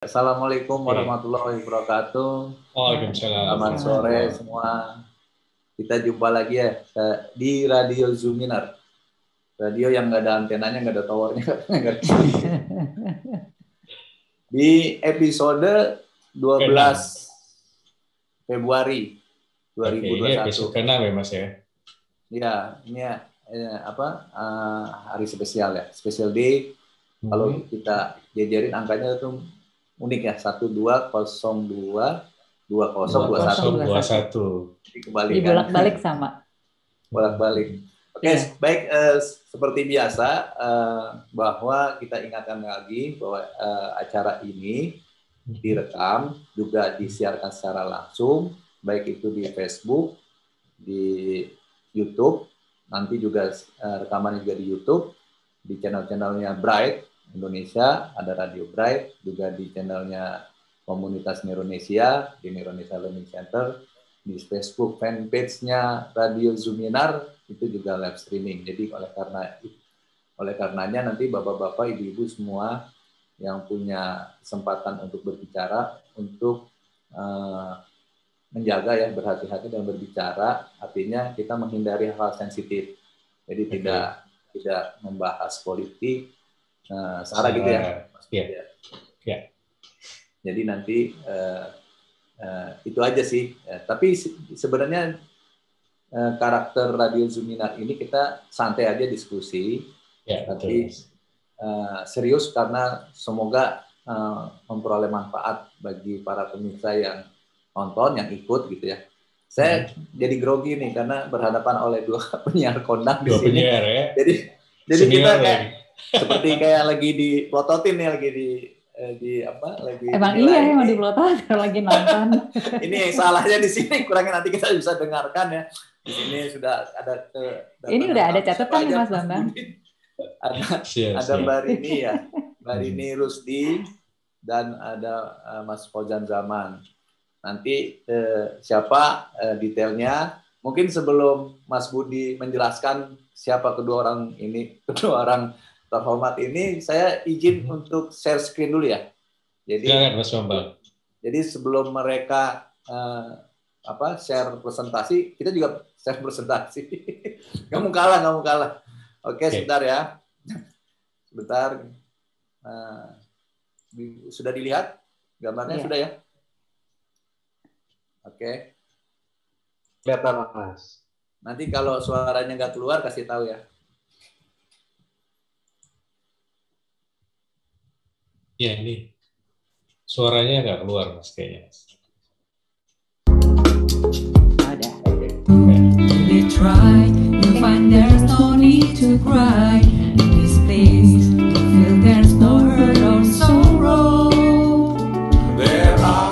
Assalamualaikum warahmatullahi wabarakatuh. Waalaikumsalam. Selamat sore semua. Kita jumpa lagi ya di Radio Zuminar. Radio yang nggak ada antenanya, nggak ada towernya. Di episode 12 Februari 2021. Ini episode ke-6 ya Mas ya? Ya, ini hari spesial ya, special day. Kalau kita jajarin angkanya itu unik ya, 1202 2021. Kembali bolak-balik sama. Bolak-balik. Oke, baik, seperti biasa bahwa kita ingatkan lagi bahwa acara ini direkam juga disiarkan secara langsung, baik itu di Facebook, di YouTube, nanti juga rekamannya juga di YouTube, di channel-channelnya Bright Indonesia, ada Radio Bright, juga di channelnya Komunitas Neuronesia, di Neuronesia Learning Center, di Facebook fanpage-nya Radio Zuminar, itu juga live streaming. Jadi oleh karenanya nanti bapak-bapak, ibu-ibu semua yang punya kesempatan untuk berbicara, untuk menjaga ya, berhati-hati dan berbicara, artinya kita menghindari hal sensitif. Jadi tidak membahas politik, Sarah gitu ya. Yeah. Jadi nanti itu aja sih. Tapi sebenarnya karakter Radio Zuminar ini kita santai aja diskusi. Tapi serius karena semoga memperoleh manfaat bagi para pemirsa yang nonton, yang ikut gitu ya. Saya jadi grogi nih karena berhadapan oleh dua penyiar kondang di sini. Penyiar ya. Jadi kita seperti kayak lagi diplototin nih, lagi emang iya emang diplototin lagi nonton. Ini salahnya di sini, kurangnya nanti kita bisa dengarkan ya. Di sini sudah ada ini udah ada catatan nih Mas Bambang. Ada Mbak Rini ya, Mbak Rini Rusdi, dan ada Mas Fauzan Zaman. Nanti siapa detailnya? Mungkin sebelum Mas Budi menjelaskan siapa kedua orang terhormat ini, saya izin untuk share screen dulu ya. Jadi, Mas Bambang. Jadi sebelum mereka share presentasi, kita juga share presentasi. Nggak mau kalah. Oke, sebentar ya. Sebentar. Sudah dilihat gambarnya? Sudah ya? Oke. Kelihatan Mas. Nanti kalau suaranya nggak keluar, kasih tahu ya. Ya, ini suaranya nggak keluar Mas kayaknya. Ada. They try to find there's no need to cry in this place. To feel there's no hurt or sorrow. There are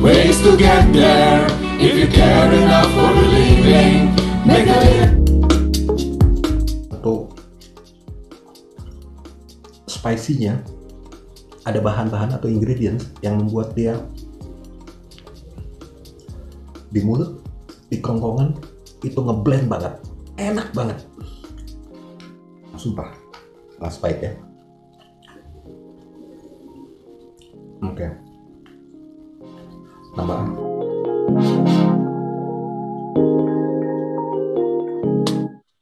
ways to get there if you care enough for believing. Make a Untuk spicy-nya ada bahan-bahan atau ingredients yang membuat dia di mulut, di kerongkongan itu ngeblend banget, enak banget. Sumpah, last bite ya. Oke. Tambahan.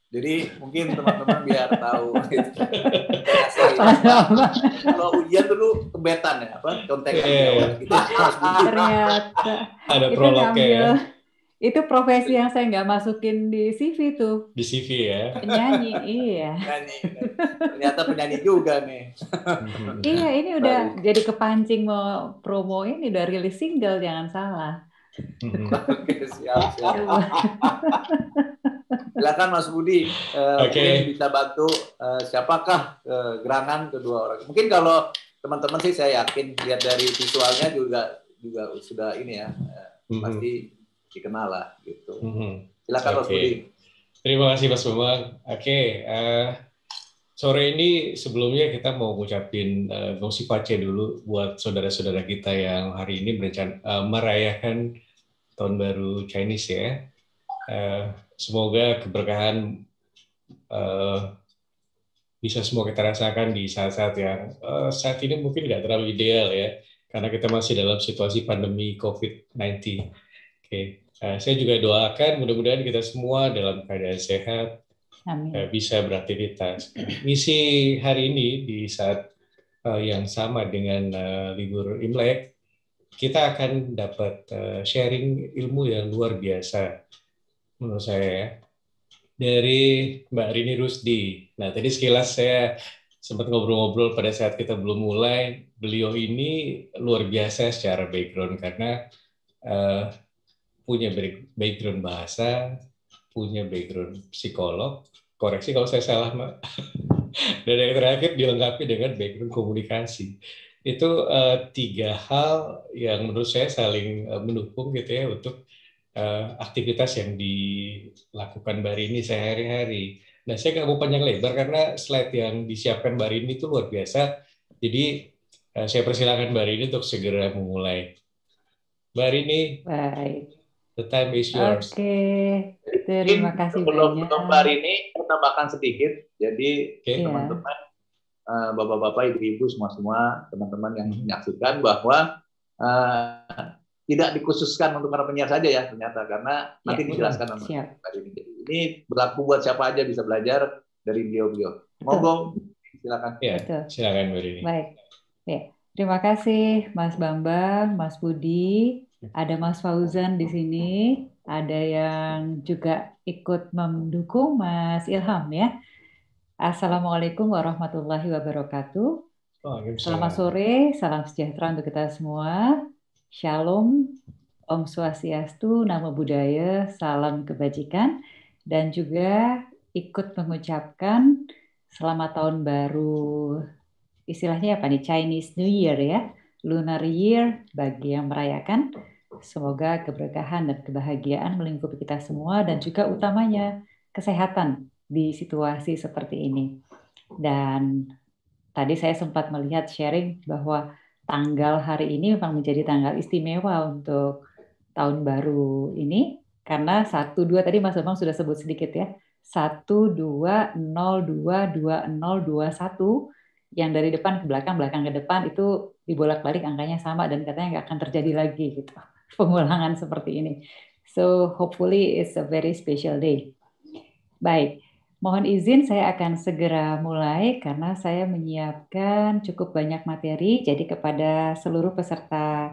Jadi mungkin teman-teman biar tahu gitu. Kalau ujian dulu kebetan ya, contekan gitu. Ternyata ada prolognya ya. Itu profesi yang saya nggak masukin di CV tuh. Di CV ya. Penyanyi, iya. Ternyata penyanyi juga nih. Iya, ini udah jadi kepancing mau promo ini, udah rilis single, jangan salah. Oke, siap. Silakan Mas Budi, mungkin bisa bantu siapakah gerangan kedua orang. Mungkin kalau teman-teman sih saya yakin lihat dari visualnya juga sudah ini ya, pasti dikenal lah gitu. Silakan Mas Budi. Terima kasih Mas Bambang. Sore ini sebelumnya kita mau ngucapin Gong Xi Fa Cai dulu buat saudara-saudara kita yang hari ini merayakan Tahun Baru Chinese ya. Semoga keberkahan bisa semua kita rasakan di saat-saat yang saat ini mungkin nggak terlalu ideal ya. karena kita masih dalam situasi pandemi COVID-19. Oke. Saya juga doakan mudah-mudahan kita semua dalam keadaan sehat, bisa beraktivitas. Misi hari ini di saat yang sama dengan libur Imlek, kita akan dapat sharing ilmu yang luar biasa menurut saya ya, dari Mbak Rini Rusdi. Nah, tadi sekilas saya sempat ngobrol-ngobrol pada saat kita belum mulai. Beliau ini luar biasa secara background karena punya background bahasa, punya background psikolog. Koreksi kalau saya salah, Mbak. Dan yang terakhir dilengkapi dengan background komunikasi. Itu 3 hal yang menurut saya saling mendukung gitu ya untuk aktivitas yang dilakukan Mbak Rini sehari-hari. Nah, saya nggak mau panjang lebar karena slide yang disiapkan Mbak Rini itu luar biasa. Jadi saya persilakan Mbak Rini untuk segera memulai. Mbak Rini, Baik. the time is yours. Oke, terima kasih Sebelum banyak. Mbak Rini, saya tambahkan sedikit. Jadi teman-teman, bapak-bapak, ibu-ibu, semua teman-teman yang menyaksikan bahwa tidak dikhususkan untuk para penyiar saja ya ternyata, karena nanti dijelaskan sama Mbak Rini. Ini berlaku buat siapa aja bisa belajar dari beliau-beliau. Monggo, silakan. Ya, silakan Mbak Rini. Baik. Ya, terima kasih Mas Bambang, Mas Budi. Ada Mas Fauzan di sini, ada yang juga ikut mendukung Mas Ilham ya. Assalamualaikum warahmatullahi wabarakatuh. Selamat sore, salam sejahtera untuk kita semua. Shalom, Om Swastiastu, Namo Buddhaya, salam kebajikan, dan juga ikut mengucapkan selamat tahun baru, istilahnya apa nih, Chinese New Year ya. Lunar Year bagi yang merayakan. Semoga keberkahan dan kebahagiaan melingkupi kita semua dan juga utamanya kesehatan di situasi seperti ini. Dan tadi saya sempat melihat sharing bahwa tanggal hari ini memang menjadi tanggal istimewa untuk tahun baru ini karena 1, 2 tadi Mas Bambang sudah sebut sedikit ya. 1, 2, 0, 2, 2, 0, 2, 1. Yang dari depan ke belakang, belakang ke depan itu dibolak-balik angkanya sama dan katanya nggak akan terjadi lagi gitu. Pengulangan seperti ini. So hopefully it's a very special day. Baik, mohon izin saya akan segera mulai karena saya menyiapkan cukup banyak materi. Jadi kepada seluruh peserta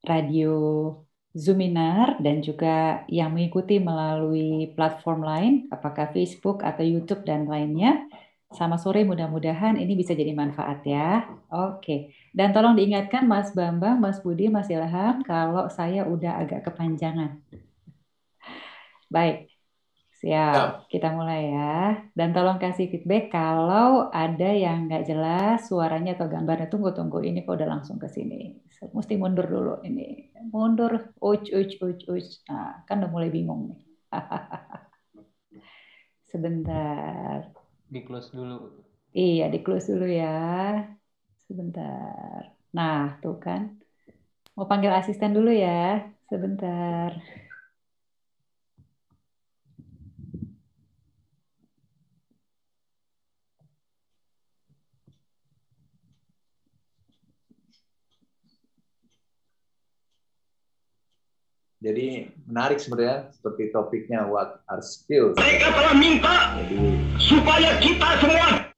radio Zoominar dan juga yang mengikuti melalui platform lain, apakah Facebook atau YouTube dan lainnya, selamat sore, mudah-mudahan ini bisa jadi manfaat ya. Oke, dan tolong diingatkan Mas Bambang, Mas Budi, Mas Ilham kalau saya udah agak kepanjangan. Baik, siap. Kita mulai ya. Dan tolong kasih feedback kalau ada yang nggak jelas suaranya atau gambarnya. Tunggu. Ini kok udah langsung ke sini. Mesti mundur dulu ini. Mundur. Uj. Nah, kan udah mulai bingung nih. Sebentar. Di close dulu. Iya, di close dulu ya. Sebentar. Nah, tuh kan. Mau panggil asisten dulu ya. Sebentar. Jadi menarik sebenarnya seperti topiknya what are skills. Mereka telah minta supaya kita semua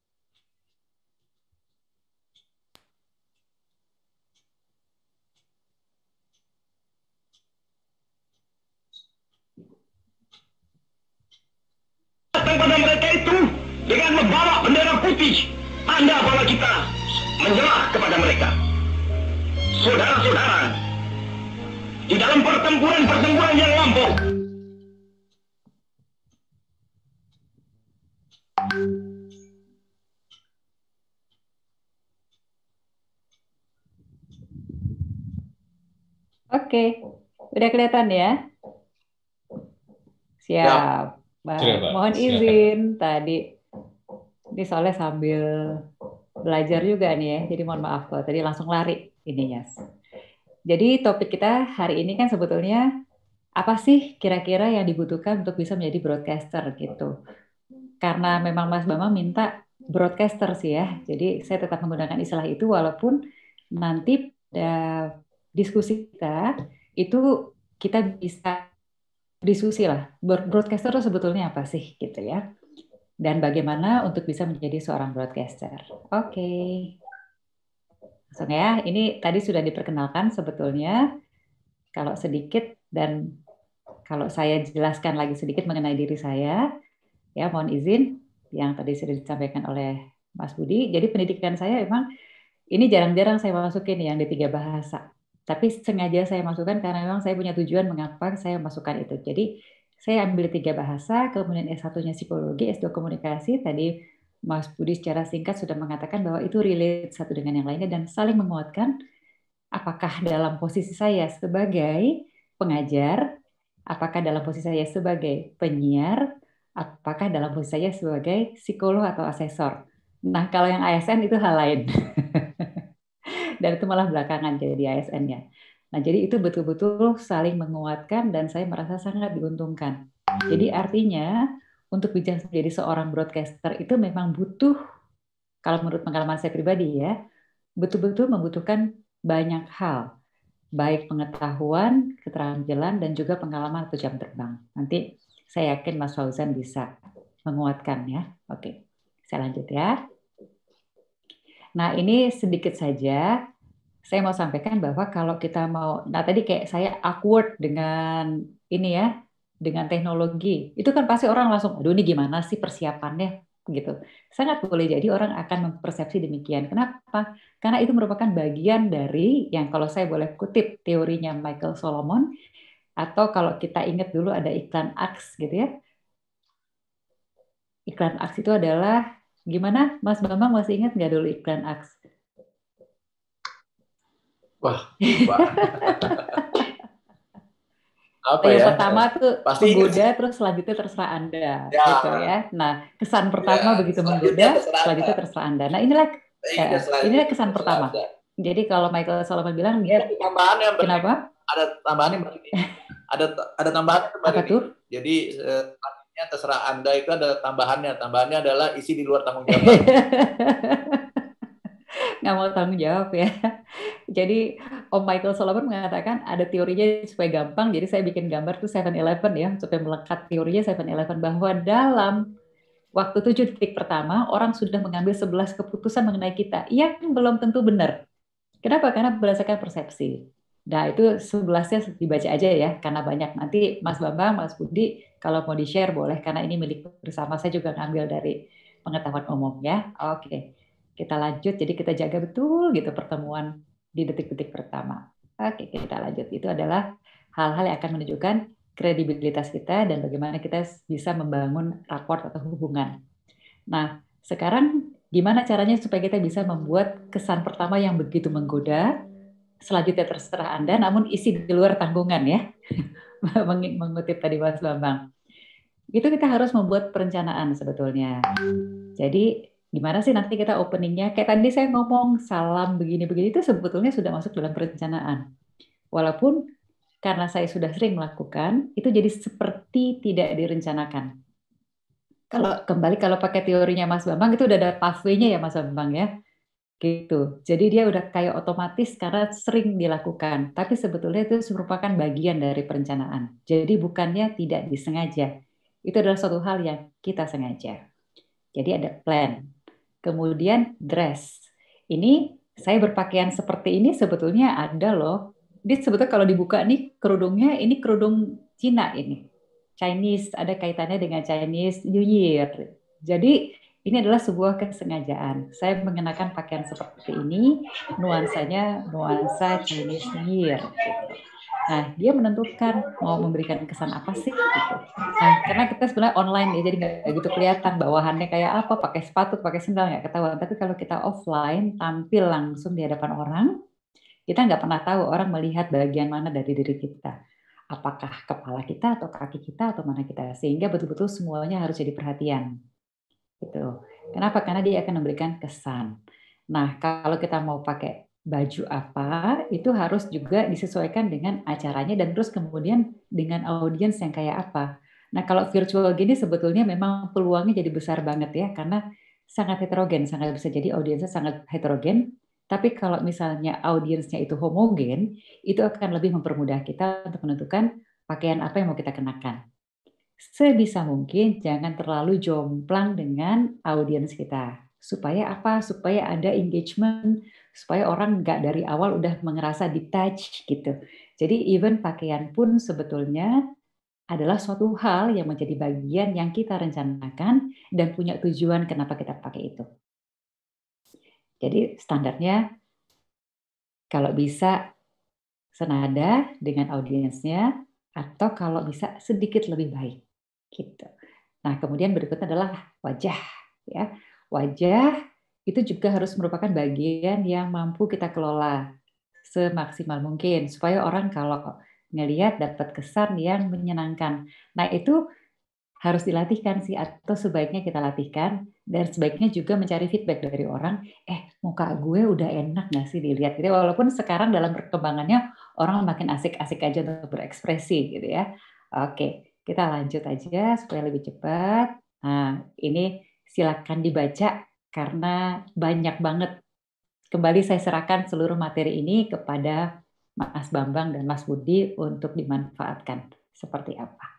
datang pada mereka itu dengan membawa bendera putih. Tanda bahwa kita menyerah kepada mereka. Saudara-saudara, di dalam pertempuran yang lampau, Oke, udah kelihatan ya? Siap. Baik, mohon izin tadi. Ini soalnya sambil belajar juga nih ya, jadi mohon maaf kalau tadi langsung lari ininya. Jadi topik kita hari ini kan sebetulnya apa sih kira-kira yang dibutuhkan untuk bisa menjadi broadcaster gitu. Karena memang Mas Bambang minta broadcaster sih ya, jadi saya tetap menggunakan istilah itu walaupun nanti diskusi kita itu kita bisa diskusi lah, broadcaster itu sebetulnya apa sih gitu ya, dan bagaimana untuk bisa menjadi seorang broadcaster. Oke. Langsung ya, ini tadi sudah diperkenalkan sebetulnya kalau sedikit, dan kalau saya jelaskan lagi sedikit mengenai diri saya, ya mohon izin yang tadi sudah disampaikan oleh Mas Budi. Jadi pendidikan saya memang ini jarang-jarang saya masukin yang di 3 bahasa. Tapi sengaja saya masukkan karena memang saya punya tujuan mengapa saya masukkan itu. Jadi saya ambil 3 bahasa, kemudian S1-nya psikologi, S2 komunikasi. Tadi Mas Budi secara singkat sudah mengatakan bahwa itu relate satu dengan yang lainnya dan saling menguatkan. Apakah dalam posisi saya sebagai pengajar, apakah dalam posisi saya sebagai penyiar, apakah dalam posisi saya sebagai psikolog atau asesor. Nah, kalau yang ASN itu hal lain. Dan itu malah belakangan jadi ASN-nya. Nah, jadi itu betul-betul saling menguatkan dan saya merasa sangat diuntungkan. Jadi artinya untuk bisa menjadi seorang broadcaster itu memang butuh, kalau menurut pengalaman saya pribadi ya, betul-betul membutuhkan banyak hal, baik pengetahuan, keterampilan, dan juga pengalaman atau jam terbang. Nanti saya yakin Mas Fauzan bisa menguatkan ya. Oke, saya lanjut ya. Nah, ini sedikit saja. Saya mau sampaikan bahwa kalau kita mau, nah tadi kayak saya awkward dengan ini ya, dengan teknologi. Itu kan pasti orang langsung, aduh ini gimana sih persiapannya gitu. Sangat boleh jadi orang akan mempersepsi demikian. Kenapa? Karena itu merupakan bagian dari yang kalau saya boleh kutip teorinya Michael Solomon, atau kalau kita ingat dulu ada iklan Axe gitu ya. Iklan Axe itu adalah, gimana Mas Bambang masih ingat nggak dulu iklan Axe? Wah, apa yang ya? pertama tuh Pasti menggoda, terus selanjutnya terserah Anda, ya, gitu ya. Nah, kesan pertama ya, begitu selanjutnya menggoda, terserah selanjutnya Anda. terserah Anda. Nah, inilah Selanjutnya kesan terserah pertama. Anda. Jadi kalau Michael Solomon bilang, Ya, tambahannya, Mbak. kenapa? Ada tambahannya, Mbak. Ada tambahannya, Mbak. Apa tuh? Jadi selanjutnya terserah Anda itu ada tambahannya. Tambahannya adalah isi di luar tanggung jawab. Nggak mau tanggung jawab ya. Jadi Om Michael Solomon mengatakan ada teorinya supaya gampang. Jadi saya bikin gambar tuh 7-Eleven ya, supaya melekat teorinya 7-Eleven bahwa dalam waktu 7 detik pertama orang sudah mengambil 11 keputusan mengenai kita yang belum tentu benar. Kenapa? Karena berdasarkan persepsi. Nah itu 11-nya dibaca aja ya, karena banyak. Nanti Mas Bambang, Mas Budi, kalau mau di-share boleh, karena ini milik bersama. Saya juga ngambil dari pengetahuan umum ya. Oke, kita lanjut. Jadi kita jaga betul gitu pertemuan di detik-detik pertama. Oke, kita lanjut. Itu adalah hal-hal yang akan menunjukkan kredibilitas kita dan bagaimana kita bisa membangun raport atau hubungan. Nah, sekarang gimana caranya supaya kita bisa membuat kesan pertama yang begitu menggoda, selanjutnya terserah Anda, namun isi di luar tanggungan ya, mengutip tadi Mas Bambang. Itu kita harus membuat perencanaan sebetulnya. Jadi gimana sih nanti kita openingnya? Kayak tadi saya ngomong salam begini-begini itu sebetulnya sudah masuk dalam perencanaan. Walaupun karena saya sudah sering melakukan, itu jadi seperti tidak direncanakan. Kalau pakai teorinya Mas Bambang itu udah ada pathway-nya ya Mas Bambang ya. Gitu. Jadi dia udah kayak otomatis karena sering dilakukan. Tapi sebetulnya itu merupakan bagian dari perencanaan. Jadi bukannya tidak disengaja. Itu adalah suatu hal yang kita sengaja. Jadi ada plan. Kemudian dress. Ini saya berpakaian seperti ini sebetulnya ada loh. Dia sebetulnya kalau dibuka nih kerudungnya, ini kerudung Cina ini. Chinese, ada kaitannya dengan Chinese New Year. Jadi ini adalah sebuah kesengajaan. Saya mengenakan pakaian seperti ini, nuansanya nuansa Chinese New Year. Gitu. Nah, dia menentukan mau memberikan kesan apa sih. Gitu. Nah, karena kita sebenarnya online ya, jadi nggak gitu kelihatan bawahannya kayak apa, pakai sepatu, pakai sendal nggak ketahuan. Tapi kalau kita offline, tampil langsung di hadapan orang, kita nggak pernah tahu orang melihat bagian mana dari diri kita. Apakah kepala kita atau kaki kita atau mana kita. Sehingga betul-betul semuanya harus jadi perhatian. Gitu. Kenapa? Karena dia akan memberikan kesan. Nah, kalau kita mau pakai baju apa, itu harus juga disesuaikan dengan acaranya dan terus kemudian dengan audiens yang kayak apa. Nah, kalau virtual gini sebetulnya memang peluangnya jadi besar banget ya, karena sangat heterogen, sangat bisa jadi audiensnya sangat heterogen, Tapi kalau misalnya audiensnya itu homogen, itu akan lebih mempermudah kita untuk menentukan pakaian apa yang mau kita kenakan. Sebisa mungkin jangan terlalu jomplang dengan audiens kita. Supaya apa? Supaya ada engagement, supaya orang nggak dari awal udah ngerasa detached gitu. Jadi even pakaian pun sebetulnya adalah suatu hal yang menjadi bagian yang kita rencanakan dan punya tujuan kenapa kita pakai itu. Jadi standarnya kalau bisa senada dengan audiensnya atau kalau bisa sedikit lebih baik gitu. Nah, kemudian berikutnya adalah wajah ya. Wajah itu juga harus merupakan bagian yang mampu kita kelola semaksimal mungkin supaya orang kalau ngelihat dapat kesan yang menyenangkan. Nah, itu harus dilatihkan sih atau sebaiknya kita latihkan dan sebaiknya juga mencari feedback dari orang, muka gue udah enak nggak sih dilihat? Jadi walaupun sekarang dalam perkembangannya orang makin asik-asik aja untuk berekspresi gitu ya. Oke, kita lanjut aja supaya lebih cepat. Nah, ini silakan dibaca karena banyak banget. Kembali saya serahkan seluruh materi ini kepada Mas Bambang dan Mas Budi untuk dimanfaatkan seperti apa.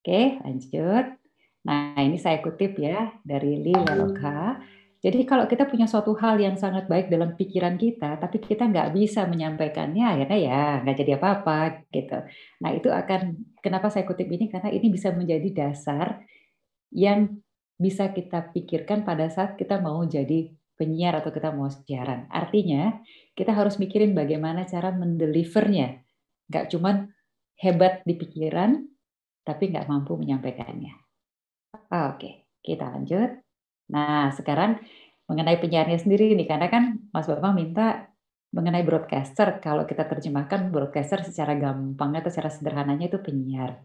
Oke, lanjut. Nah, ini saya kutip ya dari Lee Leloka. Jadi kalau kita punya suatu hal yang sangat baik dalam pikiran kita, tapi kita nggak bisa menyampaikannya, akhirnya ya nggak jadi apa-apa gitu. Nah, itu akan, kenapa saya kutip ini? Karena ini bisa menjadi dasar yang bisa kita pikirkan pada saat kita mau jadi penyiar atau kita mau siaran. Artinya, kita harus mikirin bagaimana cara mendelivernya. Nggak cuman hebat di pikiran, tapi nggak mampu menyampaikannya. Oke, kita lanjut. Nah, sekarang mengenai penyiarnya sendiri nih, karena kan Mas Bambang minta mengenai broadcaster. Kalau kita terjemahkan broadcaster secara gampangnya atau secara sederhananya itu penyiar.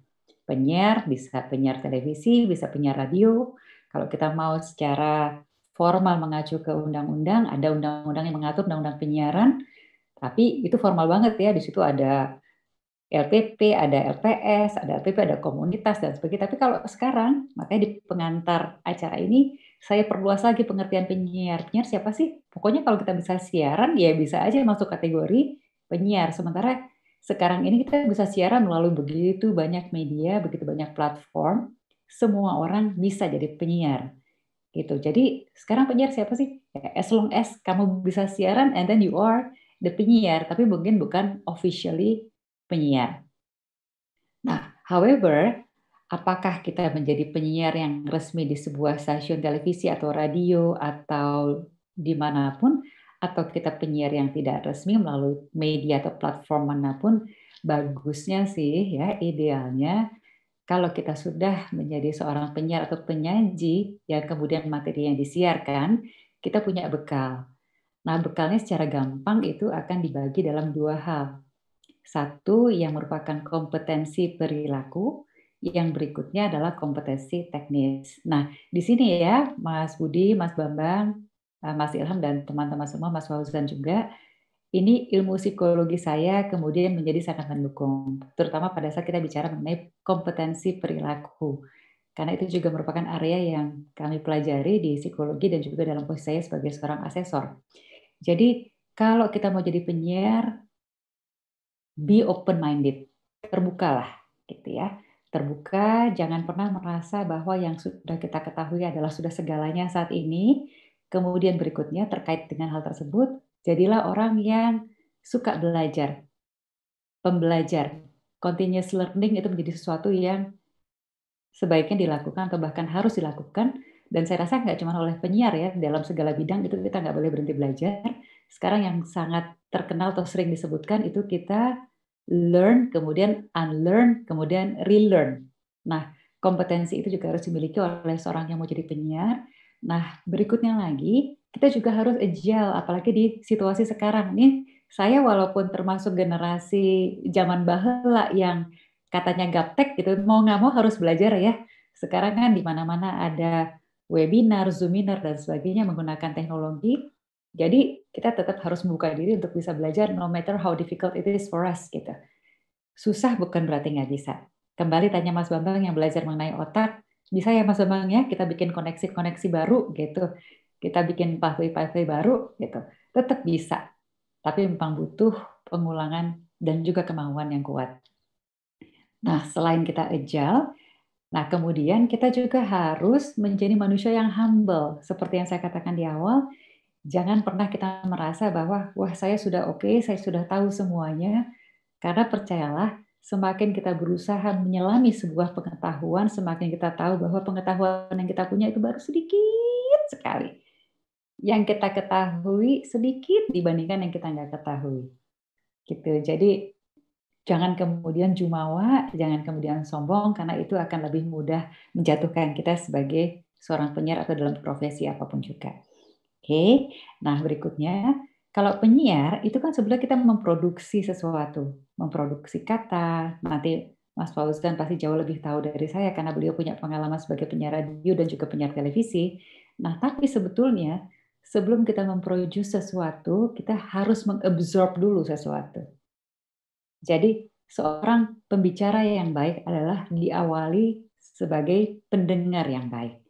Penyiar bisa penyiar televisi, bisa penyiar radio. Kalau kita mau secara formal mengacu ke undang-undang, ada undang-undang yang mengatur undang-undang penyiaran, tapi itu formal banget ya. Di situ ada LPP, ada LPS, ada LPP, ada komunitas, dan sebagainya. Tapi kalau sekarang, makanya di pengantar acara ini, saya perluas lagi pengertian penyiar. Penyiar siapa sih? Pokoknya kalau kita bisa siaran, ya bisa aja masuk kategori penyiar. Sementara sekarang ini kita bisa siaran melalui begitu banyak media, begitu banyak platform, semua orang bisa jadi penyiar. Gitu. Jadi sekarang penyiar siapa sih? As long as kamu bisa siaran, and then you are the penyiar, tapi mungkin bukan officially penyiar. Nah, however, apakah kita menjadi penyiar yang resmi di sebuah stasiun televisi atau radio atau dimanapun, atau kita penyiar yang tidak resmi melalui media atau platform manapun, bagusnya sih ya, idealnya kalau kita sudah menjadi seorang penyiar atau penyaji yang kemudian materi yang disiarkan, kita punya bekal. Nah, bekalnya secara gampang itu akan dibagi dalam dua hal. Satu yang merupakan kompetensi perilaku, yang berikutnya adalah kompetensi teknis. Nah, di sini ya, Mas Budi, Mas Bambang, Mas Ilham, dan teman-teman semua, Mas Fauzan juga, ini ilmu psikologi saya kemudian menjadi sangat mendukung, terutama pada saat kita bicara mengenai kompetensi perilaku. Karena itu juga merupakan area yang kami pelajari di psikologi dan juga dalam posisi saya sebagai seorang asesor. Jadi, kalau kita mau jadi penyiar, be open-minded, terbukalah gitu ya. Terbuka, jangan pernah merasa bahwa yang sudah kita ketahui adalah sudah segalanya saat ini. Kemudian berikutnya terkait dengan hal tersebut, jadilah orang yang suka belajar, pembelajar. Continuous learning itu menjadi sesuatu yang sebaiknya dilakukan atau bahkan harus dilakukan. Dan saya rasa nggak cuma oleh penyiar ya, dalam segala bidang itu kita nggak boleh berhenti belajar. Sekarang yang sangat terkenal atau sering disebutkan itu kita learn, kemudian unlearn, kemudian relearn. Nah, kompetensi itu juga harus dimiliki oleh seorang yang mau jadi penyiar. Nah, berikutnya lagi, kita juga harus agile, apalagi di situasi sekarang. Nih, saya walaupun termasuk generasi zaman baheula yang katanya gaptek gitu, mau nggak mau harus belajar ya. Sekarang kan di mana-mana ada webinar, zoominar, dan sebagainya menggunakan teknologi. Jadi kita tetap harus membuka diri untuk bisa belajar no matter how difficult it is for us gitu. Susah bukan berarti nggak bisa. Kembali tanya Mas Bambang yang belajar mengenai otak, bisa ya Mas Bambang ya kita bikin koneksi-koneksi baru gitu. Kita bikin pathway-pathway baru gitu. tetap bisa. Tapi memang butuh pengulangan dan juga kemauan yang kuat. Nah, selain kita agile, nah kemudian kita juga harus menjadi manusia yang humble. Seperti yang saya katakan di awal, jangan pernah kita merasa bahwa, wah saya sudah oke, saya sudah tahu semuanya. Karena percayalah, semakin kita berusaha menyelami sebuah pengetahuan, semakin kita tahu bahwa pengetahuan yang kita punya itu baru sedikit sekali. Yang kita ketahui sedikit dibandingkan yang kita nggak ketahui. Gitu. Jadi jangan kemudian jumawa, jangan kemudian sombong, karena itu akan lebih mudah menjatuhkan kita sebagai seorang penyiar atau dalam profesi apapun juga. Oke, nah berikutnya, kalau penyiar itu kan sebenarnya kita memproduksi sesuatu, memproduksi kata. Nanti Mas Fauzan pasti jauh lebih tahu dari saya karena beliau punya pengalaman sebagai penyiar radio dan juga penyiar televisi. Nah, tapi sebetulnya sebelum kita memproduce sesuatu, kita harus mengabsorb dulu sesuatu. Jadi seorang pembicara yang baik adalah diawali sebagai pendengar yang baik.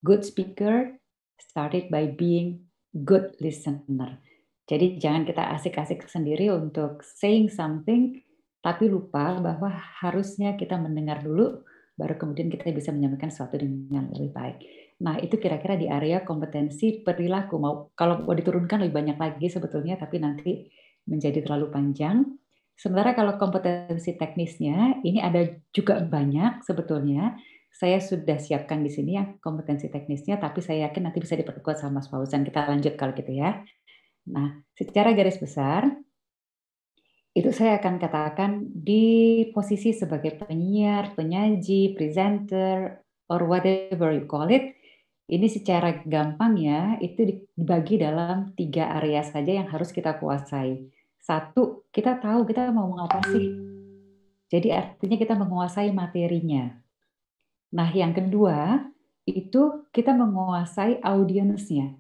Good speaker started by being good listener. Jadi jangan kita asik-asik sendiri untuk saying something, tapi lupa bahwa harusnya kita mendengar dulu, baru kemudian kita bisa menyampaikan sesuatu dengan lebih baik. Nah itu kira-kira di area kompetensi perilaku. Kalau mau diturunkan lebih banyak lagi sebetulnya, tapi nanti menjadi terlalu panjang. Sementara kalau kompetensi teknisnya, ini ada juga banyak sebetulnya. Saya sudah siapkan di sini ya kompetensi teknisnya, tapi saya yakin nanti bisa diperkuat sama Mas Fauzan. Kita lanjut kalau gitu ya. Nah, secara garis besar, itu saya akan katakan di posisi sebagai penyiar, penyaji, presenter, or whatever you call it, ini secara gampang ya, itu dibagi dalam 3 area saja yang harus kita kuasai. 1, kita tahu kita mau ngomong apa sih. Jadi artinya kita menguasai materinya. Nah, yang kedua, itu kita menguasai audiensnya.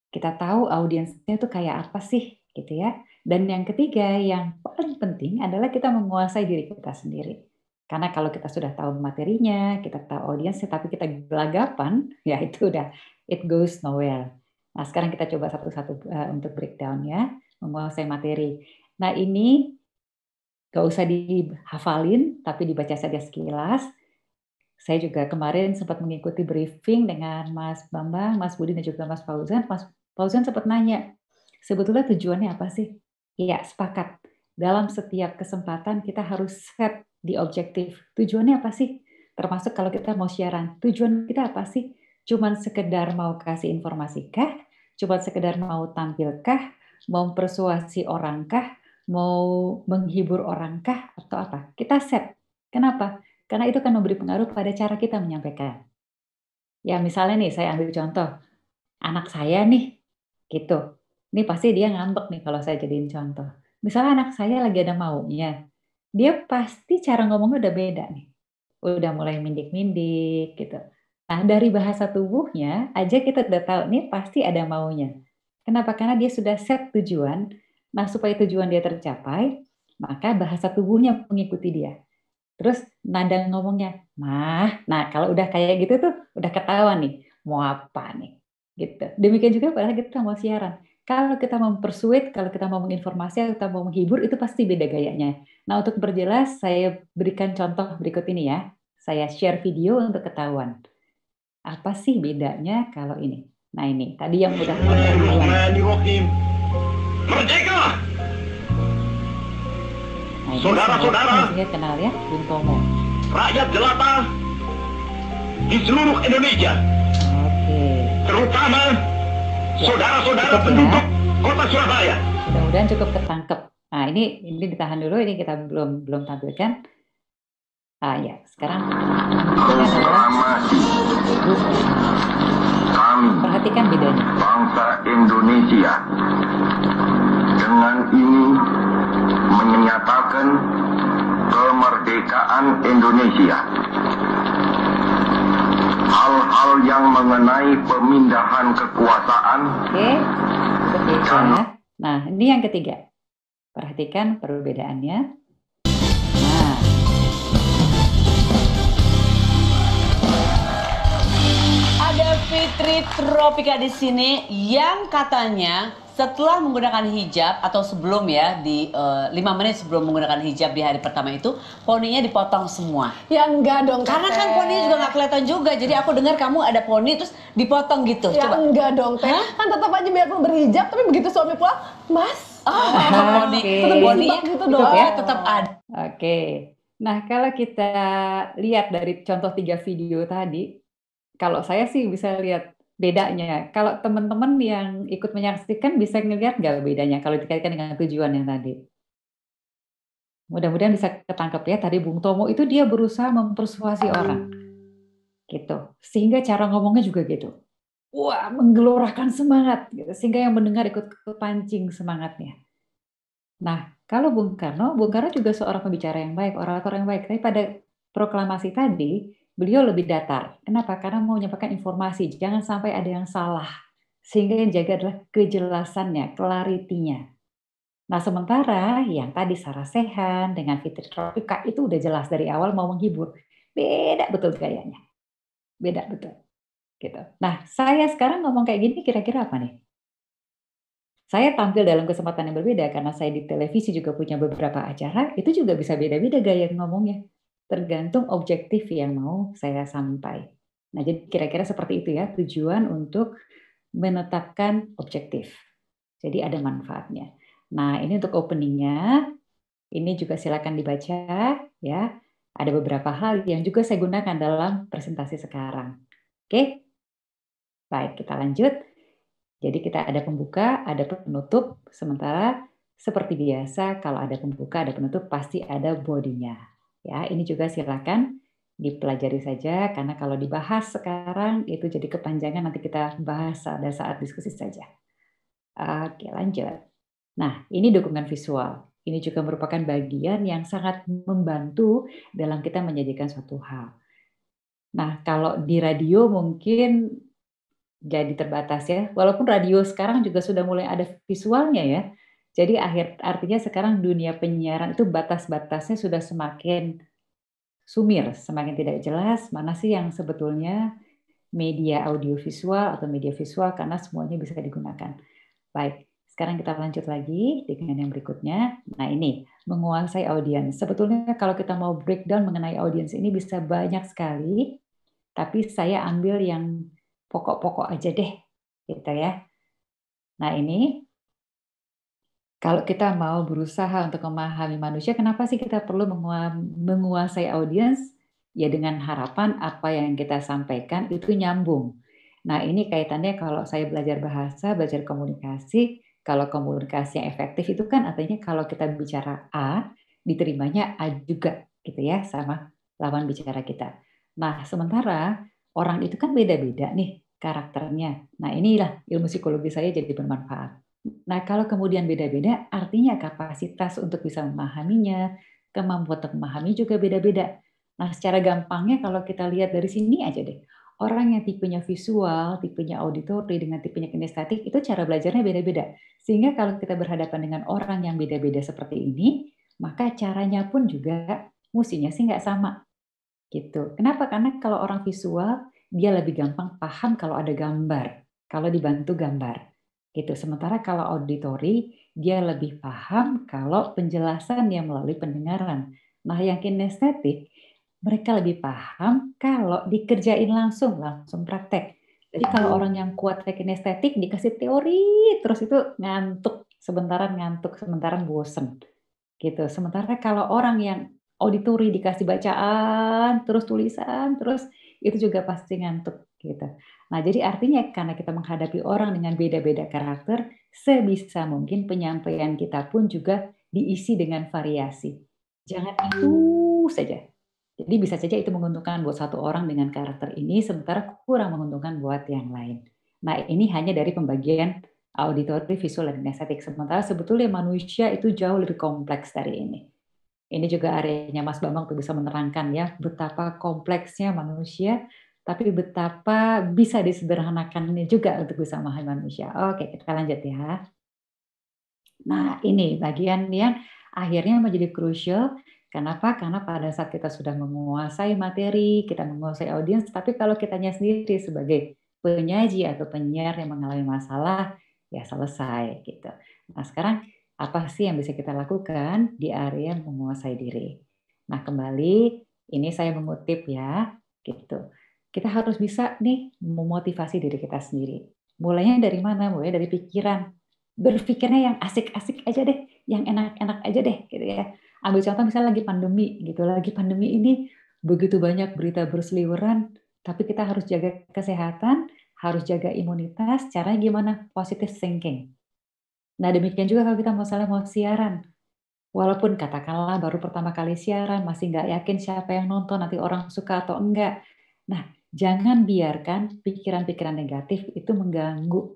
Kita tahu audiensnya itu kayak apa sih, gitu ya. Dan yang ketiga, yang paling penting adalah kita menguasai diri kita sendiri. Karena kalau kita sudah tahu materinya, kita tahu audiensnya, tapi kita gelagapan, ya itu udah, it goes nowhere. Nah, sekarang kita coba satu-satu untuk breakdown ya. Menguasai materi. Nah ini gak usah dihafalin, tapi dibaca saja sekilas. Saya juga kemarin sempat mengikuti briefing dengan Mas Bambang, Mas Budi, dan juga Mas Fauzan. Mas Fauzan sempat nanya, sebetulnya tujuannya apa sih? Iya, sepakat. Dalam setiap kesempatan kita harus set di objektif. Tujuannya apa sih? Termasuk kalau kita mau siaran, tujuan kita apa sih? Cuman sekedar mau kasih informasi kah? Cuman sekedar mau tampilkah? Mau persuasi orangkah, mau menghibur orangkah, atau apa? Kita set. Kenapa? Karena itu akan memberi pengaruh pada cara kita menyampaikan. Ya misalnya nih, saya ambil contoh. Anak saya nih, gitu. Ini pasti dia ngambek nih kalau saya jadiin contoh. Misalnya anak saya lagi ada maunya. Dia pasti cara ngomongnya udah beda nih. Udah mulai mindik-mindik, gitu. Nah, dari bahasa tubuhnya aja kita udah tahu nih pasti ada maunya. Kenapa? Karena dia sudah set tujuan. Nah, supaya tujuan dia tercapai, maka bahasa tubuhnya mengikuti dia. Terus nada ngomongnya, mah. Nah, kalau udah kayak gitu tuh udah ketahuan nih, mau apa nih. Gitu. Demikian juga pada kita mau siaran. Kalau kita mau persuade, kalau kita mau menginformasi, atau kita mau menghibur, itu pasti beda gayanya. Nah, untuk berjelas, saya berikan contoh berikut ini ya. Saya share video untuk ketahuan. Apa sih bedanya kalau ini? Nah ini, tadi yang udah Bismillahirrahmanirrahim. Merdeka! Nah, Saudara-saudara, saya kenal ya, Bung Tomo. Rakyat jelata di seluruh Indonesia. Oke. Terutama Ya, saudara-saudara cukup ya. penduduk kota Surabaya. Mudah-mudahan cukup ketangkep. Nah ini ditahan dulu, ini kita belum tampilkan. Ah ya, sekarang ini adalah Kami, perhatikan bedanya. bangsa Indonesia, dengan ini menyatakan kemerdekaan Indonesia. Hal-hal yang mengenai pemindahan kekuasaan. Oke, cukup beda. Nah, ini yang ketiga. Perhatikan perbedaannya. Nah, Ada Fitri Tropika di sini yang katanya setelah menggunakan hijab atau sebelum ya di 5 menit sebelum menggunakan hijab di hari pertama itu poninya dipotong semua. Ya enggak dong. Karena kan poninya juga nggak kelihatan juga. Jadi aku dengar kamu ada poni terus dipotong gitu. Ya Coba. enggak dong Teh. Kan tetap aja biarpun berhijab tapi begitu suami pulang, Mas. Poni, poninya gitu dong. Ya? Tetap ada. Oke. Nah, kalau kita lihat dari contoh 3 video tadi, kalau saya sih bisa lihat bedanya. Kalau teman-teman yang ikut menyaksikan bisa ngelihat nggak bedanya kalau dikaitkan dengan tujuan yang tadi? Mudah-mudahan bisa ketangkep ya. Tadi Bung Tomo itu dia berusaha mempersuasi orang, gitu. Sehingga cara ngomongnya juga gitu. Wah, menggelorakan semangat, gitu. Sehingga yang mendengar ikut kepancing semangatnya. Nah, kalau Bung Karno juga seorang pembicara yang baik, orator yang baik. Tapi pada proklamasi tadi, beliau lebih datar. Kenapa? Karena mau menyampaikan informasi, jangan sampai ada yang salah. Sehingga yang jaga adalah kejelasannya, clarity-nya. Nah, sementara yang tadi Sarah Sechan dengan Fitri Tropika itu udah jelas dari awal mau menghibur. Beda betul gayanya. Beda betul. Gitu. Nah, saya sekarang ngomong kayak gini kira-kira apa nih? Saya tampil dalam kesempatan yang berbeda karena saya di televisi juga punya beberapa acara, itu juga bisa beda-beda gaya ngomongnya. Tergantung objektif yang mau saya sampai. Nah, jadi kira-kira seperti itu ya tujuan untuk menetapkan objektif. Jadi ada manfaatnya. Nah, ini untuk openingnya. Ini juga silakan dibaca ya. Ada beberapa hal yang juga saya gunakan dalam presentasi sekarang. Oke? Baik, kita lanjut. Jadi kita ada pembuka, ada penutup. Sementara seperti biasa kalau ada pembuka, ada penutup pasti ada bodinya. Ya, ini juga silakan dipelajari saja karena kalau dibahas sekarang itu jadi kepanjangan, nanti kita bahas pada saat diskusi saja. Oke, lanjut. Nah, ini dukungan visual. Ini juga merupakan bagian yang sangat membantu dalam kita menyajikan suatu hal. Nah, kalau di radio mungkin jadi terbatas ya. Walaupun radio sekarang juga sudah mulai ada visualnya ya. Jadi artinya sekarang dunia penyiaran itu batas-batasnya sudah semakin sumir, semakin tidak jelas mana sih yang sebetulnya media audiovisual atau media visual karena semuanya bisa digunakan. Baik, sekarang kita lanjut lagi dengan yang berikutnya. Nah ini, menguasai audiens. Sebetulnya kalau kita mau breakdown mengenai audiens ini bisa banyak sekali, tapi saya ambil yang pokok-pokok aja deh, gitu ya. Nah ini, kalau kita mau berusaha untuk memahami manusia, kenapa sih kita perlu menguasai audiens? Ya dengan harapan apa yang kita sampaikan itu nyambung. Nah ini kaitannya kalau saya belajar bahasa, belajar komunikasi, kalau komunikasi yang efektif itu kan artinya kalau kita bicara A, diterimanya A juga gitu ya sama lawan bicara kita. Nah sementara orang itu kan beda-beda nih karakternya. Nah inilah ilmu psikologi saya jadi bermanfaat. Nah, kalau kemudian beda-beda, artinya kapasitas untuk bisa memahaminya, kemampuan untuk memahami juga beda-beda. Nah, secara gampangnya kalau kita lihat dari sini aja deh, orang yang tipenya visual, tipenya auditory, dengan tipenya kinestetik, itu cara belajarnya beda-beda. Sehingga kalau kita berhadapan dengan orang yang beda-beda seperti ini, maka caranya pun juga mestinya sih nggak sama. Gitu. Kenapa? Karena kalau orang visual, dia lebih gampang paham kalau ada gambar, kalau dibantu gambar. Gitu. Sementara kalau auditory, dia lebih paham kalau penjelasan yang melalui pendengaran. Nah, yang kinestetik, mereka lebih paham kalau dikerjain langsung praktek. Jadi kalau orang yang kuat kinestetik dikasih teori, terus itu ngantuk, sementaran bosen. Gitu. Sementara kalau orang yang auditory dikasih bacaan, terus tulisan, terus itu juga pasti ngantuk gitu. Nah, jadi artinya karena kita menghadapi orang dengan beda-beda karakter, sebisa mungkin penyampaian kita pun juga diisi dengan variasi. Jangan itu saja. Jadi bisa saja itu menguntungkan buat satu orang dengan karakter ini, sementara kurang menguntungkan buat yang lain. Nah, ini hanya dari pembagian auditory, visual, dan kinestetik. Sementara sebetulnya manusia itu jauh lebih kompleks dari ini. Ini juga areanya Mas Bambang tuh bisa menerangkan ya, betapa kompleksnya manusia, tapi betapa bisa disederhanakannya juga untuk bisa memahami manusia. Oke, kita lanjut ya. Nah, ini bagian yang akhirnya menjadi krusial. Kenapa? Karena pada saat kita sudah menguasai materi, kita menguasai audiens, tapi kalau kitanya sendiri sebagai penyaji atau penyiar yang mengalami masalah, ya selesai gitu. Nah sekarang apa sih yang bisa kita lakukan di area menguasai diri? Nah kembali ini saya mengutip ya gitu. Kita harus bisa nih memotivasi diri kita sendiri. Mulainya dari mana? Mulai dari pikiran. Berpikirnya yang asik-asik aja deh, yang enak-enak aja deh gitu ya. Ambil contoh misalnya lagi pandemi gitu. Lagi pandemi ini begitu banyak berita berseliweran, tapi kita harus jaga kesehatan, harus jaga imunitas. Caranya gimana? Positive thinking. Nah demikian juga kalau kita misalnya mau siaran. Walaupun katakanlah baru pertama kali siaran, masih nggak yakin siapa yang nonton, nanti orang suka atau enggak. Nah, jangan biarkan pikiran-pikiran negatif itu mengganggu.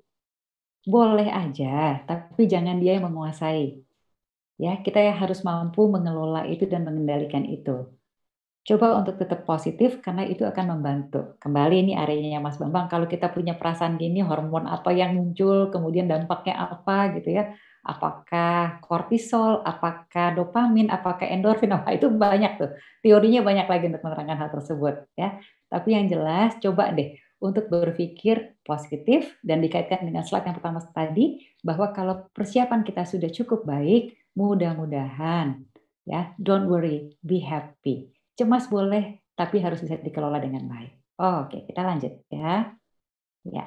Boleh aja, tapi jangan dia yang menguasai. Ya, kita harus mampu mengelola itu dan mengendalikan itu. Coba untuk tetap positif karena itu akan membantu. Kembali ini areanya Mas Bambang, kalau kita punya perasaan gini, hormon apa yang muncul, kemudian dampaknya apa gitu ya. Apakah kortisol, apakah dopamin, apakah endorfin, apa itu banyak tuh. Teorinya banyak lagi untuk menerangkan hal tersebut ya. Tapi yang jelas coba deh untuk berpikir positif dan dikaitkan dengan slide yang pertama tadi bahwa kalau persiapan kita sudah cukup baik, mudah-mudahan ya, don't worry, be happy. Cemas boleh, tapi harus bisa dikelola dengan baik. Oke, kita lanjut ya. Ya.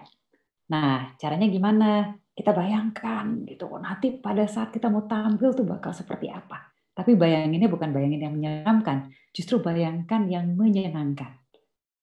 Nah, caranya gimana? Kita bayangkan gitu. Nanti pada saat kita mau tampil tuh bakal seperti apa. Tapi bayanginnya bukan bayangin yang menyeramkan, justru bayangkan yang menyenangkan.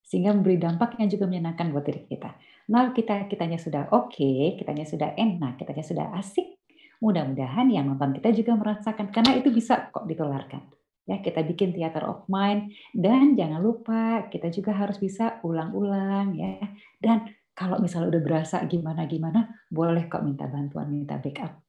Sehingga memberi dampak yang juga menyenangkan buat diri kita. Nah, kitanya sudah oke, kitanya sudah enak, kitanya sudah asik. Mudah-mudahan yang nonton kita juga merasakan, karena itu bisa kok ditularkan. Ya, kita bikin theater of mind, dan jangan lupa kita juga harus bisa ulang-ulang ya. Dan kalau misalnya udah berasa gimana-gimana, boleh kok minta bantuan, minta backup.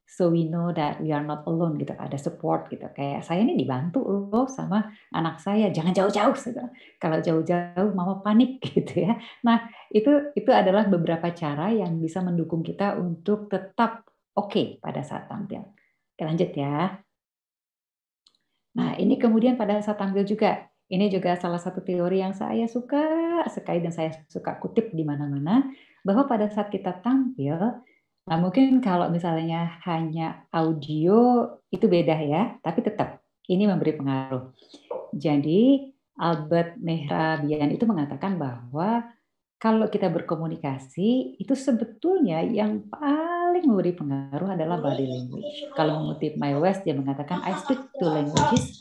So we know that we are not alone gitu, ada support gitu. Kayak saya ini dibantu loh sama anak saya, jangan jauh-jauh gitu. Kalau jauh-jauh mama panik gitu ya. Nah, itu adalah beberapa cara yang bisa mendukung kita untuk tetap oke pada saat tampil. Oke, lanjut ya. Nah, ini kemudian pada saat tampil juga, ini juga salah satu teori yang saya suka sekali dan saya suka kutip di mana-mana, bahwa pada saat kita tampil, nah mungkin kalau misalnya hanya audio itu beda ya, tapi tetap ini memberi pengaruh. Jadi Albert Mehrabian itu mengatakan bahwa kalau kita berkomunikasi, itu sebetulnya yang paling memberi pengaruh adalah body language. Kalau mengutip My West, dia mengatakan, I speak two languages,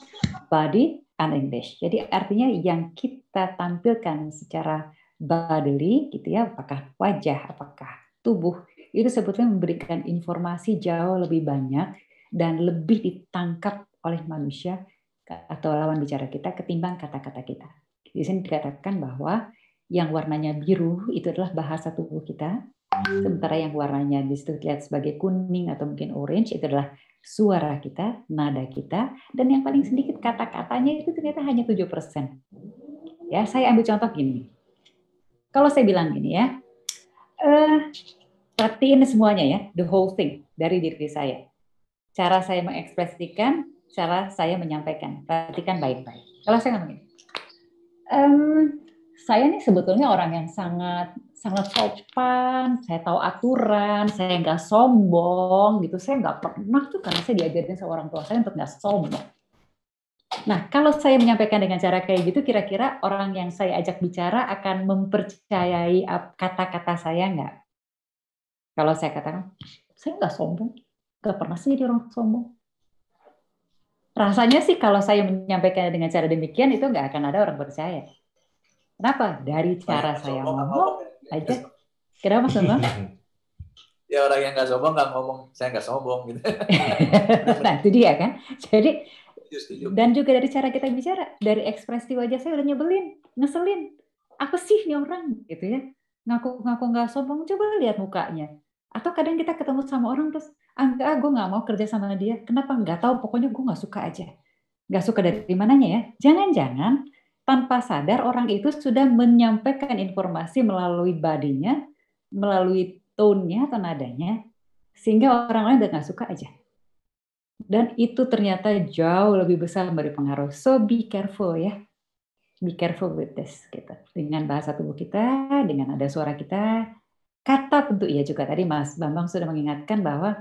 body and English. Jadi artinya yang kita tampilkan secara bodily, gitu ya, apakah wajah, apakah tubuh, itu sebetulnya memberikan informasi jauh lebih banyak dan lebih ditangkap oleh manusia atau lawan bicara kita ketimbang kata-kata kita. Di sini dikatakan bahwa yang warnanya biru itu adalah bahasa tubuh kita, sementara yang warnanya dilihat sebagai kuning atau mungkin orange itu adalah suara kita, nada kita, dan yang paling sedikit kata-katanya itu ternyata hanya 7%. Ya, saya ambil contoh gini. Kalau saya bilang gini ya, perhatiin semuanya ya, the whole thing dari diri saya. Cara saya mengekspresikan, cara saya menyampaikan. Perhatikan baik-baik. Kalau saya ngomong gini, saya nih sebetulnya orang yang sangat sopan, saya tahu aturan, saya nggak sombong gitu. Saya nggak pernah tuh karena saya diajarin sama orang tua saya untuk nggak sombong. Nah, kalau saya menyampaikan dengan cara kayak gitu, kira-kira orang yang saya ajak bicara akan mempercayai kata-kata saya nggak? Kalau saya katakan, saya nggak sombong, nggak pernah sih jadi orang sombong. Rasanya sih kalau saya menyampaikan dengan cara demikian, itu nggak akan ada orang percaya. Kenapa? Dari cara saya ngomong aja. Kenapa Mas Bambang? Ya orang yang nggak sombong nggak ngomong, saya nggak sombong gitu. Nah itu dia kan. Jadi dan juga dari cara kita bicara, dari ekspresi wajah saya udah nyebelin, ngeselin. Apa sih nih orang gitu ya? Ngaku-ngaku nggak sombong, coba lihat mukanya. Atau kadang kita ketemu sama orang terus, enggak, gue nggak mau kerja sama dia. Kenapa? Nggak tahu, pokoknya gue nggak suka aja. Nggak suka dari mananya ya? Jangan-jangan tanpa sadar orang itu sudah menyampaikan informasi melalui bodinya, melalui tone-nya atau nadanya, sehingga orang lain udah nggak suka aja. Dan itu ternyata jauh lebih besar memberi pengaruh. So be careful ya. Be careful with this. Gitu. Dengan bahasa tubuh kita, dengan nada suara kita, Kata tentu iya juga. Tadi Mas Bambang sudah mengingatkan bahwa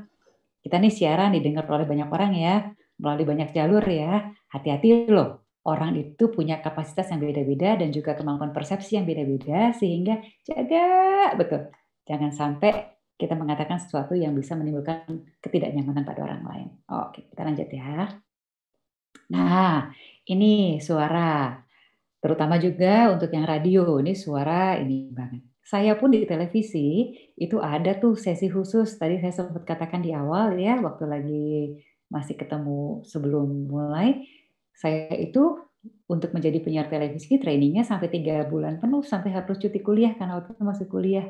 kita nih siaran didengar oleh banyak orang ya, melalui banyak jalur ya. Hati-hati loh. Orang itu punya kapasitas yang beda-beda dan juga kemampuan persepsi yang beda-beda, sehingga jaga betul. Jangan sampai kita mengatakan sesuatu yang bisa menimbulkan ketidaknyamanan pada orang lain. Oke, kita lanjut ya. Nah, ini suara. Terutama juga untuk yang radio, ini suara ini banget. Saya pun di televisi itu ada tuh sesi khusus. Tadi saya sempat katakan di awal ya, waktu lagi masih ketemu sebelum mulai. Saya itu untuk menjadi penyiar televisi trainingnya sampai 3 bulan penuh, sampai harus cuti kuliah karena waktu itu masih kuliah.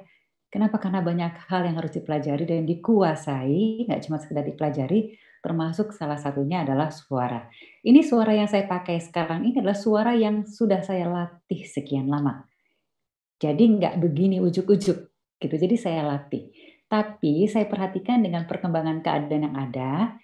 Kenapa? Karena banyak hal yang harus dipelajari dan dikuasai, nggak cuma sekedar dipelajari, termasuk salah satunya adalah suara. Ini suara yang saya pakai sekarang ini adalah suara yang sudah saya latih sekian lama. Jadi nggak begini ujuk-ujuk gitu. Jadi saya latih. Tapi saya perhatikan dengan perkembangan keadaan yang ada,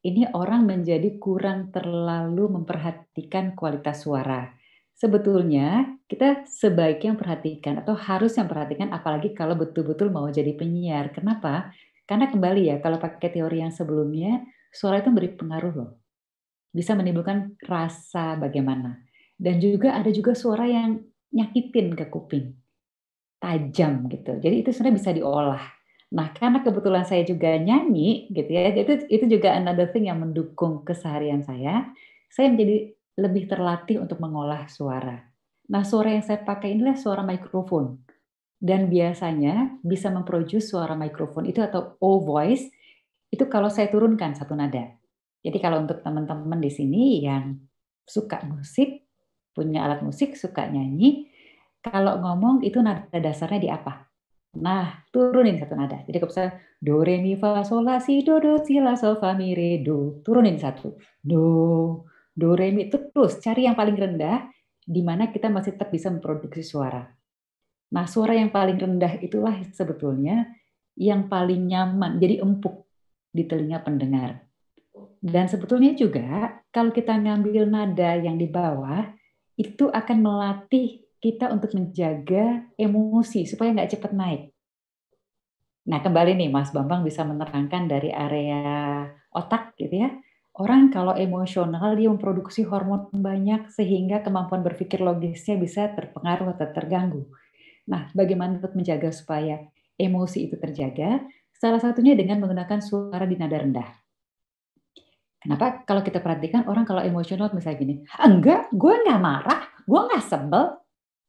ini orang menjadi kurang terlalu memperhatikan kualitas suara. Sebetulnya kita sebaiknya memperhatikan atau harus memperhatikan, apalagi kalau betul-betul mau jadi penyiar. Kenapa? Karena kembali ya, kalau pakai teori yang sebelumnya, suara itu beri pengaruh loh. Bisa menimbulkan rasa bagaimana. Dan juga ada juga suara yang nyakitin ke kuping. Tajam gitu. Jadi itu sebenarnya bisa diolah. Nah, karena kebetulan saya juga nyanyi gitu ya. Itu juga another thing yang mendukung keseharian saya. Saya menjadi lebih terlatih untuk mengolah suara. Nah, suara yang saya pakai inilah suara mikrofon. Dan biasanya bisa memproduce suara mikrofon itu atau O voice itu kalau saya turunkan satu nada. Jadi kalau untuk teman-teman di sini yang suka musik, punya alat musik, suka nyanyi, kalau ngomong itu nada dasarnya di apa? Nah, turunin satu nada. Jadi kalau misalnya do, re, mi, fa, sol, la, si, do, si, la, sol, fa, mi, re, do. Turunin satu. Do, re, mi. Terus cari yang paling rendah, di mana kita masih tetap bisa memproduksi suara. Nah, suara yang paling rendah itulah sebetulnya yang paling nyaman, jadi empuk di telinga pendengar. Dan sebetulnya juga kalau kita ngambil nada yang di bawah, itu akan melatih kita untuk menjaga emosi supaya nggak cepat naik. Nah, kembali nih Mas Bambang bisa menerangkan dari area otak gitu ya. Orang kalau emosional dia memproduksi hormon banyak sehingga kemampuan berpikir logisnya bisa terpengaruh atau terganggu. Nah, bagaimana untuk menjaga supaya emosi itu terjaga? Salah satunya dengan menggunakan suara di nada rendah. Kenapa? Kalau kita perhatikan orang kalau emosional misalnya gini, enggak, gue nggak marah, gue nggak sebel.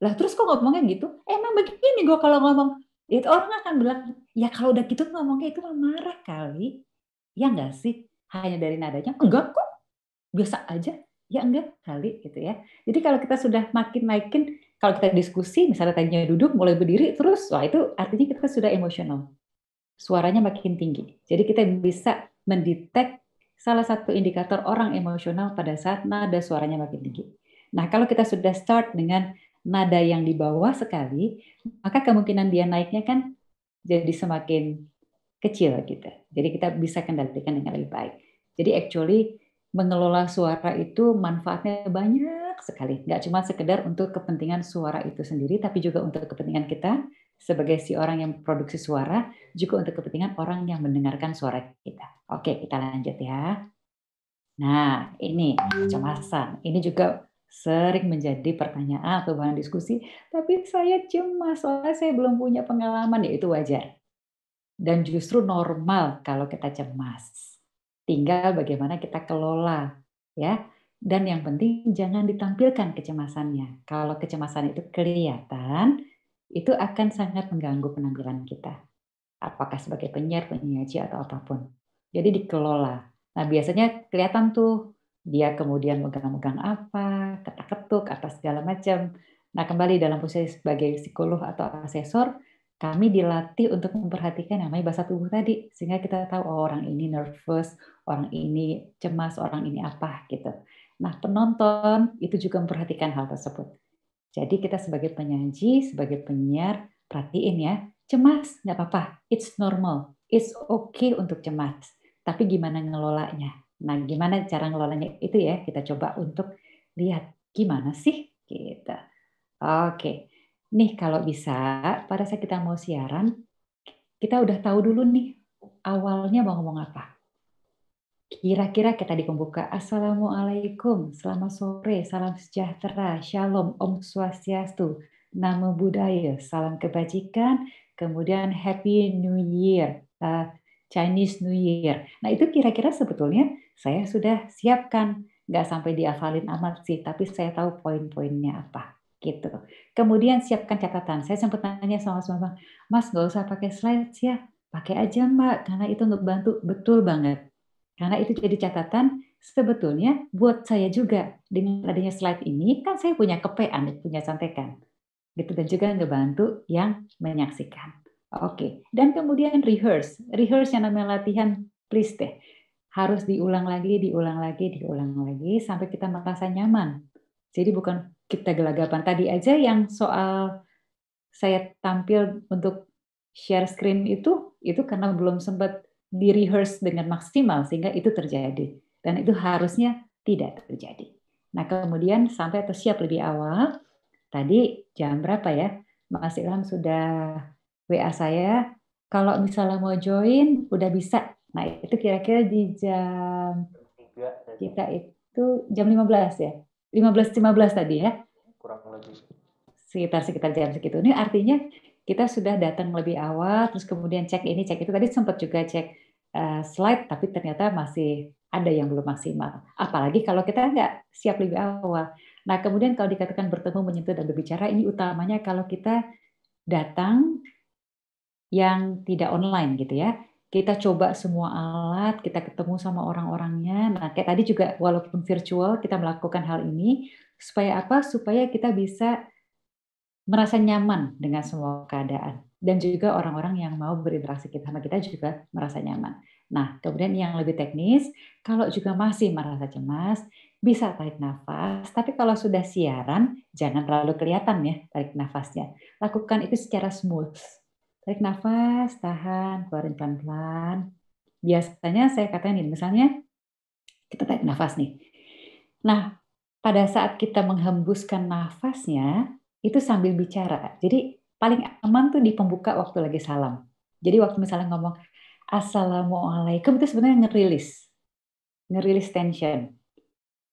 Lah terus kok ngomongnya gitu? Emang begini gue kalau ngomong. Itu orang akan bilang, ya kalau udah gitu ngomongnya itu mah marah kali. Ya enggak sih? Hanya dari nadanya, enggak kok, biasa aja. Ya enggak kali gitu ya. Jadi kalau kita sudah makin naikin, kalau kita diskusi, misalnya tadinya duduk, mulai berdiri, terus, wah itu artinya kita sudah emosional. Suaranya makin tinggi. Jadi kita bisa mendetek salah satu indikator orang emosional pada saat nada suaranya makin tinggi. Nah, kalau kita sudah start dengan nada yang di bawah sekali, maka kemungkinan dia naiknya kan jadi semakin kecil gitu. Jadi kita bisa kendalikan dengan lebih baik. Jadi actually mengelola suara itu manfaatnya banyak sekali. Nggak cuma sekedar untuk kepentingan suara itu sendiri, tapi juga untuk kepentingan kita sebagai si orang yang produksi suara, juga untuk kepentingan orang yang mendengarkan suara kita. Oke, kita lanjut ya. Nah, ini kecemasan. Ini juga sering menjadi pertanyaan atau bahan diskusi, tapi saya cemas soalnya saya belum punya pengalaman, ya itu wajar. Dan justru normal kalau kita cemas. Tinggal bagaimana kita kelola, ya. Dan yang penting jangan ditampilkan kecemasannya. Kalau kecemasan itu kelihatan, itu akan sangat mengganggu penampilan kita. Apakah sebagai penyiar, penyaji, atau apapun. Jadi dikelola. Nah biasanya kelihatan tuh, dia kemudian megang-megang apa, ketak-ketuk, apa segala macam. Nah kembali dalam posisi sebagai psikolog atau asesor, kami dilatih untuk memperhatikan namanya bahasa tubuh tadi. Sehingga kita tahu oh, orang ini nervous, orang ini cemas, orang ini apa gitu. Nah penonton itu juga memperhatikan hal tersebut. Jadi kita sebagai penyaji, sebagai penyiar, perhatiin ya, cemas nggak apa-apa, it's normal, it's okay untuk cemas. Tapi gimana ngelolanya? Nah, gimana cara ngelolanya itu ya, kita coba untuk lihat gimana sih gitu. Oke, nih kalau bisa pada saat kita mau siaran, kita udah tahu dulu nih awalnya mau ngomong apa. Kira-kira kita di pembuka, Assalamualaikum, selamat sore, salam sejahtera, shalom, om swastiastu, namo buddhaya, salam kebajikan, kemudian Happy New Year, Chinese New Year. Nah itu kira-kira sebetulnya saya sudah siapkan, nggak sampai dihafalin amat sih, tapi saya tahu poin-poinnya apa. Gitu. Kemudian siapkan catatan. Saya sempat nanya sama Mas Bambang, Mas nggak usah pakai slides ya, pakai aja Mbak, karena itu ngebantu. Betul banget. Karena itu jadi catatan, sebetulnya buat saya juga, dengan adanya slide ini, kan saya punya kepean, punya contekan. Gitu, dan juga ngebantu yang menyaksikan. Oke, dan kemudian rehearse yang namanya latihan, please deh. Harus diulang lagi, sampai kita merasa nyaman. Jadi bukan kita gelagapan. Tadi aja yang soal saya tampil untuk share screen itu karena belum sempat di-rehearse dengan maksimal sehingga itu terjadi. Dan itu harusnya tidak terjadi. Nah, kemudian sampai atau siap lebih awal. Tadi jam berapa ya? Mas Ilham sudah WA saya. Kalau misalnya mau join, udah bisa. Nah, itu kira-kira di jam 3 kita itu jam 15 ya? 15 tadi ya? Kurang lebih. Sekitar jam segitu. Ini artinya kita sudah datang lebih awal, terus kemudian cek ini, cek itu. Tadi sempat juga cek slide, tapi ternyata masih ada yang belum maksimal. Apalagi kalau kita nggak siap lebih awal. Nah, kemudian kalau dikatakan bertemu, menyentuh, dan berbicara, ini utamanya kalau kita datang yang tidak online gitu ya. Kita coba semua alat, kita ketemu sama orang-orangnya. Nah, kayak tadi juga walaupun virtual, kita melakukan hal ini. Supaya apa? Supaya kita bisa merasa nyaman dengan semua keadaan. Dan juga orang-orang yang mau berinteraksi sama kita juga merasa nyaman. Nah, kemudian yang lebih teknis, kalau juga masih merasa cemas, bisa tarik nafas. Tapi kalau sudah siaran, jangan terlalu kelihatan ya tarik nafasnya. Lakukan itu secara smooth. Tarik nafas, tahan, keluarin pelan-pelan. Biasanya saya katakan ini, misalnya kita tarik nafas nih. Nah, pada saat kita menghembuskan nafasnya, itu sambil bicara. Jadi paling aman tuh di pembuka waktu lagi salam. Jadi waktu misalnya ngomong Assalamualaikum, itu sebenarnya ngerilis tension.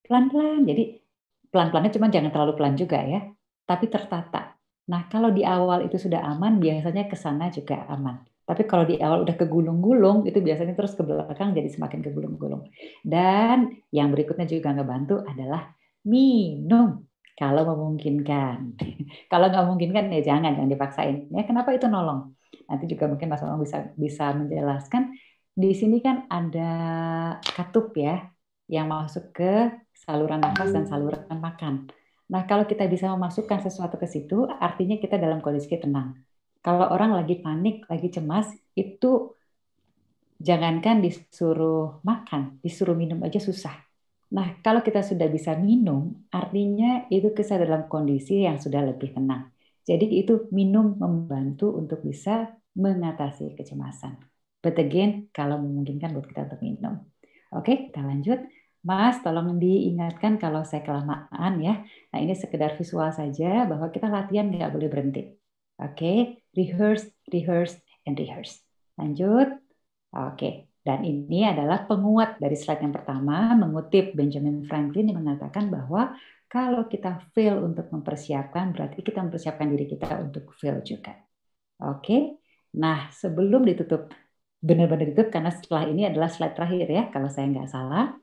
Pelan-pelan, jadi pelan-pelannya cuma jangan terlalu pelan juga ya, tapi tertata. Nah kalau di awal itu sudah aman, biasanya ke sana juga aman. Tapi kalau di awal udah kegulung-gulung, itu biasanya terus ke belakang jadi semakin kegulung-gulung. Dan yang berikutnya juga ngebantu adalah minum. Kalau memungkinkan. Kalau nggak memungkinkan ya jangan dipaksain. Ya kenapa itu nolong? Nanti juga mungkin Mas Bambang bisa menjelaskan. Di sini kan ada katup ya yang masuk ke saluran nafas dan saluran makan. Nah, kalau kita bisa memasukkan sesuatu ke situ, artinya kita dalam kondisi tenang. Kalau orang lagi panik, lagi cemas, itu jangankan disuruh makan, disuruh minum aja susah. Nah, kalau kita sudah bisa minum, artinya itu kita dalam kondisi yang sudah lebih tenang. Jadi itu minum membantu untuk bisa mengatasi kecemasan. But again, kalau memungkinkan buat kita untuk minum. Oke, kita lanjut. Mas, tolong diingatkan kalau saya kelamaan ya. Nah, ini sekedar visual saja bahwa kita latihan nggak boleh berhenti. Oke, rehearse, and rehearse. Lanjut. Oke. Dan ini adalah penguat dari slide yang pertama, mengutip Benjamin Franklin yang mengatakan bahwa kalau kita fail untuk mempersiapkan, berarti kita mempersiapkan diri kita untuk fail juga. Oke, nah sebelum ditutup, benar-benar ditutup, karena setelah ini adalah slide terakhir ya, kalau saya nggak salah,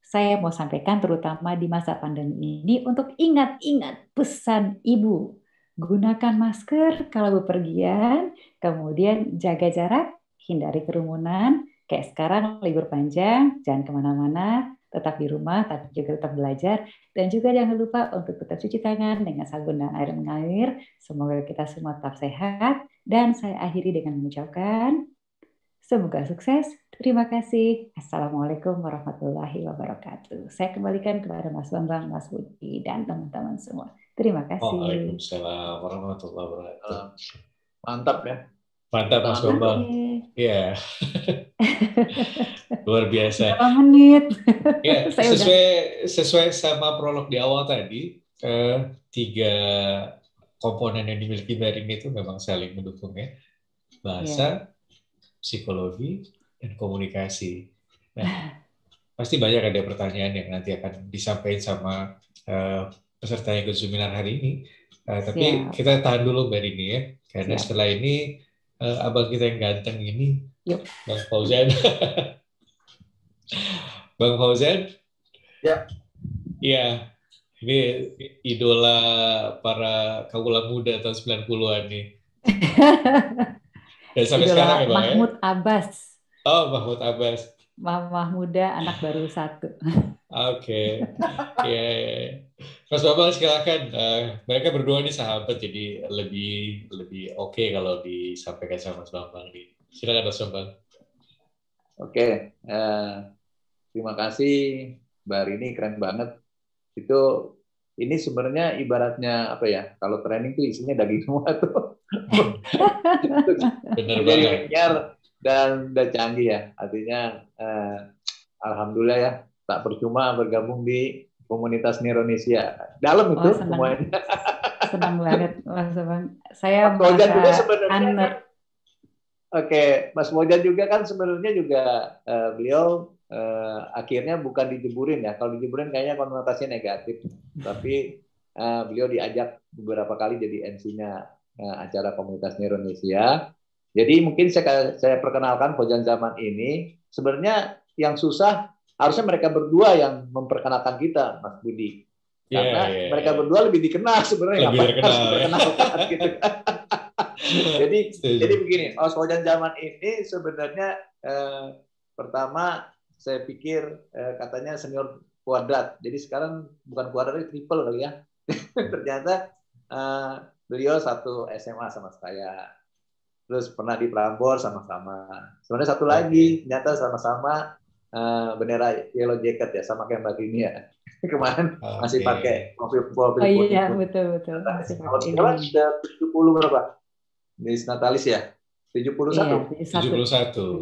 saya mau sampaikan terutama di masa pandemi ini untuk ingat-ingat pesan Ibu. Gunakan masker kalau bepergian, kemudian jaga jarak, hindari kerumunan. Kayak sekarang libur panjang, jangan kemana-mana, tetap di rumah, tapi juga tetap belajar. Dan juga jangan lupa untuk tetap cuci tangan dengan sabun dan air mengalir. Semoga kita semua tetap sehat. Dan saya akhiri dengan mengucapkan, semoga sukses. Terima kasih. Assalamualaikum warahmatullahi wabarakatuh. Saya kembalikan kepada Mas Bambang, Mas Budi, dan teman-teman semua. Terima kasih. Waalaikumsalam warahmatullahi wabarakatuh. Mantap ya. Mantap Mas Bambang. Iya. Luar biasa. Berapa menit? Ya, sesuai sama prolog di awal tadi, 3 komponen yang dimiliki daring itu memang saling mendukung ya. Bahasa, psikologi, dan komunikasi. Nah, pasti banyak ada pertanyaan yang nanti akan disampaikan sama peserta yang ikut seminar hari ini. Tapi Siap. kita tahan dulu Mbak Rini ya, karena Siap. setelah ini abang kita yang ganteng ini, Yuk. Bang Fauzan. Bang Fauzan? Ya. Iya, ini idola para kaula muda tahun 90-an nih. Dan sampai Idola sekarang ya Bang Mahmud ya? Abbas. Oh, Mahmud Abbas. Mama muda, anak baru 1. Oke. Ya. Mas Bambang silakan. Mereka berdua nih sahabat, jadi lebih oke kalau disampaikan sama Mas Bambang nih. Silakan Mas Bambang. Oke. Terima kasih Mbak Rini, keren banget. Ini sebenarnya ibaratnya apa ya? Kalau training tuh isinya daging semua tuh. Bener Jadi banget. linear dan udah canggih ya. Artinya alhamdulillah ya, tak percuma bergabung di komunitas Indonesia. Dalam itu semuanya. Senang banget Mas Bang. Saya Mas Mojan juga sebenarnya. honored. Oke, Mas Mojan juga kan sebenarnya juga beliau akhirnya bukan dijeburin ya. Kalau dijeburin kayaknya konotasinya negatif. Tapi beliau diajak beberapa kali jadi MC-nya acara komunitas Indonesia. Jadi mungkin saya perkenalkan Fauzan Zaman ini. Sebenarnya yang susah harusnya mereka berdua yang memperkenalkan kita, Mas Budi. Karena mereka berdua lebih dikenal sebenarnya. Lebih terkenal, diperkenalkan gitu. Jadi begini, Mas Fauzan Zaman ini sebenarnya pertama saya pikir katanya senior kuadrat. Jadi sekarang bukan kuadrat, triple kali ya. Ternyata beliau satu SMA sama saya. Terus pernah di Prambors sama-sama. Sebenarnya satu lagi, ternyata sama-sama bendera Yellow Jacket ya, sama kayak Mbak Rini ya. Kemarin masih pakai mobil. Oh iya, betul. Masih pakai. Sekarang sudah 70 berapa? Di Natalis ya? 71? Iya, 71.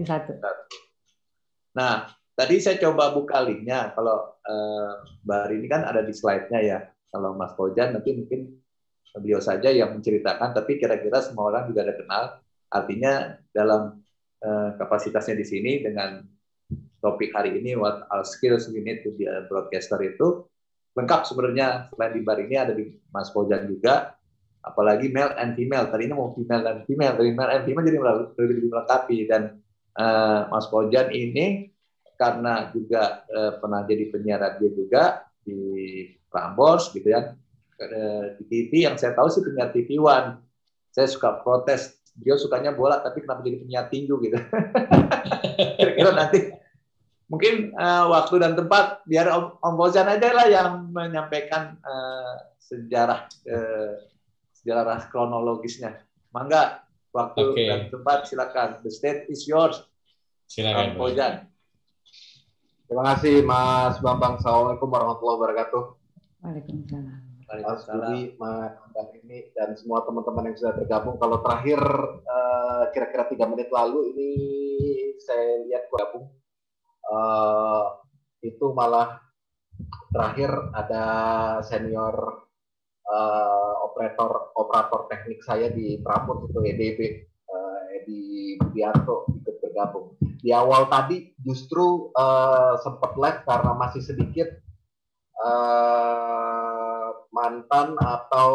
Nah, tadi saya coba buka linknya. Kalau Mbak Rini kan ada di slide-nya ya. Kalau Mas Fauzan nanti mungkin beliau saja yang menceritakan, tapi kira-kira semua orang juga ada kenal. Artinya dalam kapasitasnya di sini dengan topik hari ini what are skills we need to be a broadcaster itu lengkap sebenarnya. Selain di bar ini ada di Mas Fauzan juga, apalagi male and female. Tadi ini mau female dan female, dari male and female jadi lebih melengkapi. Dan Mas Fauzan ini karena juga pernah jadi penyiar radio juga di Prambors gitu ya, di TV yang saya tahu sih penyiar TV One. Saya suka protes, dia sukanya bola tapi kenapa jadi penyiar tinju gitu. Kira-kira nanti mungkin waktu dan tempat biar Om Fauzan aja lah yang menyampaikan sejarah kronologisnya. Mangga, waktu dan tempat silakan. The stage is yours. Silakan Om Fauzan. Terima kasih Mas Bambang. Assalamualaikum warahmatullahi wabarakatuh. Waalaikumsalam. Mas Budi, Mas Bambang ini dan semua teman-teman yang sudah tergabung. Kalau terakhir kira-kira 3 menit lalu ini saya lihat gabung itu malah terakhir ada senior operator teknik saya di Prambors itu EDB, Edi Budianto ikut bergabung. Di awal tadi justru sempat lag karena masih sedikit mantan atau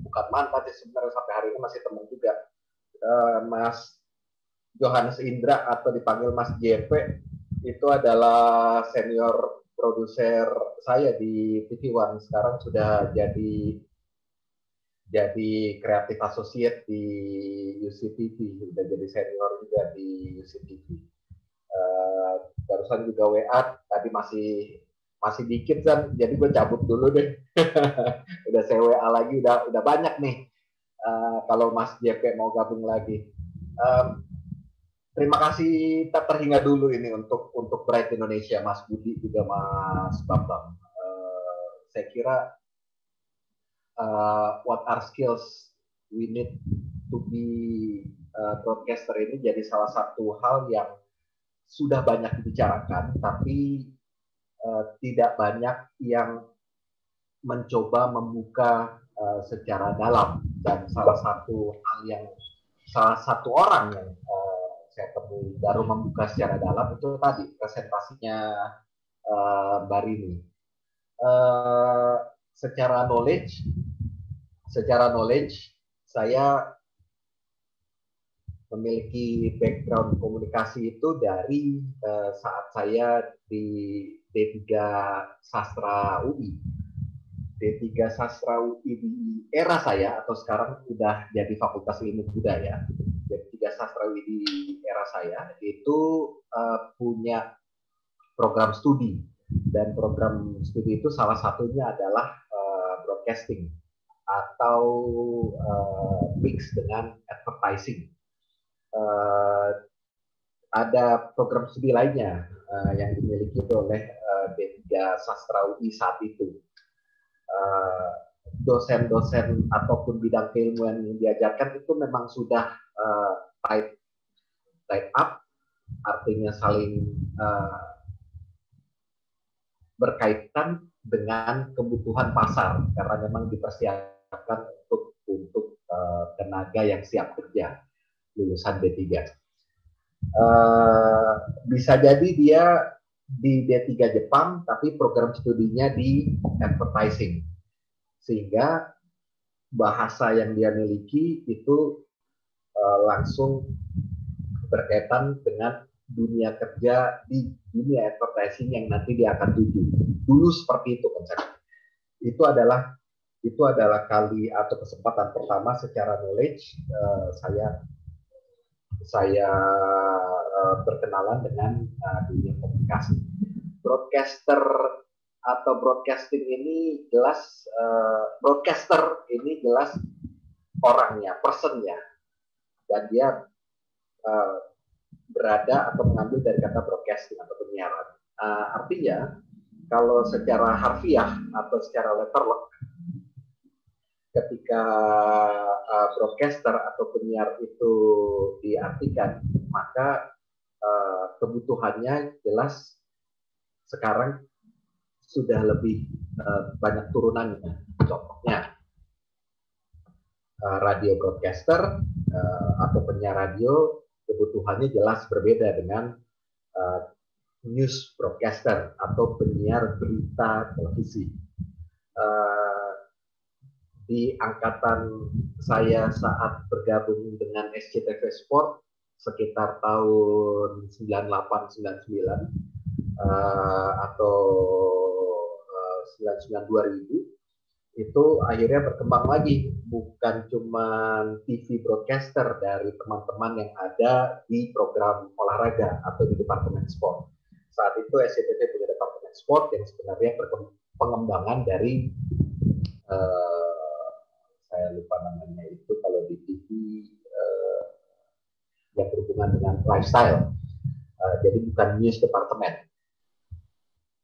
bukan mantan sih sebenarnya, sampai hari ini masih teman juga, Mas Johannes Indra atau dipanggil Mas JP itu adalah senior produser saya di TV One. Sekarang sudah jadi kreatif associate di UCTV, sudah jadi senior juga di UCTV. Barusan juga WA tadi masih dikit kan, jadi gue cabut dulu deh. Udah saya WA lagi, udah banyak nih. Kalau Mas JP mau gabung lagi. Terima kasih terhingga dulu ini untuk Bright Indonesia, Mas Budi juga Mas Bambang. Saya kira what are skills we need to be broadcaster ini jadi salah satu hal yang sudah banyak dibicarakan, tapi tidak banyak yang mencoba membuka secara dalam. Dan salah satu hal yang salah satu orang yang saya temui baru membuka secara dalam itu tadi presentasinya Mbak Rini. Secara knowledge saya memiliki background komunikasi itu dari saat saya di D3 Sastra UI. D3 Sastra UI di era saya, atau sekarang sudah jadi Fakultas Ilmu Budaya. D3 Sastra UI di era saya itu punya program studi, dan program studi itu salah satunya adalah broadcasting atau mix dengan advertising. Ada program studi lainnya yang dimiliki oleh D3 Sastra UI saat itu. Dosen-dosen ataupun bidang keilmuan yang diajarkan itu memang sudah tied up, artinya saling berkaitan dengan kebutuhan pasar, karena memang dipersiapkan untuk tenaga yang siap kerja lulusan D3. Bisa jadi dia di D3 Jepang, tapi program studinya di advertising, sehingga bahasa yang dia miliki itu langsung berkaitan dengan dunia kerja di dunia advertising yang nanti dia akan tuju. Dulu seperti itu konsepnya. Itu adalah kali atau kesempatan pertama secara knowledge saya berkenalan dengan dunia komunikasi. Broadcaster atau broadcasting ini jelas broadcaster ini jelas orangnya, personnya, dan dia berada atau mengambil dari kata broadcasting atau penyiaran. Artinya kalau secara harfiah atau secara letterlock, ketika broadcaster atau penyiar itu diartikan, maka kebutuhannya jelas sekarang sudah lebih banyak turunannya. Contohnya radio broadcaster atau penyiar radio kebutuhannya jelas berbeda dengan news broadcaster atau penyiar berita televisi. Di angkatan saya saat bergabung dengan SCTV Sport sekitar tahun 98-99 atau 99-2000, itu akhirnya berkembang lagi, bukan cuma TV broadcaster dari teman-teman yang ada di program olahraga atau di departemen sport. Saat itu SCTV punya departemen sport yang sebenarnya pengembangan dari saya lupa namanya itu kalau di TV yang berhubungan dengan lifestyle. Jadi bukan news departemen.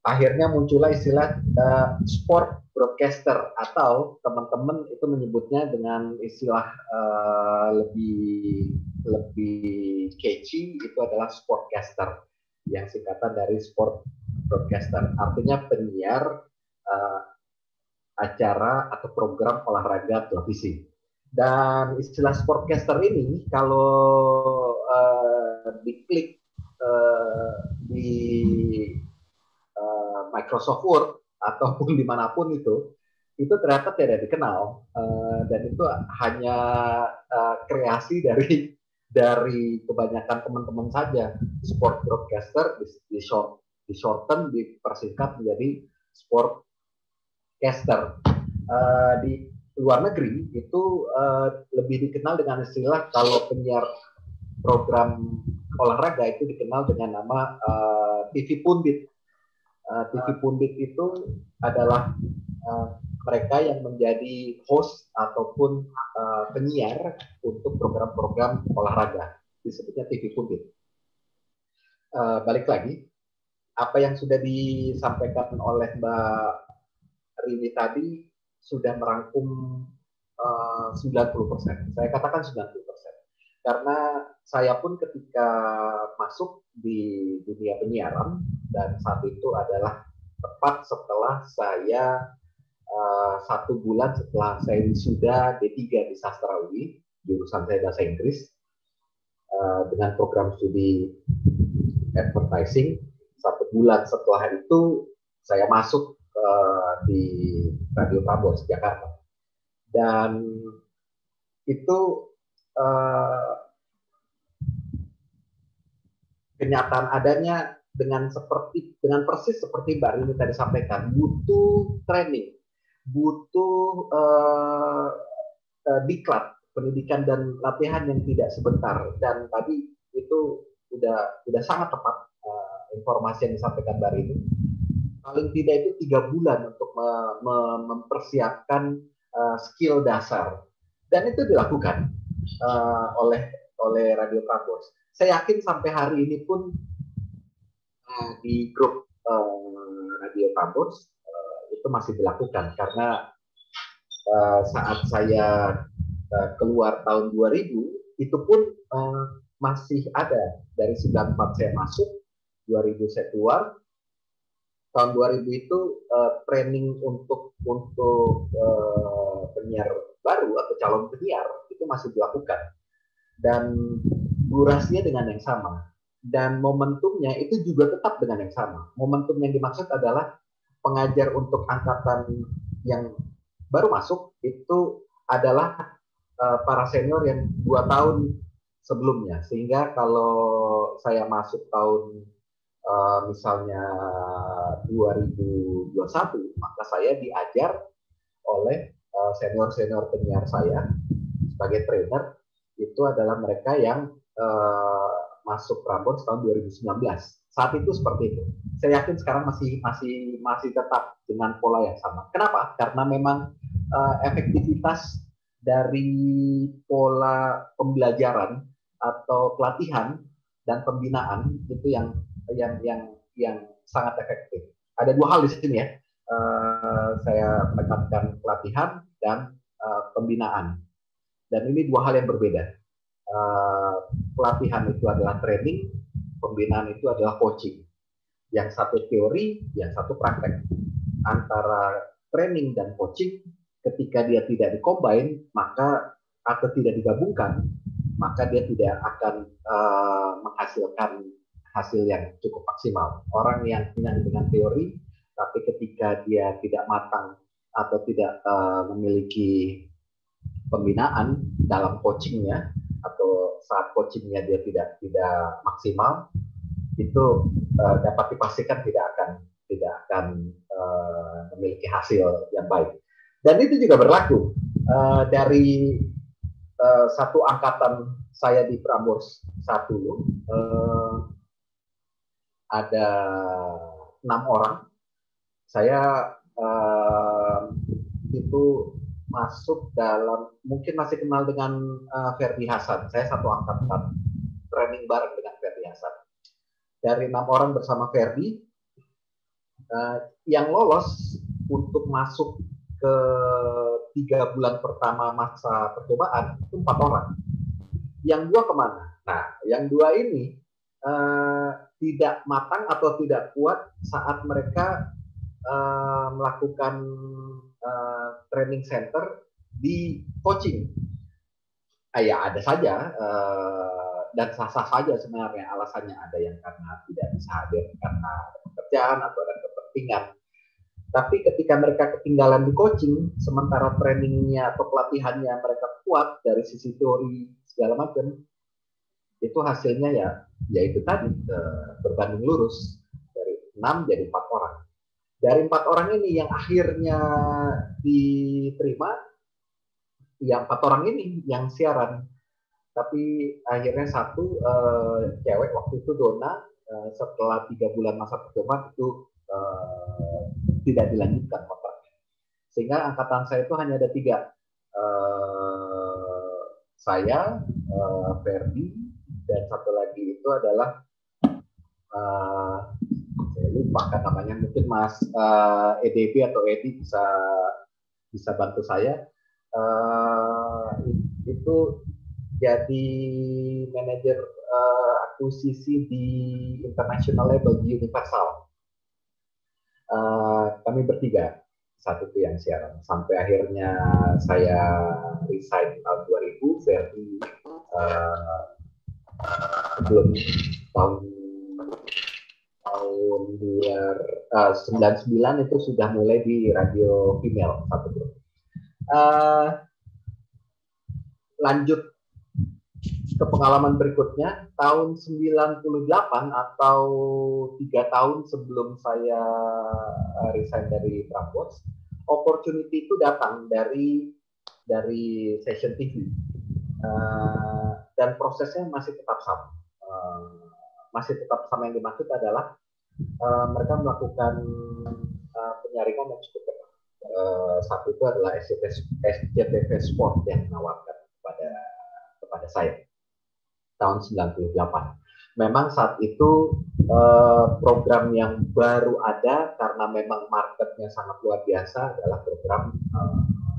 Akhirnya muncullah istilah sport broadcaster, atau teman-teman itu menyebutnya dengan istilah lebih catchy, itu adalah sportcaster, yang singkatan dari sport broadcaster, artinya penyiar acara atau program olahraga televisi. Dan istilah sportcaster ini kalau diklik di Microsoft Word ataupun dimanapun itu ternyata tidak dikenal, dan itu hanya kreasi dari kebanyakan teman-teman saja. Sport broadcaster di-shorten, dipersingkat menjadi sportcaster. Di luar negeri itu lebih dikenal dengan istilah, kalau penyiar program olahraga itu dikenal dengan nama TV pundit. TV pundit itu adalah mereka yang menjadi host ataupun penyiar untuk program-program olahraga, disebutnya TV pundit. Balik lagi, apa yang sudah disampaikan oleh Mbak Rini tadi sudah merangkum 90%. Saya katakan 90%. Karena saya pun ketika masuk di dunia penyiaran, dan saat itu adalah tepat setelah saya 1 bulan setelah saya wisuda D3 di Sastra UI, jurusan saya bahasa Inggris, dengan program studi advertising. 1 bulan setelah itu saya masuk di Radio Prambors Jakarta, dan itu kenyataan adanya dengan persis seperti Mbak Rini tadi sampaikan, butuh training, butuh diklat, pendidikan dan latihan yang tidak sebentar. Dan tadi itu udah sangat tepat informasi yang disampaikan Mbak Rini. Paling tidak itu 3 bulan untuk mempersiapkan skill dasar, dan itu dilakukan oleh Radio Prambors. Saya yakin sampai hari ini pun di grup Radio Prambors itu masih dilakukan, karena saat saya keluar tahun 2000 itu pun masih ada. Dari 94 saya masuk, 2000 saya keluar. Tahun 2000 itu training untuk penyiar baru atau calon penyiar itu masih dilakukan, dan durasinya dengan yang sama, dan momentumnya itu juga tetap dengan yang sama. Momentum yang dimaksud adalah pengajar untuk angkatan yang baru masuk itu adalah para senior yang 2 tahun sebelumnya, sehingga kalau saya masuk tahun misalnya 2021, maka saya diajar oleh senior-senior penyiar saya sebagai trainer. Itu adalah mereka yang masuk Prambors tahun 2019. Saat itu seperti itu. Saya yakin sekarang masih tetap dengan pola yang sama. Kenapa? Karena memang efektivitas dari pola pembelajaran atau pelatihan dan pembinaan itu yang sangat efektif. Ada 2 hal di sini ya. Saya menekankan pelatihan dan pembinaan. Dan ini 2 hal yang berbeda. Pelatihan itu adalah training, pembinaan itu adalah coaching. Yang satu teori, yang satu praktek. Antara training dan coaching, ketika dia tidak dikombin, maka atau tidak digabungkan, maka dia tidak akan menghasilkan hasil yang cukup maksimal. Orang yang dengan teori, tapi ketika dia tidak matang atau tidak memiliki pembinaan dalam coachingnya, atau saat coachingnya dia tidak maksimal, itu dapat dipastikan tidak akan memiliki hasil yang baik. Dan itu juga berlaku dari satu angkatan saya di Prambors 1. Ada 6 orang. Saya itu masuk dalam, mungkin masih kenal dengan Ferdi Hasan. Saya satu angkatan training bareng dengan Ferdi Hasan. Dari 6 orang bersama Ferdi, yang lolos untuk masuk ke 3 bulan pertama masa percobaan itu 4 orang. Yang 2 kemana? Nah, yang 2 ini tidak matang atau tidak kuat saat mereka melakukan training center di coaching. Ya ada saja dan sah-sah saja sebenarnya alasannya. Ada yang karena tidak bisa hadir karena ada pekerjaan atau ada kepentingan. Tapi ketika mereka ketinggalan di coaching, sementara trainingnya atau pelatihannya mereka kuat dari sisi teori segala macam, itu hasilnya ya itu tadi berbanding lurus, dari 6 jadi 4 orang. Dari 4 orang ini yang akhirnya diterima, yang 4 orang ini yang siaran. Tapi akhirnya 1 cewek waktu itu, Dona, setelah 3 bulan masa percobaan itu tidak dilanjutkan kontraknya. Sehingga angkatan saya itu hanya ada 3. Saya, Ferdi, dan 1 lagi itu adalah saya lupa kan namanya, mungkin Mas EDB atau Edi bisa bantu saya. Itu jadi manajer akuisisi di international label di Universal. Kami bertiga saat itu yang siaran sampai akhirnya saya resign tahun 2000. Ferdi sebelum tahun 99 itu sudah mulai di radio female satu grup. Lanjut ke pengalaman berikutnya, tahun 98 atau 3 tahun sebelum saya resign dari Prambors, opportunity itu datang dari Session TV. Dan prosesnya masih tetap sama. Yang dimaksud adalah mereka melakukan penyaringan yang cukup ketat. Saat itu adalah SCTV Sport yang menawarkan kepada saya tahun 98. Memang saat itu program yang baru ada karena memang marketnya sangat luar biasa adalah program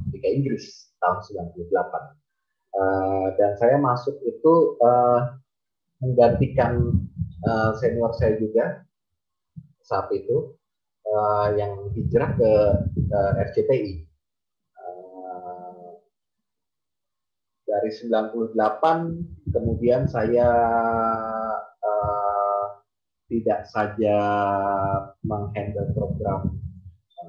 Liga Inggris tahun 98. Dan saya masuk itu menggantikan senior saya juga saat itu yang hijrah ke RCTI. Dari 98 kemudian saya tidak saja menghandle program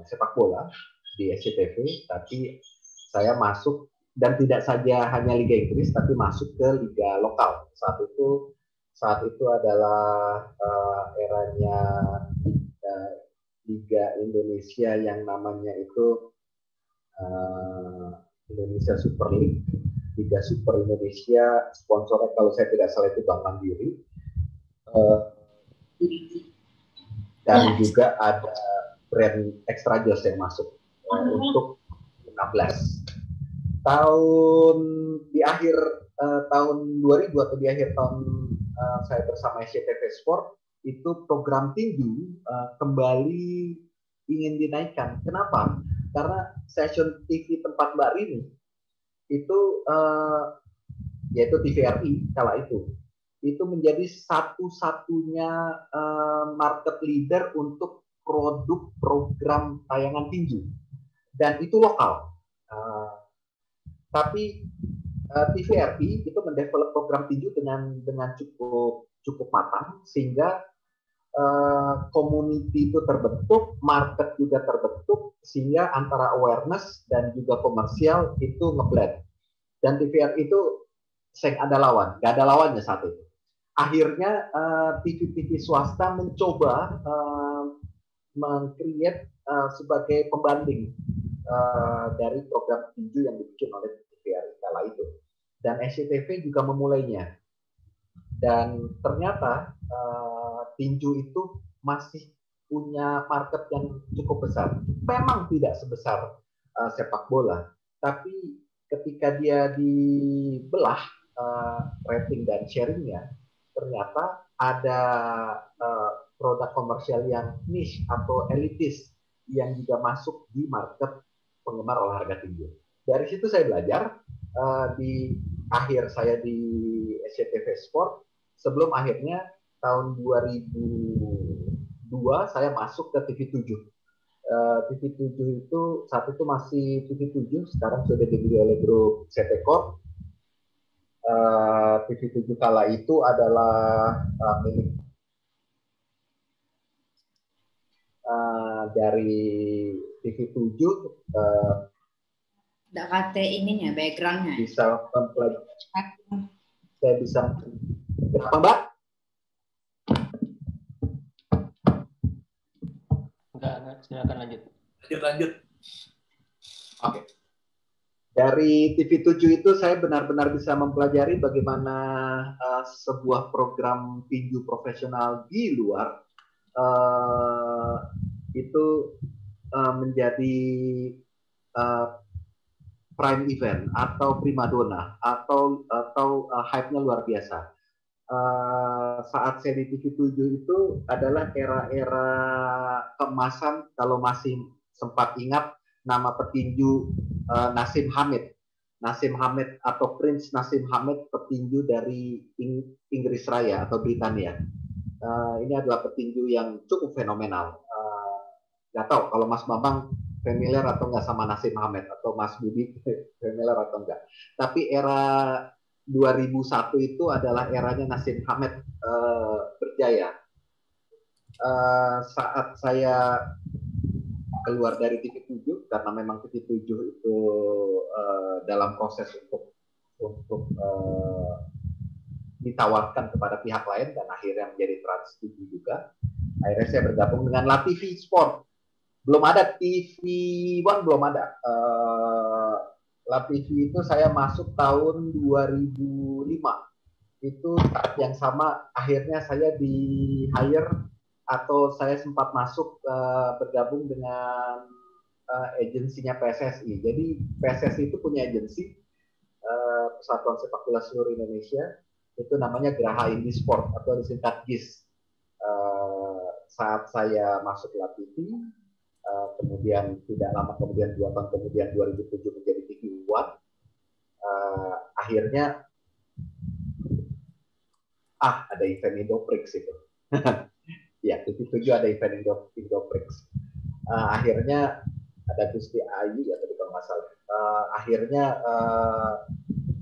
sepak bola di SCTV, tapi saya masuk dan tidak saja hanya Liga Inggris, tapi masuk ke liga lokal. Saat itu adalah eranya Liga Indonesia yang namanya itu Indonesia Super League, Liga Super Indonesia, sponsornya kalau saya tidak salah itu Bank Mandiri. Dan juga ada brand Extra Joss yang masuk untuk 16. Di akhir tahun 2000 atau di akhir tahun saya bersama SCTV Sport, itu program tinju kembali ingin dinaikkan. Kenapa? Karena stasiun TV tempat Mbak Rini itu yaitu TVRI kala itu menjadi satu-satunya market leader untuk produk program tayangan tinju, dan itu lokal. Tapi TVRI itu mendevelop program tinju dengan cukup matang, sehingga community itu terbentuk, market juga terbentuk, sehingga antara awareness dan juga komersial itu ngeblend. Dan TVRI itu nggak ada lawannya saat itu. Akhirnya TV-TV swasta mencoba meng-create sebagai pembanding dari program tinju yang dibikin oleh TVRI kala itu. Dan SCTV juga memulainya. Dan ternyata tinju itu masih punya market yang cukup besar. Memang tidak sebesar sepak bola, tapi ketika dia dibelah rating dan sharingnya, ternyata ada produk komersial yang niche atau elitis yang juga masuk di market penggemar olahraga tinju. Dari situ saya belajar di akhir saya di SCTV Sport, sebelum akhirnya tahun 2002 saya masuk ke TV7. TV7 itu saat itu masih TV7, sekarang sudah dibeli oleh grup CT Corp. TV7 kala itu adalah milik dari TV7. Tidak kate ininya, backgroundnya. Bisa mempelajari. Saya bisa. Kenapa, Mbak? Enggak, silakan lanjut. Lanjut. Oke. Dari TV7 itu saya benar-benar bisa mempelajari bagaimana sebuah program tinju profesional di luar itu menjadi prime event atau primadona atau hype-nya luar biasa. Saat saya di TV7 itu adalah era-era keemasan, kalau masih sempat ingat nama petinju Nasim Hamid atau Prince Nasim Hamid, petinju dari Inggris Raya atau Britania. Ini adalah petinju yang cukup fenomenal. Nggak tahu kalau Mas Bambang familiar atau nggak sama Nasim Hamid, atau Mas Budi familiar atau enggak. Tapi era 2001 itu adalah eranya Nasim Hamed berjaya. Saat saya keluar dari TV7, karena memang TV7 itu dalam proses untuk ditawarkan kepada pihak lain dan akhirnya menjadi Trans TV juga. Akhirnya saya bergabung dengan LaTV Sport. Belum ada TV One, belum ada. LaTV itu saya masuk tahun 2005. Itu saat yang sama akhirnya saya di hire atau saya sempat masuk bergabung dengan agensinya PSSI. Jadi PSSI itu punya agensi Persatuan Sepak Bola Seluruh Indonesia, itu namanya Geraha Indi Sport atau disingkat GIS. Saat saya masuk LaTV, kemudian tidak lama kemudian 2 tahun kemudian 2007 menjadi TV One, akhirnya ada event Indoprix itu. Ya, TV7 ada event Indoprix. Akhirnya ada Gusti Ayu ya tadi kalau nggak salah. Akhirnya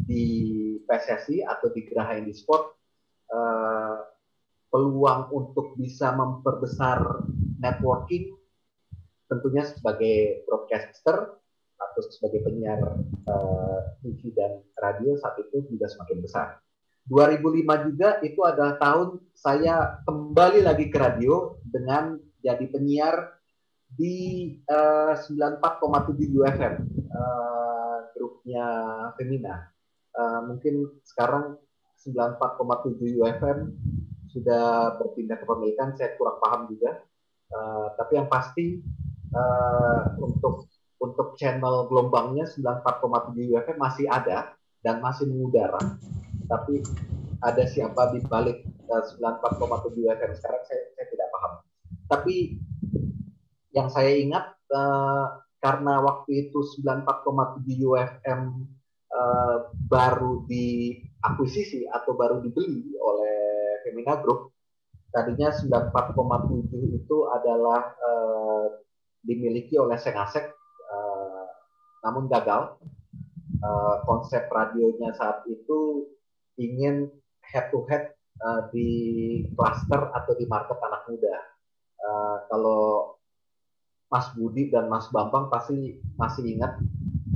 di PSSI atau di Geraha Indi Sport peluang untuk bisa memperbesar networking tentunya sebagai broadcaster atau sebagai penyiar TV dan radio saat itu juga semakin besar. 2005 juga itu adalah tahun saya kembali lagi ke radio dengan jadi penyiar di 94,7 UFM, grupnya Femina. Mungkin sekarang 94,7 UFM sudah berpindah ke pemilikan, saya kurang paham juga. Tapi yang pasti untuk channel gelombangnya 94,7 UFM masih ada dan masih mengudara. Tapi ada siapa di balik 94,7 UFM sekarang saya tidak paham. Tapi yang saya ingat karena waktu itu 94,7 UFM baru diakuisisi atau baru dibeli oleh Femina Group. Tadinya 94,7 itu adalah dimiliki oleh Sengasek, namun gagal. Konsep radionya saat itu ingin head to head di cluster atau di market anak muda. Kalau Mas Budi dan Mas Bambang pasti masih ingat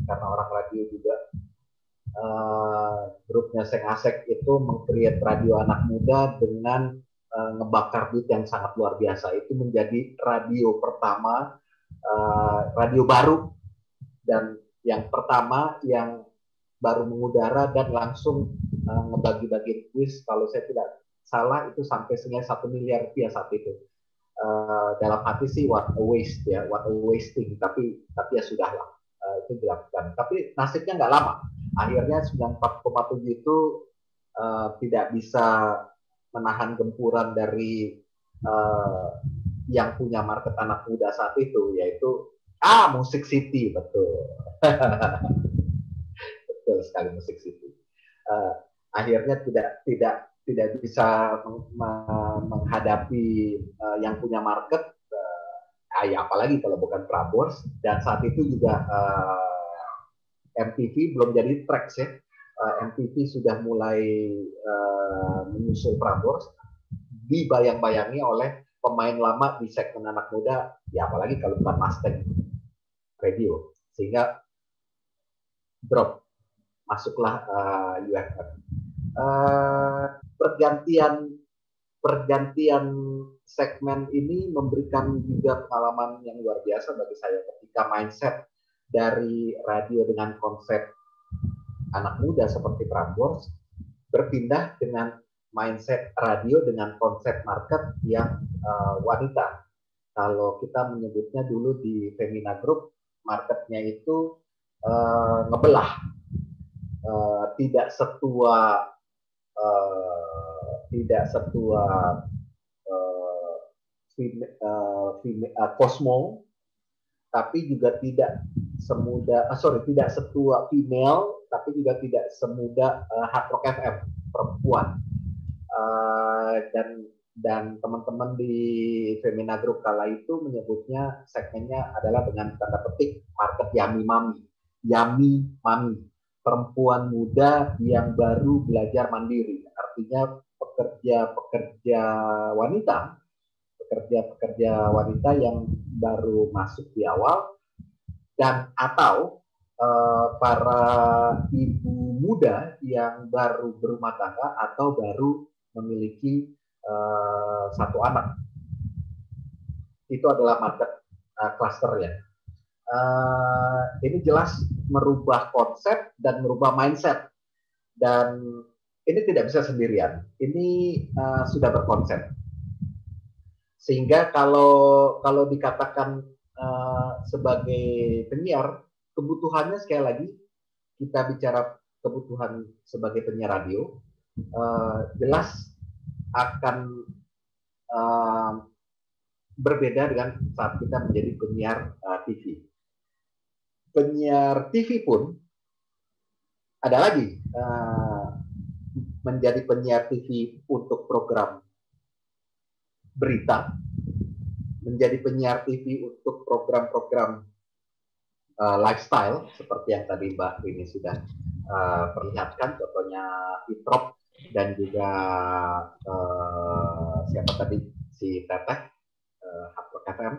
karena orang radio juga. Grupnya Sengasek itu meng-create radio anak muda dengan ngebakar duit yang sangat luar biasa. Itu menjadi radio pertama, radio baru dan yang pertama yang baru mengudara dan langsung ngebagi-bagi kuis. Kalau saya tidak salah itu sampai senilai 1 miliar rupiah saat itu. Dalam hati sih what a waste ya, what a wasting. Tapi ya sudahlah, itu dilakukan. Tapi nasibnya nggak lama. Akhirnya 94,7 itu tidak bisa menahan gempuran dari yang punya market anak muda saat itu, yaitu Musik City, betul. Betul sekali, Musik City. Akhirnya tidak bisa menghadapi yang punya market, ya apalagi kalau bukan Prambors. Dan saat itu juga MTV belum jadi Trax ya. MTV sudah mulai menyusul Prambors, dibayang-bayangi oleh pemain lama di segmen anak muda, ya apalagi kalau bukan Mustang Radio, sehingga drop, masuklah UFM. Pergantian segmen ini memberikan juga pengalaman yang luar biasa bagi saya ketika mindset dari radio dengan konsep anak muda seperti Prambors berpindah dengan mindset radio dengan konsep market yang wanita. Kalau kita menyebutnya dulu di Femina Group, marketnya itu ngebelah, tidak setua Cosmo, tapi juga tidak setua female, tapi juga tidak semuda Hard Rock FM perempuan. Dan teman-tean di Femina Group kala itu menyebutnya segmennya adalah dengan tanda petik market Yummy Mami, perempuan muda yang baru belajar mandiri, artinya pekerja-pekerja wanita yang baru masuk di awal, dan atau para ibu muda yang baru berumah tangga atau baru memiliki satu anak. Itu adalah market clusternya. Ini jelas merubah konsep dan merubah mindset, dan ini tidak bisa sendirian. Ini sudah berkonsep, sehingga kalau dikatakan sebagai penyiar, kebutuhannya sekali lagi kita bicara kebutuhan sebagai penyiar radio, jelas akan berbeda dengan saat kita menjadi penyiar TV. Penyiar TV pun ada lagi menjadi penyiar TV untuk program berita, menjadi penyiar TV untuk program-program lifestyle seperti yang tadi Mbak Rini sudah perlihatkan, contohnya Itrop dan juga siapa tadi si Teteh Hardrock FM,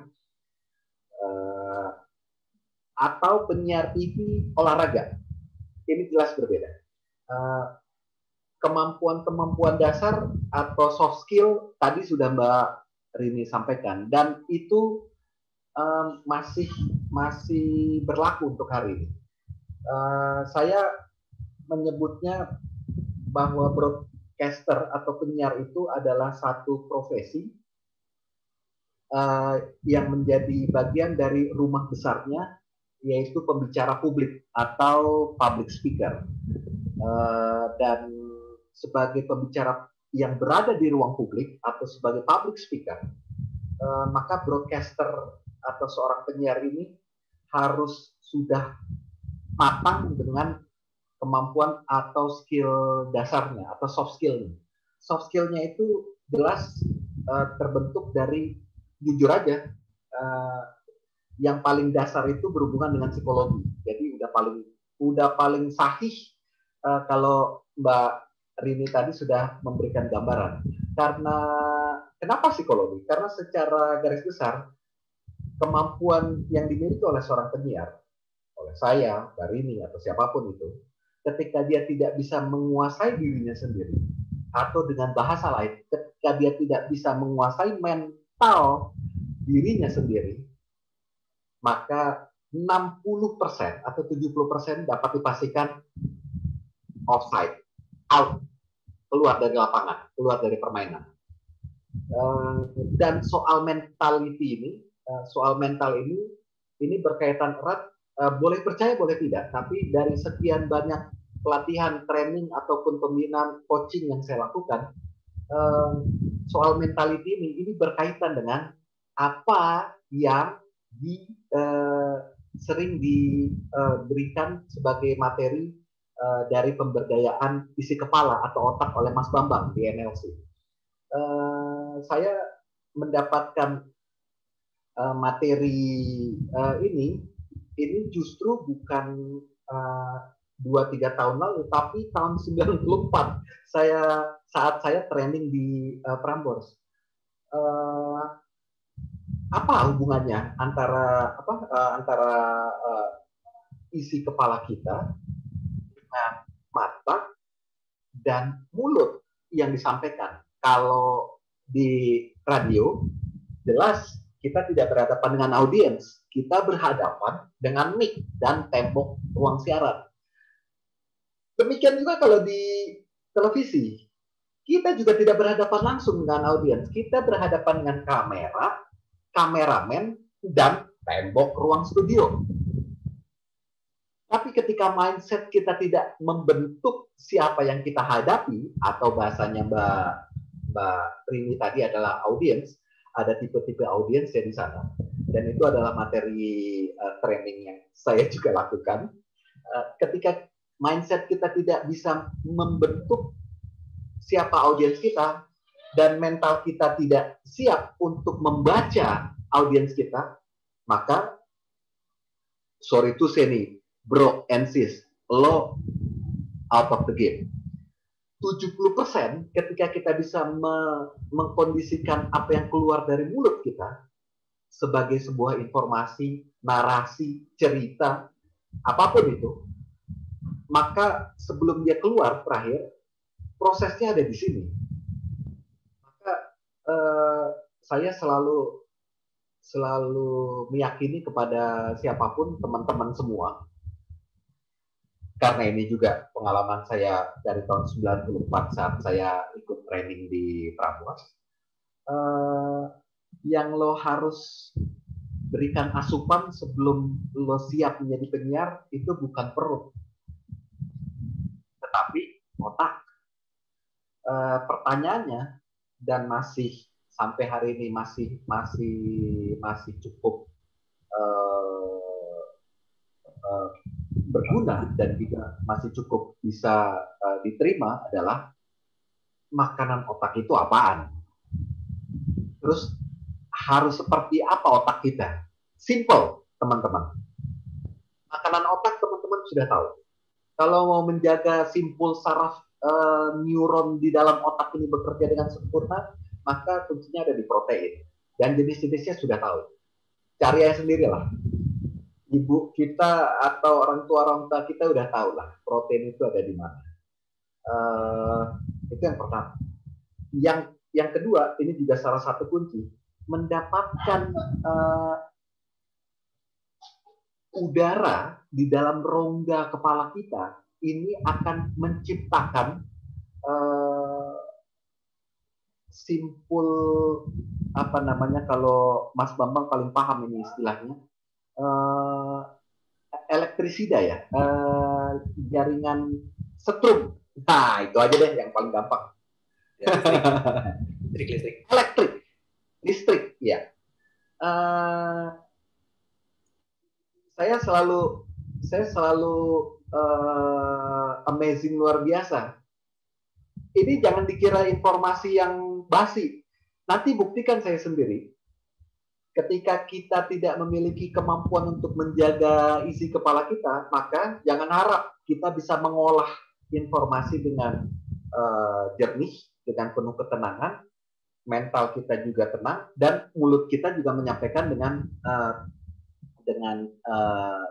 atau penyiar TV olahraga. Ini jelas berbeda. Kemampuan-kemampuan dasar atau soft skill tadi sudah Mbak Rini sampaikan, dan itu masih berlaku untuk hari ini. Saya menyebutnya bahwa broadcaster atau penyiar itu adalah satu profesi yang menjadi bagian dari rumah besarnya, yaitu pembicara publik atau public speaker. Dan sebagai pembicara yang berada di ruang publik atau sebagai public speaker, maka broadcaster atau seorang penyiar ini harus sudah matang dengan kemampuan atau skill dasarnya atau soft skill-nya. Soft skill-nya itu jelas terbentuk dari, jujur aja, yang paling dasar itu berhubungan dengan psikologi. Jadi udah paling sahih kalau Mbak Rini tadi sudah memberikan gambaran. Karena kenapa psikologi? Karena secara garis besar kemampuan yang dimiliki oleh seorang penyiar, oleh saya, Mbak Rini atau siapapun itu, ketika dia tidak bisa menguasai dirinya sendiri, atau dengan bahasa lain, ketika dia tidak bisa menguasai mental dirinya sendiri, maka 60% atau 70% dapat dipastikan offside, out, keluar dari lapangan, keluar dari permainan. Dan soal mentality ini berkaitan erat, boleh percaya boleh tidak, tapi dari sekian banyak pelatihan, training ataupun pembinaan coaching yang saya lakukan, soal mentality ini berkaitan dengan apa yang sering diberikan sebagai materi dari pemberdayaan isi kepala atau otak oleh Mas Bambang di NLC. Saya mendapatkan materi ini justru bukan 2-3 tahun lalu, tapi tahun 94 saat saya training di Prambors. Apa hubungannya antara isi kepala kita dengan mata dan mulut yang disampaikan? Kalau di radio jelas kita tidak berhadapan dengan audiens, kita berhadapan dengan mic dan tembok ruang siaran. Demikian juga kalau di televisi, kita juga tidak berhadapan langsung dengan audiens, kita berhadapan dengan kamera, kameramen, dan tembok ruang studio. Tapi ketika mindset kita tidak membentuk siapa yang kita hadapi, atau bahasanya Mbak Rini tadi adalah audiens, ada tipe-tipe audiens ya di sana. Dan itu adalah materi training yang saya juga lakukan. Ketika mindset kita tidak bisa membentuk siapa audiens kita, dan mental kita tidak siap untuk membaca audiens kita, maka sorry to say nih, bro and sis, lo out of the game. 70% ketika kita bisa mengkondisikan apa yang keluar dari mulut kita sebagai sebuah informasi, narasi, cerita, apapun itu, maka sebelum dia keluar terakhir, prosesnya ada di sini. Maka saya selalu meyakini kepada siapapun, teman-teman semua, karena ini juga pengalaman saya dari tahun 94 saat saya ikut training di Pramuas, yang lo harus berikan asupan sebelum lo siap menjadi penyiar itu bukan perut, tetapi otak. Pertanyaannya, dan masih sampai hari ini masih cukup berguna dan juga masih cukup bisa diterima adalah makanan otak itu apaan? Terus harus seperti apa otak kita? Simple, teman-teman. Makanan otak teman-teman sudah tahu. Kalau mau menjaga simpul saraf neuron di dalam otak ini bekerja dengan sempurna, maka kuncinya ada di protein. Dan jenis-jenisnya sudah tahu. Cari aja sendirilah. Ibu kita atau orang tua kita udah tahu lah protein itu ada di mana. Itu yang pertama. Yang kedua, ini juga salah satu kunci, mendapatkan udara di dalam rongga kepala kita ini akan menciptakan simpul apa namanya, kalau Mas Bambang paling paham ini istilahnya, elektrisida ya, jaringan setrum. Nah, itu aja deh yang paling gampang. Ya, listrik, ya. Saya selalu amazing luar biasa. Ini jangan dikira informasi yang basi. Nanti buktikan saya sendiri. Ketika kita tidak memiliki kemampuan untuk menjaga isi kepala kita, maka jangan harap kita bisa mengolah informasi dengan jernih, dengan penuh ketenangan, mental kita juga tenang, dan mulut kita juga menyampaikan dengan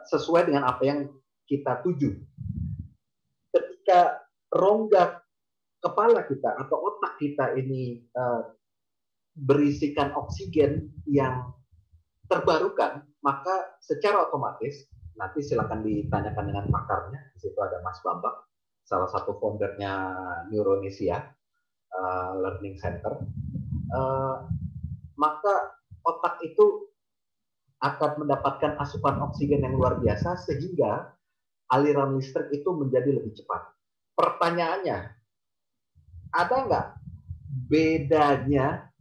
sesuai dengan apa yang kita tuju. Ketika rongga kepala kita atau otak kita ini berisikan oksigen yang terbarukan, maka secara otomatis, nanti silakan ditanyakan dengan pakarnya, di situ ada Mas Bambang, salah satu foundernya Neuronesia Learning Center, maka otak itu akan mendapatkan asupan oksigen yang luar biasa sehingga aliran listrik itu menjadi lebih cepat. Pertanyaannya, ada nggak bedanya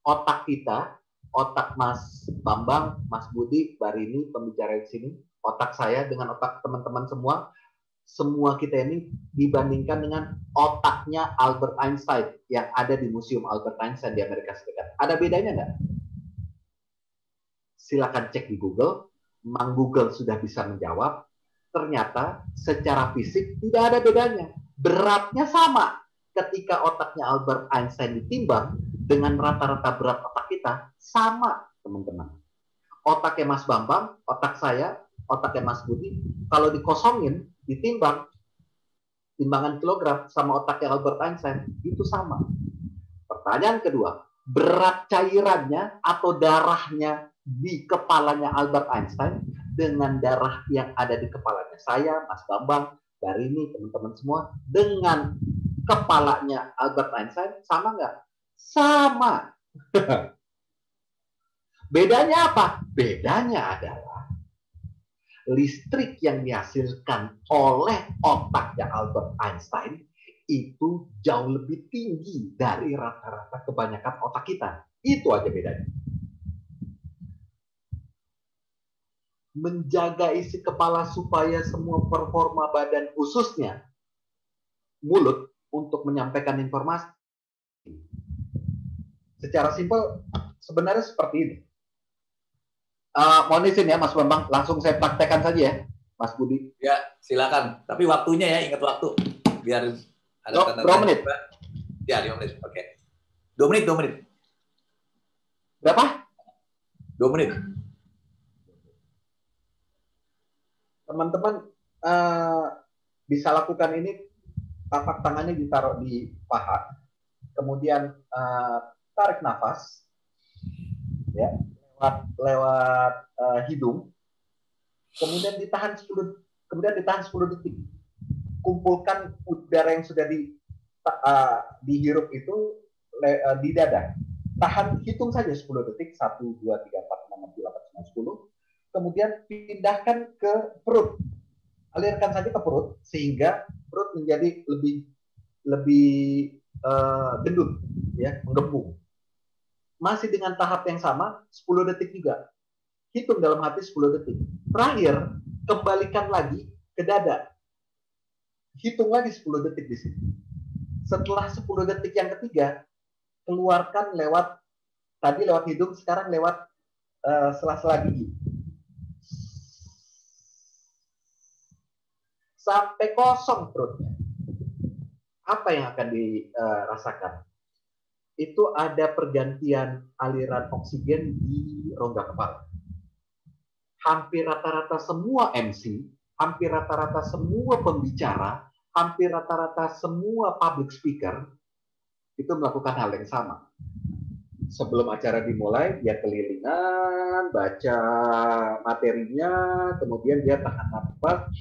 otak kita, otak Mas Bambang, Mas Budi, Barini, pembicara di sini, otak saya dengan otak teman-teman semua kita ini dibandingkan dengan otaknya Albert Einstein yang ada di Museum Albert Einstein di Amerika Serikat. Ada bedanya nggak? Silakan cek di Google. Mang Google sudah bisa menjawab. Ternyata secara fisik tidak ada bedanya. Beratnya sama. Ketika otaknya Albert Einstein ditimbang dengan rata-rata berat otak kita, sama, teman-teman. Otaknya Mas Bambang, otak saya, otaknya Mas Budi, kalau dikosongin, ditimbang, timbangan kilogram sama otaknya Albert Einstein, itu sama. Pertanyaan kedua, berat cairannya atau darahnya di kepalanya Albert Einstein dengan darah yang ada di kepalanya saya, Mas Bambang, Barini, teman-teman semua, dengan kepalanya Albert Einstein, sama nggak? Sama. Bedanya apa? Bedanya adalah listrik yang dihasilkan oleh otaknya Albert Einstein itu jauh lebih tinggi dari rata-rata kebanyakan otak kita. Itu aja bedanya. Menjaga isi kepala supaya semua performa badan, khususnya mulut, untuk menyampaikan informasi. Secara simpel, sebenarnya seperti ini. Mohon izin ya Mas Bambang, langsung saya praktekkan saja ya. Mas Budi. Ya, silakan. Tapi waktunya ya, ingat waktu. Biar ada tanda 2 menit. Ya, 5 menit. Oke. 2 menit, 2 menit. Berapa? 2 menit. Teman-teman bisa lakukan ini, tapak tangannya ditaruh di paha, kemudian tarik nafas, ya, lewat hidung, kemudian ditahan 10 detik. Kumpulkan udara yang sudah dihirup itu di dada. Tahan, hitung saja 10 detik, 1, 2, 3, 4, 5, 6, 7, 8, 9, 10. Kemudian pindahkan ke perut. Alirkan saja ke perut sehingga perut menjadi lebih gendut, ya, menggembung. Masih dengan tahap yang sama, 10 detik juga. Hitung dalam hati 10 detik. Terakhir, kembalikan lagi ke dada. Hitung lagi 10 detik di sini. Setelah 10 detik yang ketiga, keluarkan lewat hidung, sekarang lewat sela-sela gigi. Sampai kosong perutnya. Apa yang akan dirasakan? Itu ada pergantian aliran oksigen di rongga kepala. Hampir rata-rata semua MC, hampir rata-rata semua pembicara, hampir rata-rata semua public speaker itu melakukan hal yang sama. Sebelum acara dimulai, dia kelilingan, baca materinya, kemudian dia tahan nafas.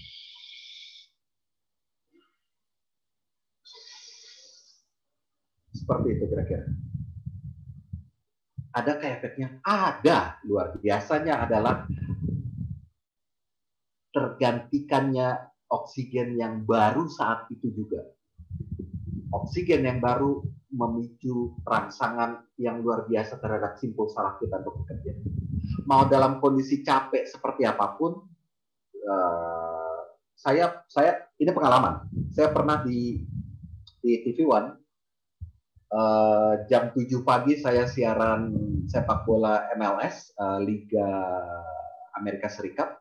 Seperti itu kira-kira. Adakah efeknya? Ada. Luar biasanya adalah tergantikannya oksigen yang baru saat itu juga. Oksigen yang baru memicu rangsangan yang luar biasa terhadap simpul saraf kita untuk bekerja. Mau dalam kondisi capek seperti apapun, saya ini pengalaman. Saya pernah di TV One, jam 7 pagi saya siaran sepak bola MLS, Liga Amerika Serikat.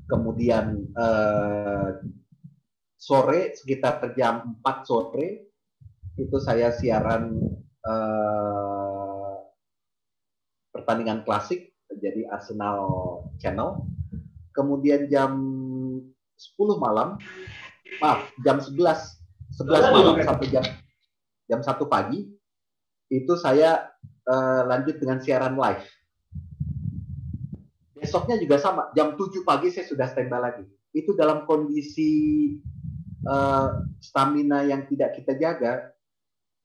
Kemudian sore sekitar jam 4 sore itu saya siaran pertandingan klasik, jadi Arsenal Channel. Kemudian jam 10 malam, jam 11 malam sampai jam 1 pagi itu saya lanjut dengan siaran live. Besoknya juga sama, jam 7 pagi saya sudah standby lagi. Itu dalam kondisi stamina yang tidak kita jaga,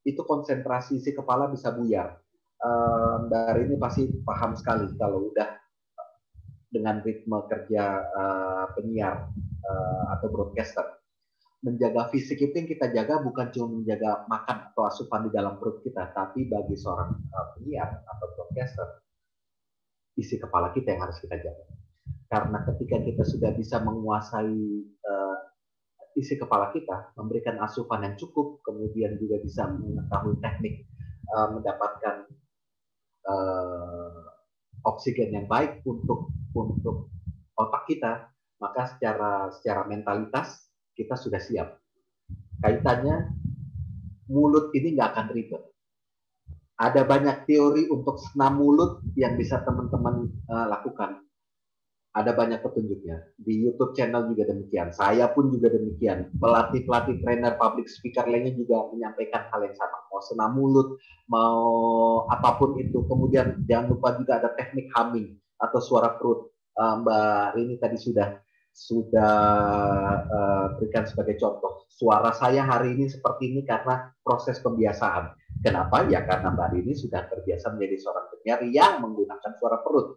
itu konsentrasi isi kepala bisa buyar. Mbak ini pasti paham sekali kalau udah dengan ritme kerja penyiar atau broadcaster. Menjaga fisik itu yang kita jaga bukan cuma menjaga makan atau asupan di dalam perut kita, tapi bagi seorang penyiar atau broadcaster, isi kepala kita yang harus kita jaga. Karena ketika kita sudah bisa menguasai isi kepala kita, memberikan asupan yang cukup, kemudian juga bisa mengetahui teknik mendapatkan oksigen yang baik untuk otak kita, maka secara mentalitas kita sudah siap. Kaitannya mulut ini nggak akan ribet. Ada banyak teori untuk senam mulut yang bisa teman-teman lakukan. Ada banyak petunjuknya. Di YouTube channel juga demikian. Saya pun juga demikian. Pelatih-pelatih, trainer, public speaker lainnya juga menyampaikan hal yang sama. Mau senam mulut, mau apapun itu. Kemudian jangan lupa juga ada teknik humming atau suara perut. Mbak Rini tadi sudah berikan sebagai contoh. Suara saya hari ini seperti ini karena proses pembiasaan. Kenapa? Ya karena Mbak Rini sudah terbiasa menjadi seorang penyiar yang menggunakan suara perut,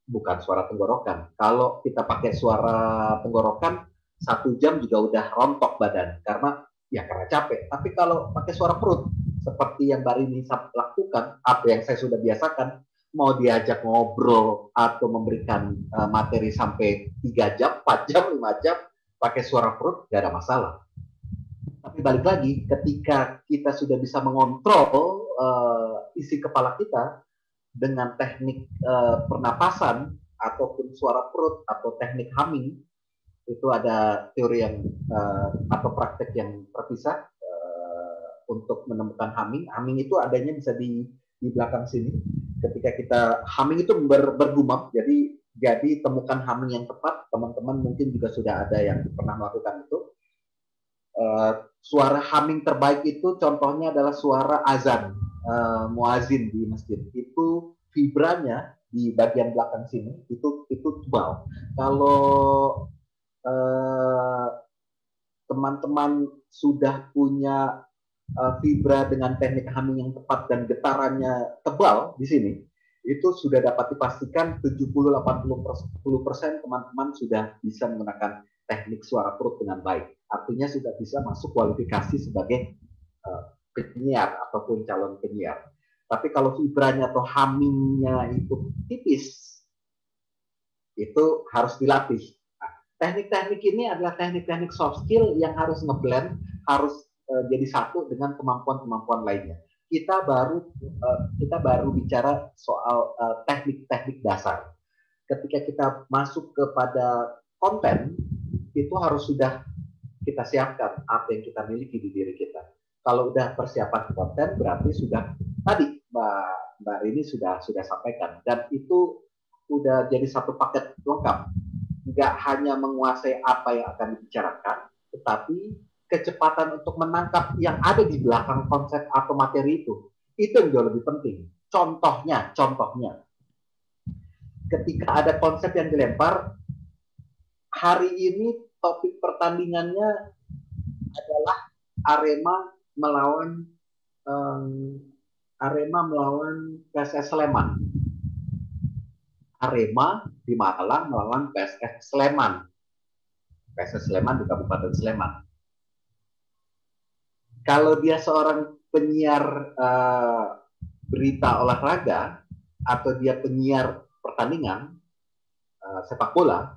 bukan suara tenggorokan. Kalau kita pakai suara tenggorokan, 1 jam juga udah rontok badan karena capek. Tapi kalau pakai suara perut, seperti yang Mbak Rini lakukan, apa yang saya sudah biasakan, mau diajak ngobrol atau memberikan materi sampai 3 jam, 4 jam, 5 jam, pakai suara perut, gak ada masalah. Tapi balik lagi, ketika kita sudah bisa mengontrol isi kepala kita dengan teknik pernapasan ataupun suara perut atau teknik humming, itu ada teori yang atau praktek yang terpisah untuk menemukan humming. Humming itu adanya bisa di belakang sini. Ketika kita humming itu bergumam, jadi temukan humming yang tepat. Teman-teman mungkin juga sudah ada yang pernah melakukan itu. Suara humming terbaik itu contohnya adalah suara azan muazin di masjid. Itu vibranya di bagian belakang sini itu tebal. Kalau teman-teman sudah punya vibra dengan teknik humming yang tepat dan getarannya tebal di sini, itu sudah dapat dipastikan 70-80% teman-teman sudah bisa menggunakan teknik suara perut dengan baik. Artinya sudah bisa masuk kualifikasi sebagai penyiar ataupun calon penyiar. Tapi kalau vibranya atau hummingnya itu tipis, itu harus dilatih. Nah, teknik-teknik ini adalah teknik-teknik soft skill yang harus ngeblend, harus jadi satu dengan kemampuan-kemampuan lainnya. Kita baru bicara soal teknik-teknik dasar. Ketika kita masuk kepada konten, itu harus sudah kita siapkan apa yang kita miliki di diri kita. Kalau udah persiapan konten, berarti sudah tadi Mbak Rini sudah sampaikan, dan itu udah jadi satu paket lengkap. Nggak hanya menguasai apa yang akan dibicarakan, tetapi kecepatan untuk menangkap yang ada di belakang konsep atau materi itu yang jauh lebih penting. Contohnya, ketika ada konsep yang dilempar, hari ini topik pertandingannya adalah Arema melawan PSS Sleman. Arema di Malang melawan PSS Sleman. PSS Sleman di Kabupaten Sleman. Kalau dia seorang penyiar berita olahraga atau dia penyiar pertandingan sepak bola,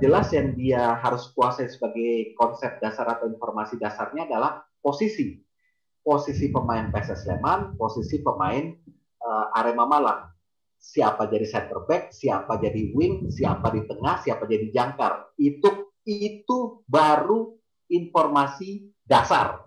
jelas yang dia harus kuasai sebagai konsep dasar atau informasi dasarnya adalah posisi pemain PSS Sleman, posisi pemain Arema Malang. Siapa jadi center back, siapa jadi wing, siapa di tengah, siapa jadi jangkar. Itu baru informasi dasar.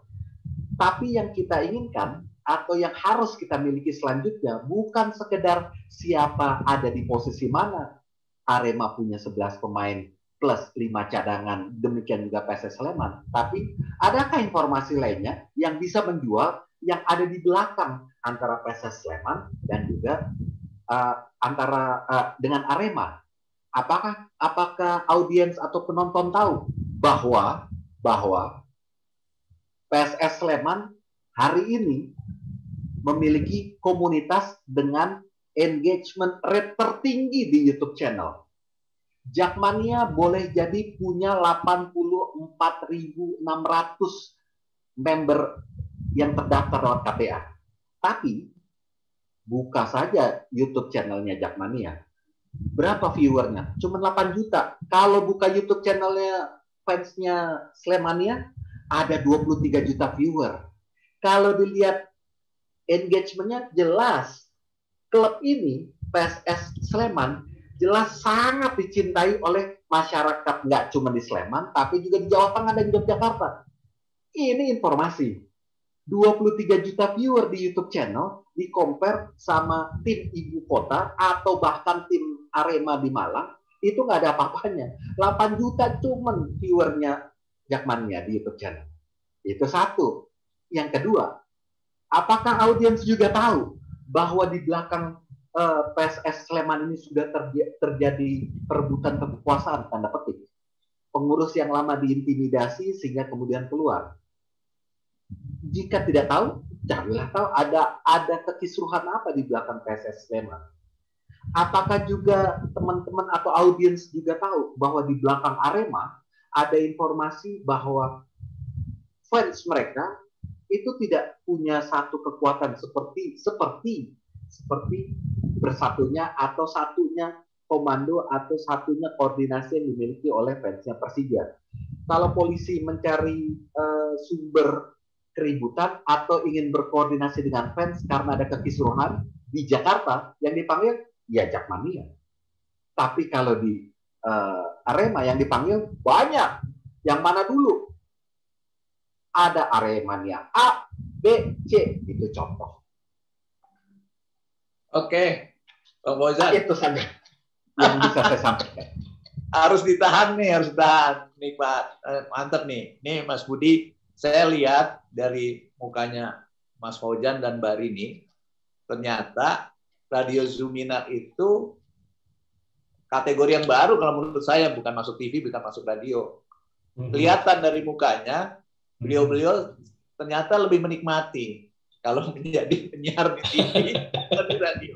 Tapi yang kita inginkan atau yang harus kita miliki selanjutnya bukan sekedar siapa ada di posisi mana. Arema punya 11 pemain plus 5 cadangan, demikian juga PSS Sleman. Tapi adakah informasi lainnya yang bisa menjual yang ada di belakang antara PSS Sleman dan juga dengan Arema? Apakah audiens atau penonton tahu bahwa PSS Sleman hari ini memiliki komunitas dengan engagement rate tertinggi di YouTube channel. Jakmania boleh jadi punya 84.600 member yang terdaftar lewat KPA. Tapi buka saja YouTube channelnya Jakmania. Berapa viewernya? Cuma 8 juta. Kalau buka YouTube channelnya fansnya Slemania, ada 23 juta viewer. Kalau dilihat engagementnya, jelas klub ini, PSS Sleman, jelas sangat dicintai oleh masyarakat, nggak cuma di Sleman, tapi juga di Jawa Tengah dan Yogyakarta. Ini informasi. 23 juta viewer di YouTube channel, di-compare sama tim ibu kota, atau bahkan tim Arema di Malang, itu nggak ada apa-apanya. 8 juta cuman viewernya Jakmania di YouTube channel. Itu satu. Yang kedua, apakah audiens juga tahu bahwa di belakang PSS Sleman ini sudah terjadi perebutan kekuasaan, tanda petik. Pengurus yang lama diintimidasi sehingga kemudian keluar. Jika tidak tahu, carilah tahu ada kekisruhan apa di belakang PSS Sleman. Apakah juga teman-teman atau audiens juga tahu bahwa di belakang Arema ada informasi bahwa fans mereka itu tidak punya satu kekuatan seperti bersatunya atau satunya komando atau satunya koordinasi yang dimiliki oleh fansnya Persija. Kalau polisi mencari sumber keributan atau ingin berkoordinasi dengan fans karena ada kekisruhan di Jakarta, yang dipanggil ya Jakmania. Tapi kalau di Arema yang dipanggil banyak. Yang mana dulu? Ada Aremania A, B, C. Itu contoh. Oke, Bang Fauzan. Itu saja yang bisa saya sampaikan. Harus ditahan nih, harus ditahan. Nih Pak, mantep nih. Nih Mas Budi, saya lihat dari mukanya Mas Fauzan dan Mbak Rini, ternyata Radio Zumina itu kategori yang baru kalau menurut saya, bukan masuk TV, bukan masuk radio. Kelihatan dari mukanya, beliau-beliau ternyata lebih menikmati kalau menjadi penyiar di TV atau di radio.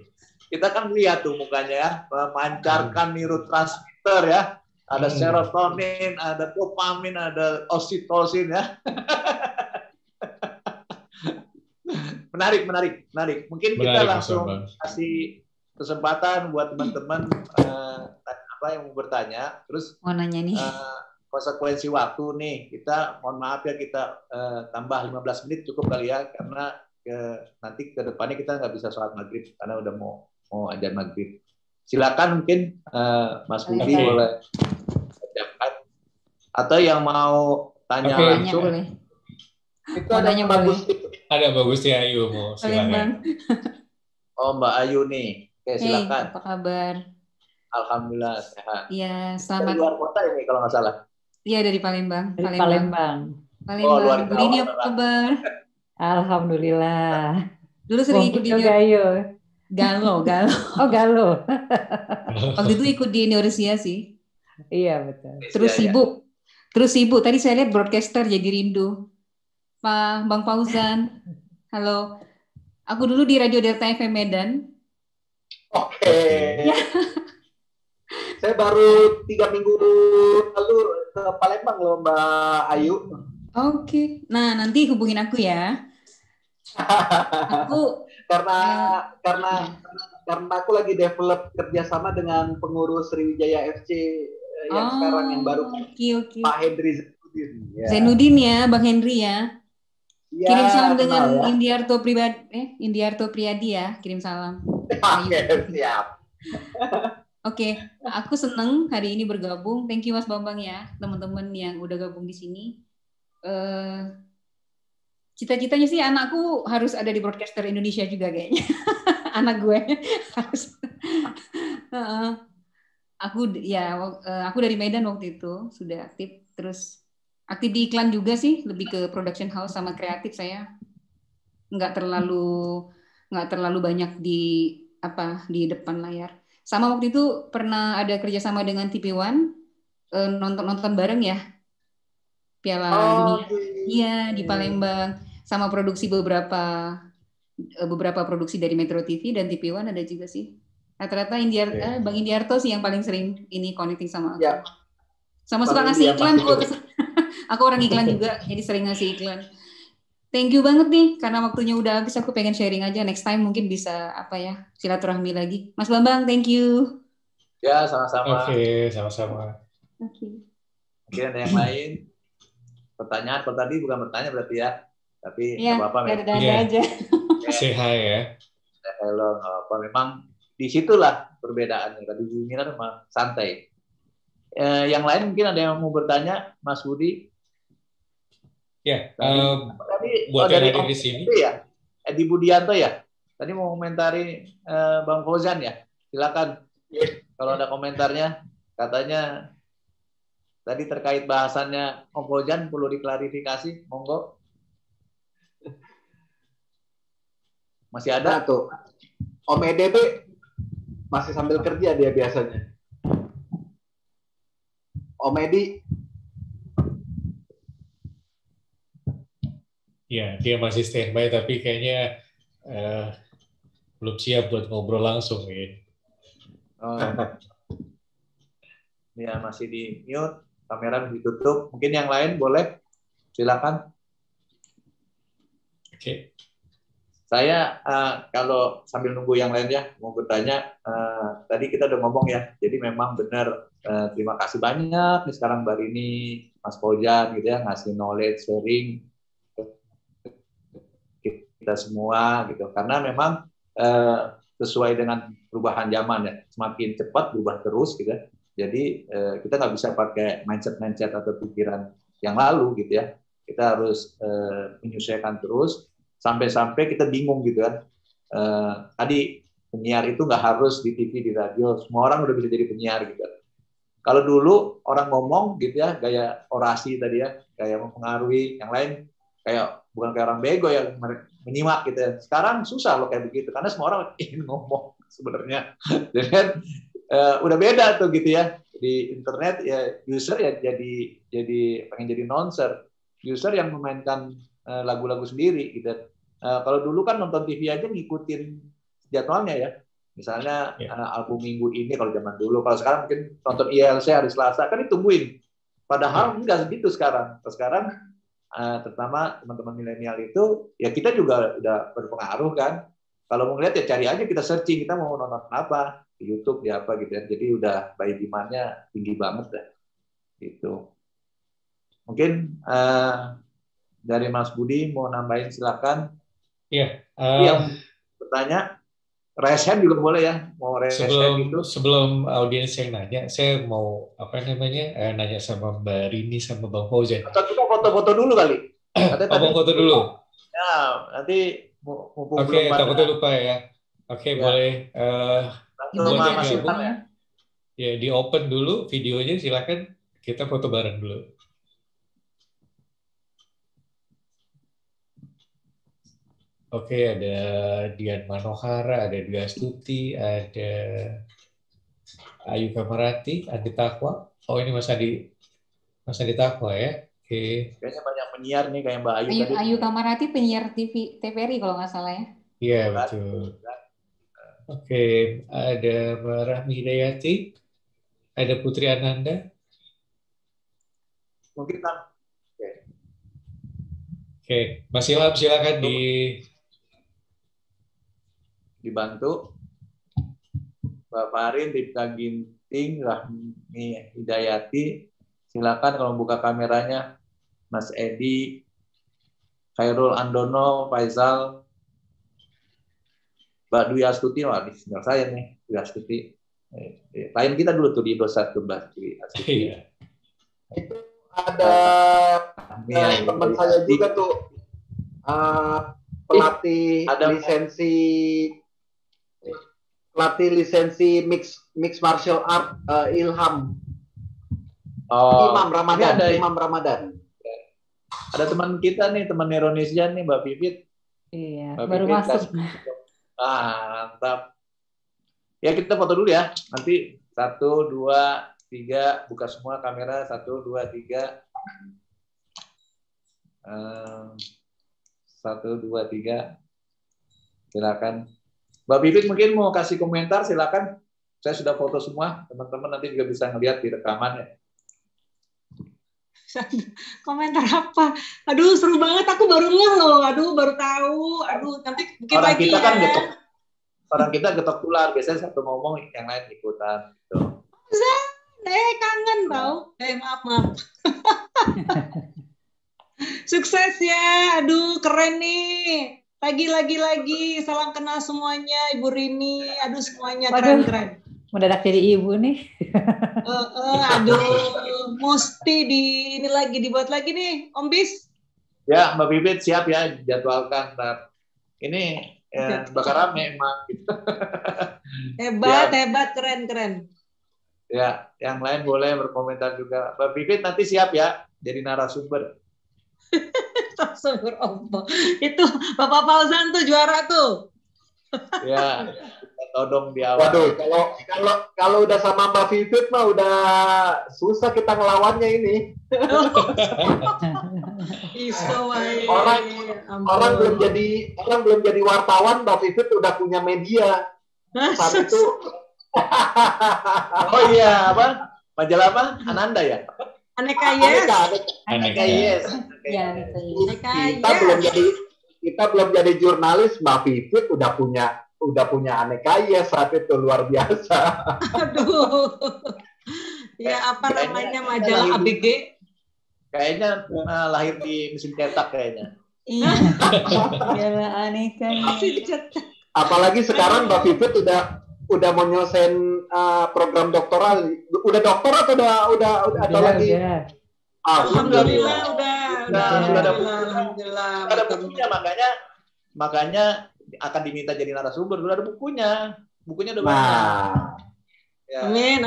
Kita kan lihat tuh mukanya ya, memancarkan neurotransmitter ya, ada serotonin, ada dopamin, ada oksitosin ya. Menarik. Mungkin kita langsung kasih kesempatan buat teman-teman yang mau bertanya. Terus mau nanya nih. Konsekuensi waktu nih, kita mohon maaf ya, kita tambah 15 menit cukup kali ya, karena nanti ke depannya kita nggak bisa sholat maghrib karena udah mau azan maghrib. Silakan mungkin Mas Budi boleh ucapkan, atau yang mau tanya langsung. Boleh. Itu ada yang bagus. Ada bagus ya, Ayu mau silakan. Oh, Mbak Ayu nih. Oke, silakan. Apa kabar? Alhamdulillah sehat. Iya, selamat. Dari luar kota ini kalau nggak salah. Iya, dari Palembang. Palembang. Oh, luar Bu Dini apa kabar? Alhamdulillah. Dulu sering ikut di Galo. Oh, Galo. Waktu itu ikut di Indonesia sih. Iya, betul. Terus sibuk. Tadi saya lihat broadcaster jadi rindu. Pak Bang Fauzan. Halo. Aku dulu di Radio Delta FM Medan. Oke. Saya baru 3 minggu lalu ke Palembang loh, Mbak Ayu. Oke. Nah, nanti hubungin aku ya. Aku karena aku lagi develop kerjasama dengan pengurus Sriwijaya FC yang sekarang yang baru, Pak Hendri Zainuddin. Ya. Zainuddin ya, Bang Henry ya. Ya, kirim salam dengan ya. Indiarto Priyadi ya, kirim salam. Oke, siap. Oke, aku seneng hari ini bergabung. Thank you Mas Bambang ya, teman-teman yang udah gabung di sini. Cita-citanya sih anakku harus ada di broadcaster Indonesia juga kayaknya. Anak gue harus. Aku dari Medan waktu itu sudah aktif, terus aktif di iklan juga sih, lebih ke production house sama kreatif saya. Nggak terlalu banyak di depan layar. Sama waktu itu pernah ada kerjasama dengan TV One, nonton bareng ya Piala Dunia. Iya, di Palembang, sama produksi beberapa produksi dari Metro TV dan TV One ada juga sih. Rata-rata Bang Indiarto sih yang paling sering ini connecting sama aku. Ya. Sama suka ngasih iklan kok. Aku orang iklan juga, jadi sering ngasih iklan. Thank you banget nih, karena waktunya udah habis, aku pengen sharing aja. Next time mungkin bisa silaturahmi lagi. Mas Bambang, thank you. Ya, sama-sama. Oke, sama-sama. Oke. Mungkin ada yang lain? Pertanyaan, tadi bukan bertanya berarti ya. Tapi ya, apa-apa aja. Say hi ya. Hello, apa memang disitulah perbedaannya. Tadi Zumina memang santai. Yang lain mungkin ada yang mau bertanya, Mas Budi? Ya, tadi buat dari yang ada di sini. Ya, Edi Budianto ya. Tadi mau komentari Bang Fauzan ya. Silakan. Kalau ada komentarnya, katanya tadi terkait bahasannya Om Fauzan perlu diklarifikasi, monggo. Masih ada tuh. Om EDB masih sambil kerja dia biasanya. Om Edi. Ya, dia masih standby tapi kayaknya belum siap buat ngobrol langsung ya. Ya, masih di mute, kamera ditutup. Mungkin yang lain boleh, silakan. Oke. Saya kalau sambil nunggu yang lain ya mau bertanya, tadi kita udah ngomong ya, jadi memang benar, terima kasih banyak nih sekarang Mbak Rini, Mas Fauzan gitu ya, ngasih knowledge sharing kita semua gitu, karena memang sesuai dengan perubahan zaman ya, semakin cepat berubah terus gitu ya. Jadi kita nggak bisa pakai mindset atau pikiran yang lalu gitu ya. Kita harus menyesuaikan terus sampai kita bingung gitu kan. Tadi penyiar itu nggak harus di TV, di radio, semua orang udah bisa jadi penyiar gitu. Kalau dulu orang ngomong gitu ya, gaya orasi tadi ya, kayak mempengaruhi, yang lain kayak bukan kayak orang bego yang menyimak gitu ya. Sekarang susah loh kayak begitu, karena semua orang ingin ngomong sebenarnya. Jadi kan udah beda tuh gitu ya. Di internet ya user ya jadi pengen jadi announcer, user yang memainkan lagu-lagu sendiri gitu. Kalau dulu kan nonton TV aja ngikutin jadwalnya ya. Misalnya album minggu ini kalau zaman dulu, kalau sekarang mungkin nonton ILC hari Selasa kan ditungguin. Padahal enggak segitu sekarang. Sekarang terutama teman-teman milenial itu ya kita juga udah berpengaruh kan. Kalau mau ngeliat ya cari aja, kita searching kita mau nonton apa di YouTube di apa gitu ya. Jadi udah by demand-nya tinggi banget dah. Gitu. Mungkin dari Mas Budi mau nambahin silakan. Iya. Yang bertanya raise hand juga boleh ya, mau raise hand gitu. Sebelum audiens yang nanya, saya mau nanya sama Mbak Rini sama Bang Fauzan. Atau kita foto-foto dulu kali. Bang foto dulu. Ya, nanti Oke, takutnya lupa ya. Oke, boleh. Ya, di open dulu videonya, silakan kita foto bareng dulu. Oke, ada Dian Manohara, ada Dwi Astuti, ada Ayu Kamarati, Andi Takwa. Oh, ini Mas Adi Takwa ya. Oke. Kayaknya banyak penyiar nih kayak Mbak Ayu tadi. Ayu Kamarati penyiar TVRI kalau nggak salah ya. Iya, betul. Oke, ada Mbak Rahmi Hidayati, ada Putri Ananda. Mungkin kan. Oke, Mas Ilham silakan dibantu. Mbak Farin, Ripka Ginting, Rahmi Hidayati, silakan kalau buka kameranya. Mas Edi, Khairul Andono, Faisal, Mbak Dwi Astuti, wah di sini saya nih, Dwi Astuti. Klien kita dulu tuh di Indosat tuh Mbak Dwi Astuti. Itu ada teman saya juga tuh pelatih lisensi mix martial art Ilham. Imam Ramadan. Ada teman kita nih, teman Indonesia nih, Mbak Pipit. Iya, Mbak baru Pipit masuk. Mantap. Ya kita foto dulu ya. Nanti 1, 2, 3, buka semua kamera. 1, 2, 3. 1, 2, 3. Silakan. Mbak Pipit mungkin mau kasih komentar, silakan. Saya sudah foto semua. Teman-teman nanti juga bisa ngelihat di rekaman ya. Komentar apa? Aduh seru banget, aku baru ngeh loh. Aduh baru tahu. Aduh nanti bikin Orang lagi kita ya. kan orang kita getok tular, biasanya satu ngomong yang lain ikutan gitu. Kangen tau. Maaf. Sukses ya. Aduh keren nih. Lagi. Salam kenal semuanya, Ibu Rini. Aduh semuanya keren. Mendadak jadi ibu nih. Aduh, mesti dibuat lagi nih, Om Bis. Ya, Mbak Bibit siap ya, jadwalkan. Ini bakal rame emang. Hebat, keren. Ya, yang lain boleh berkomentar juga. Mbak Bibit nanti siap ya, jadi narasumber. Narasumber apa? Itu Bapak Fauzan tuh juara tuh. Ya. Todong di awal. Waduh, kalau udah sama Mbak Vivit mah udah susah kita ngelawannya ini. Orang belum jadi wartawan, Mbak Vivit udah punya media. Saat itu. Oh iya, apa? Majalah apa? Ananda ya? Aneka Yes. Aneka Yes. Kita belum jadi jurnalis, Mbak Vivit udah punya Aneka Yes saat itu, luar biasa. Aduh. Ya apa namanya majalah ABG? Kayaknya lahir di mesin cetak kayaknya. Iya. Majalah Aneka Yes. Apalagi sekarang Mbak Vivit udah mau nyelesain program doktoral. Udah doktor atau udah atau lagi? Alhamdulillah Alhamdulillah. Ada bukunya, makanya akan diminta jadi narasumber. Udah ada bukunya udah banyak. Ya. Amin.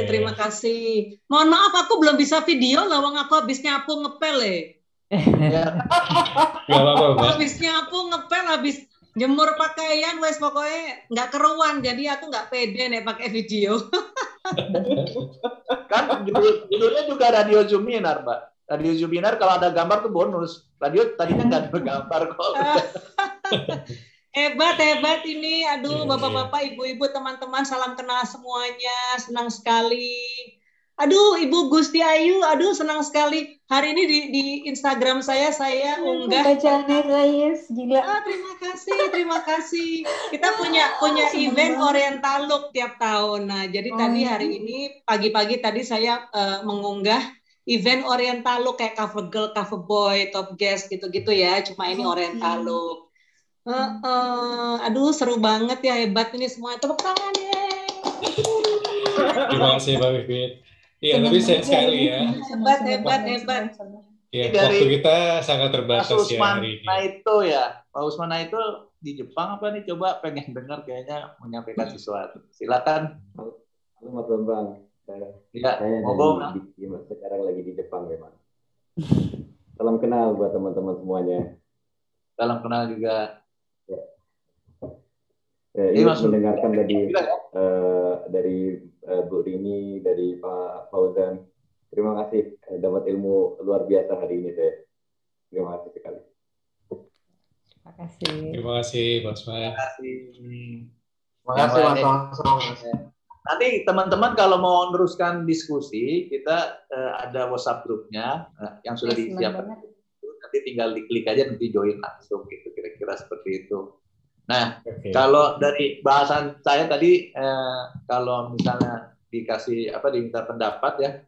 Terima kasih. Mohon maaf, aku belum bisa video, lawang aku habis nyapu ngepel Habis nyapu ngepel, habis jemur pakaian, wes pokoknya nggak keruan, jadi aku nggak pede nih pakai video. Kan judulnya juga radio Zoominar, Mbak. Radio Zoominar kalau ada gambar tuh bonus. Radio tadinya nggak ada gambar kok. Hebat ini. Aduh, bapak-bapak, ibu-ibu, teman-teman, salam kenal semuanya. Senang sekali. Aduh, Ibu Gusti Ayu, aduh senang sekali. Hari ini di Instagram saya unggah. Bacaannya guys, gila. Terima kasih. Kita punya event Oriental Look tiap tahun. Nah, jadi tadi hari ini pagi-pagi tadi saya mengunggah event Oriental Look kayak cover girl, cover boy, top guest gitu-gitu ya. Cuma ini Oriental Look. Aduh seru banget ya, hebat ini semua. Tepuk tangan ya. Terima kasih Mbak Vivit. Iya, tapi sayang sekali ya. Hebat. Ya, waktu kita sangat terbatas ya hari ini. Pak Usman itu di Jepang apa nih? Coba pengen dengar kayaknya menyampaikan sesuatu. Silakan. Halo Mas Bambang. Saya sekarang lagi di Jepang memang. Salam kenal buat teman-teman semuanya. Salam kenal juga. Ini mendengarkan dari Bu Rini, dari Pak Fauzan. Terima kasih, dapat ilmu luar biasa hari ini saya. Terima kasih sekali. Terima kasih Mas Usman. Terima kasih Mas. Nanti teman-teman kalau mau meneruskan diskusi, kita ada WhatsApp grupnya yang sudah disiapkan. Nanti tinggal diklik aja, nanti join langsung gitu, kira-kira seperti itu. Nah, kalau dari bahasan saya tadi, kalau misalnya diminta pendapat ya,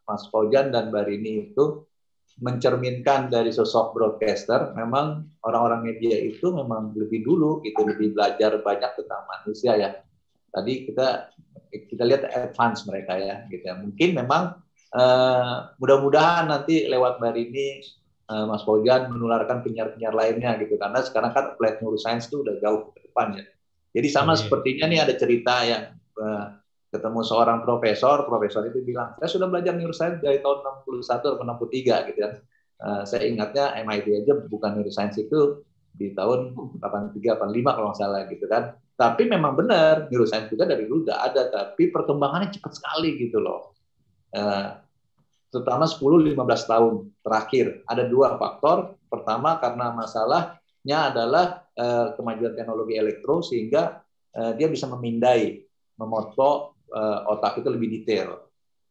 Mas Fauzan dan Mbak Rini itu mencerminkan dari sosok broadcaster, memang orang-orang media itu memang lebih dulu gitu, lebih belajar banyak tentang manusia ya. Tadi kita lihat advance mereka ya, gitu ya. Mungkin memang mudah-mudahan nanti lewat Mbak Rini, Mas Fauzan menularkan penyiar-penyiar lainnya gitu, karena sekarang kan applied neuroscience itu udah jauh ke depan ya. Jadi sama sepertinya nih ada cerita yang ketemu seorang profesor itu bilang, saya sudah belajar neuroscience dari tahun 61 atau 63 gitu kan. Saya ingatnya MIT aja bukan neuroscience itu di tahun 83, 85 kalau nggak salah gitu kan. Tapi memang benar, neuroscience juga dari dulu udah ada, tapi perkembangannya cepat sekali gitu loh. Terutama 10-15 tahun terakhir. Ada dua faktor. Pertama karena masalahnya adalah kemajuan teknologi elektro sehingga dia bisa memotong otak itu lebih detail.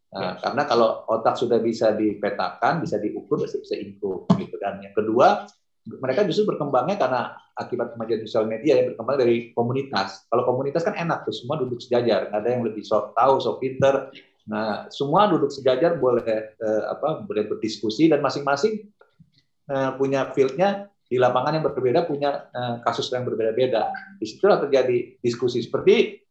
Karena kalau otak sudah bisa dipetakan, bisa diukur, bisa improve gitu kan. Yang kedua, mereka justru berkembangnya karena akibat kemajuan sosial media yang berkembang dari komunitas. Kalau komunitas kan enak tuh, semua duduk sejajar, nggak ada yang lebih sok tahu, sok pinter. Nah, semua duduk sejajar boleh berdiskusi dan masing-masing punya field-nya di lapangan yang berbeda, punya kasus yang berbeda-beda. Di situlah terjadi diskusi. Seperti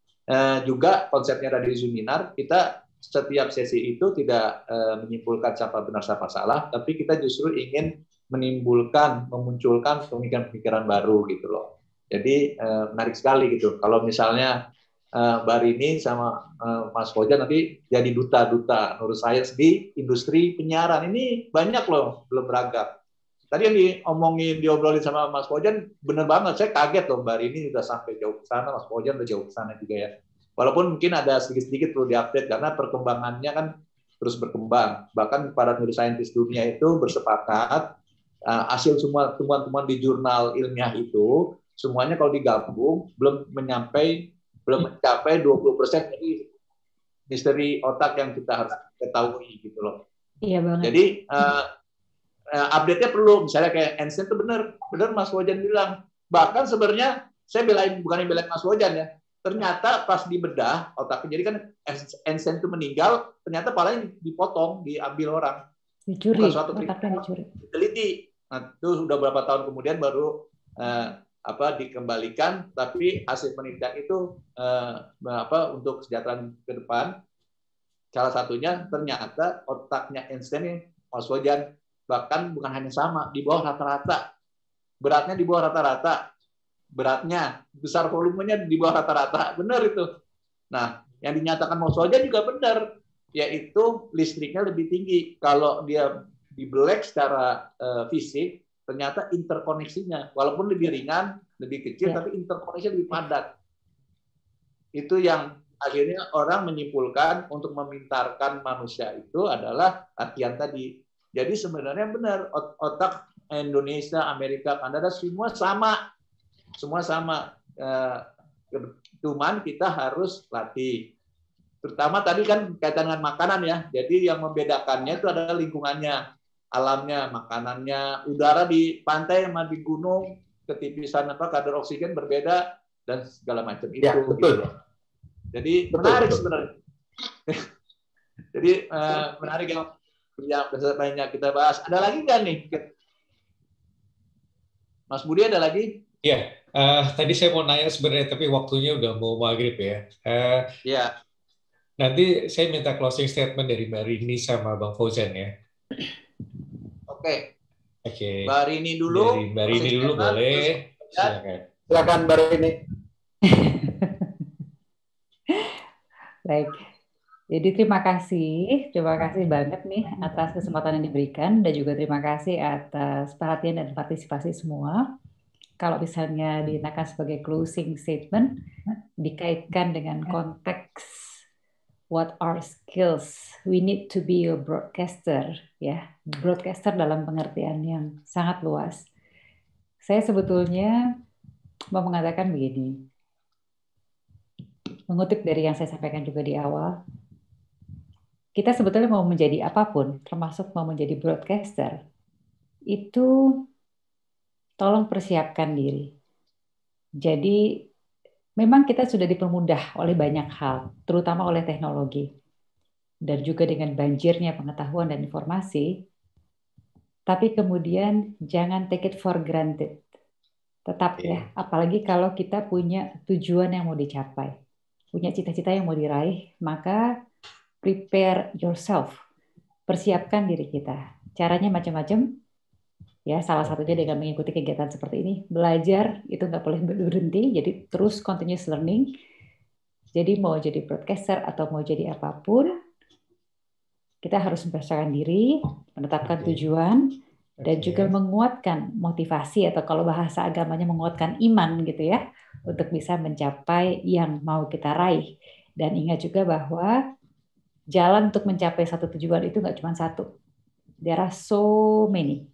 juga konsepnya Radio Zoominar, kita setiap sesi itu tidak menyimpulkan siapa benar siapa salah, tapi kita justru ingin memunculkan pemikiran-pemikiran baru gitu loh. Jadi menarik sekali gitu. Kalau misalnya Mbak Rini sama Mas Fauzan nanti jadi duta neuroscience di industri penyiaran. Ini banyak loh, belum beragam. Tadi yang diobrolin sama Mas Fauzan bener banget. Saya kaget loh, Mbak Rini udah sampai jauh ke sana, Mas Fauzan udah jauh ke sana juga ya. Walaupun mungkin ada sedikit-sedikit perlu diupdate karena perkembangannya kan terus berkembang. Bahkan para neuroscientist dunia itu bersepakat hasil semua temuan-temuan di jurnal ilmiah itu semuanya kalau digabung belum mencapai 20% dari misteri otak yang kita harus ketahui gitu loh. Iya banget. Jadi update-nya perlu, misalnya kayak Einstein itu benar Mas Fauzan bilang. Bahkan sebenarnya saya bukan belain Mas Fauzan ya. Ternyata pas dibedah otaknya, jadi kan Einstein itu meninggal, ternyata palanya dipotong, diambil orang. Dicuri, bukan suatu otaknya dicuri. Diteliti. Nah, itu sudah berapa tahun kemudian baru dikembalikan, tapi hasil penelitian itu untuk kesejahteraan ke depan. Salah satunya ternyata otaknya Einstein ini, Mas Wajan, bahkan bukan hanya sama, di bawah rata-rata. Beratnya di bawah rata-rata. Beratnya, besar volumenya di bawah rata-rata. Benar itu. Nah, yang dinyatakan Mas Wajan juga benar, yaitu listriknya lebih tinggi. Kalau dia dibelek secara fisik, ternyata interkoneksinya, walaupun lebih ringan, lebih kecil, tapi interkoneksinya lebih padat. Itu yang akhirnya orang menyimpulkan untuk memintarkan manusia itu adalah latihan tadi. Jadi sebenarnya benar, otak Indonesia, Amerika, Kanada, semua sama. Semua sama. Cuman kita harus latih. Terutama tadi kan kaitan dengan makanan ya. Jadi yang membedakannya itu adalah lingkungannya. Alamnya, makanannya, udara di pantai sama di gunung, ketipisan kadar oksigen berbeda dan segala macam itu. Ya, betul. Gitu. Jadi menarik sebenarnya. Jadi menarik yang banyak kita bahas. Ada lagi nggak nih, Mas Budi? Ada lagi? Iya. Tadi saya mau nanya sebenarnya, tapi waktunya udah mau maghrib ya. Iya. Nanti saya minta closing statement dari Mbak Rini sama Bang Fauzan ya. Oke. Mbak Rini dulu. Dari Mbak Rini dulu boleh. Silakan. Silakan Mbak Rini. Baik. Jadi terima kasih banget nih atas kesempatan yang diberikan dan juga terima kasih atas perhatian dan partisipasi semua. Kalau misalnya digunakan sebagai closing statement dikaitkan dengan konteks what are skills? We need to be a broadcaster, ya. Broadcaster dalam pengertian yang sangat luas. Saya sebetulnya mau mengatakan begini. Mengutip dari yang saya sampaikan juga di awal, kita sebetulnya mau menjadi apapun, termasuk mau menjadi broadcaster, itu tolong persiapkan diri. Jadi memang kita sudah dipermudah oleh banyak hal, terutama oleh teknologi, dan juga dengan banjirnya pengetahuan dan informasi, tapi kemudian jangan take it for granted. Tetap ya, apalagi kalau kita punya tujuan yang mau dicapai, punya cita-cita yang mau diraih, maka prepare yourself, persiapkan diri kita. Caranya macam-macam, ya, salah satunya dengan mengikuti kegiatan seperti ini. Belajar itu nggak boleh berhenti, jadi terus continuous learning. Jadi mau jadi broadcaster atau mau jadi apapun, kita harus mempersiapkan diri, menetapkan tujuan, dan juga menguatkan motivasi atau kalau bahasa agamanya menguatkan iman gitu ya, untuk bisa mencapai yang mau kita raih. Dan ingat juga bahwa jalan untuk mencapai satu tujuan itu nggak cuma satu. There are so many.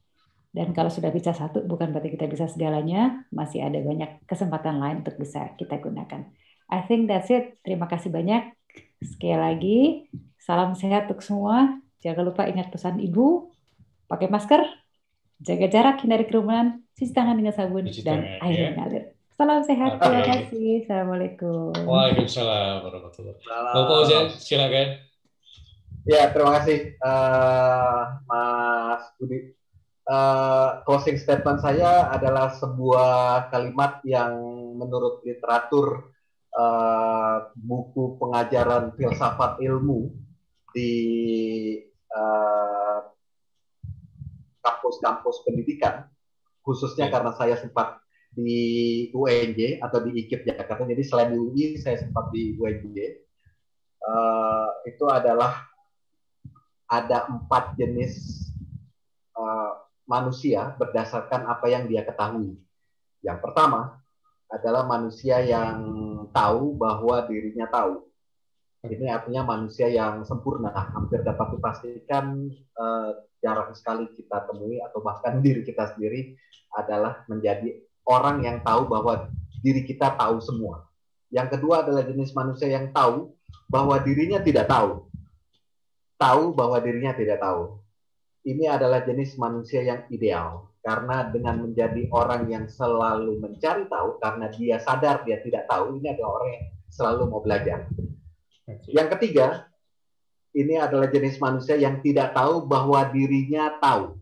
Dan kalau sudah bisa satu, bukan berarti kita bisa segalanya, masih ada banyak kesempatan lain untuk bisa kita gunakan. I think that's it. Terima kasih banyak. Sekali lagi, salam sehat untuk semua. Jangan lupa ingat pesan Ibu, pakai masker, jaga jarak, hindari kerumunan, cuci tangan dengan sabun, dan air mengalir. Salam sehat, terima kasih. Assalamualaikum. Waalaikumsalam warahmatullahi wabarakatuh. Bapak Fauzan, silakan. Ya, terima kasih Mas Budi. Closing statement saya adalah sebuah kalimat yang menurut literatur buku pengajaran filsafat ilmu di kampus-kampus pendidikan, khususnya karena saya sempat di UNJ atau di IKIP Jakarta, jadi selain di UI saya sempat di UNJ. Itu adalah ada 4 jenis manusia berdasarkan apa yang dia ketahui. Yang pertama adalah manusia yang tahu bahwa dirinya tahu. Ini artinya manusia yang sempurna. Hampir dapat dipastikan jarang sekali kita temui atau bahkan diri kita sendiri adalah menjadi orang yang tahu bahwa diri kita tahu semua. Yang kedua adalah jenis manusia yang tahu bahwa dirinya tidak tahu. Tahu bahwa dirinya tidak tahu. Ini adalah jenis manusia yang ideal. Karena dengan menjadi orang yang selalu mencari tahu, karena dia sadar dia tidak tahu, ini adalah orang yang selalu mau belajar. Yang ketiga, ini adalah jenis manusia yang tidak tahu bahwa dirinya tahu.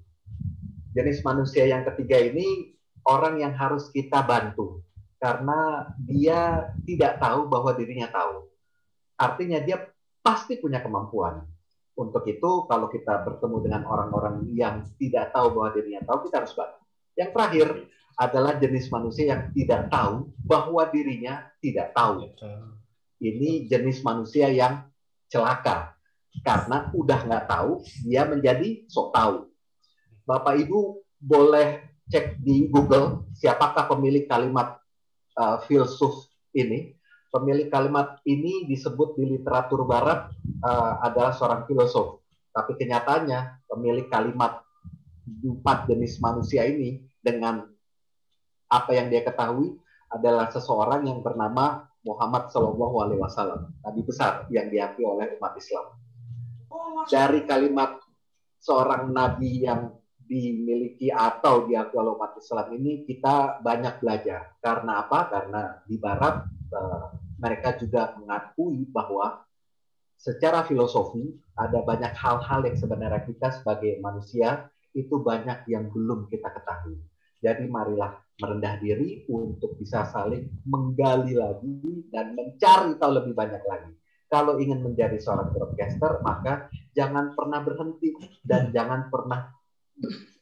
Jenis manusia yang ketiga ini orang yang harus kita bantu karena dia tidak tahu bahwa dirinya tahu. Artinya dia pasti punya kemampuan. Untuk itu kalau kita bertemu dengan orang-orang yang tidak tahu bahwa dirinya tahu, kita harus bantu. Yang terakhir adalah jenis manusia yang tidak tahu bahwa dirinya tidak tahu. Ini jenis manusia yang celaka. Karena udah nggak tahu, dia menjadi sok tahu. Bapak Ibu boleh cek di Google siapakah pemilik kalimat filsuf ini. Pemilik kalimat ini disebut di literatur barat adalah seorang filosof. Tapi kenyataannya pemilik kalimat 4 jenis manusia ini dengan apa yang dia ketahui adalah seseorang yang bernama Muhammad Shallallahu Alaihi Wasallam, nabi besar yang diakui oleh umat Islam. Dari kalimat seorang nabi yang dimiliki atau diakui oleh umat Islam ini kita banyak belajar. Karena apa? Karena di Barat mereka juga mengakui bahwa secara filosofi ada banyak hal-hal yang sebenarnya kita sebagai manusia itu banyak yang belum kita ketahui. Jadi marilah merendah diri untuk bisa saling menggali lagi dan mencari tahu lebih banyak lagi. Kalau ingin menjadi seorang broadcaster, maka jangan pernah berhenti dan jangan pernah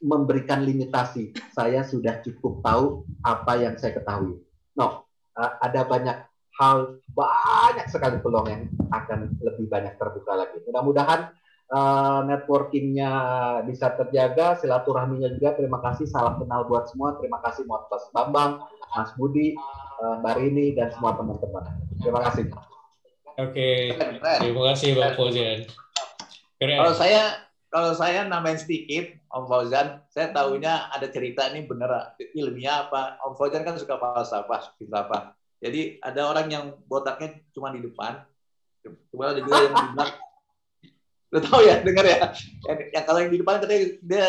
memberikan limitasi. Saya sudah cukup tahu apa yang saya ketahui. No, ada banyak hal, banyak sekali peluang yang akan lebih banyak terbuka lagi. Mudah-mudahan networkingnya bisa terjaga, silaturahminya juga. Terima kasih, salam kenal buat semua. Terima kasih Mas Bambang, Mas Budi, Mbak Rini, dan semua teman-teman. Terima kasih. Oke, terima kasih Bang Fauzan. Kalau saya nambahin sedikit, Om Fauzan, saya tahunya ada cerita ini bener ilmiah apa. Om Fauzan kan suka filsafah. Jadi ada orang yang botaknya cuma di depan, cuma ada juga yang di belakang. Lo tahu ya, dengar ya. Yang kalau yang di depan katanya dia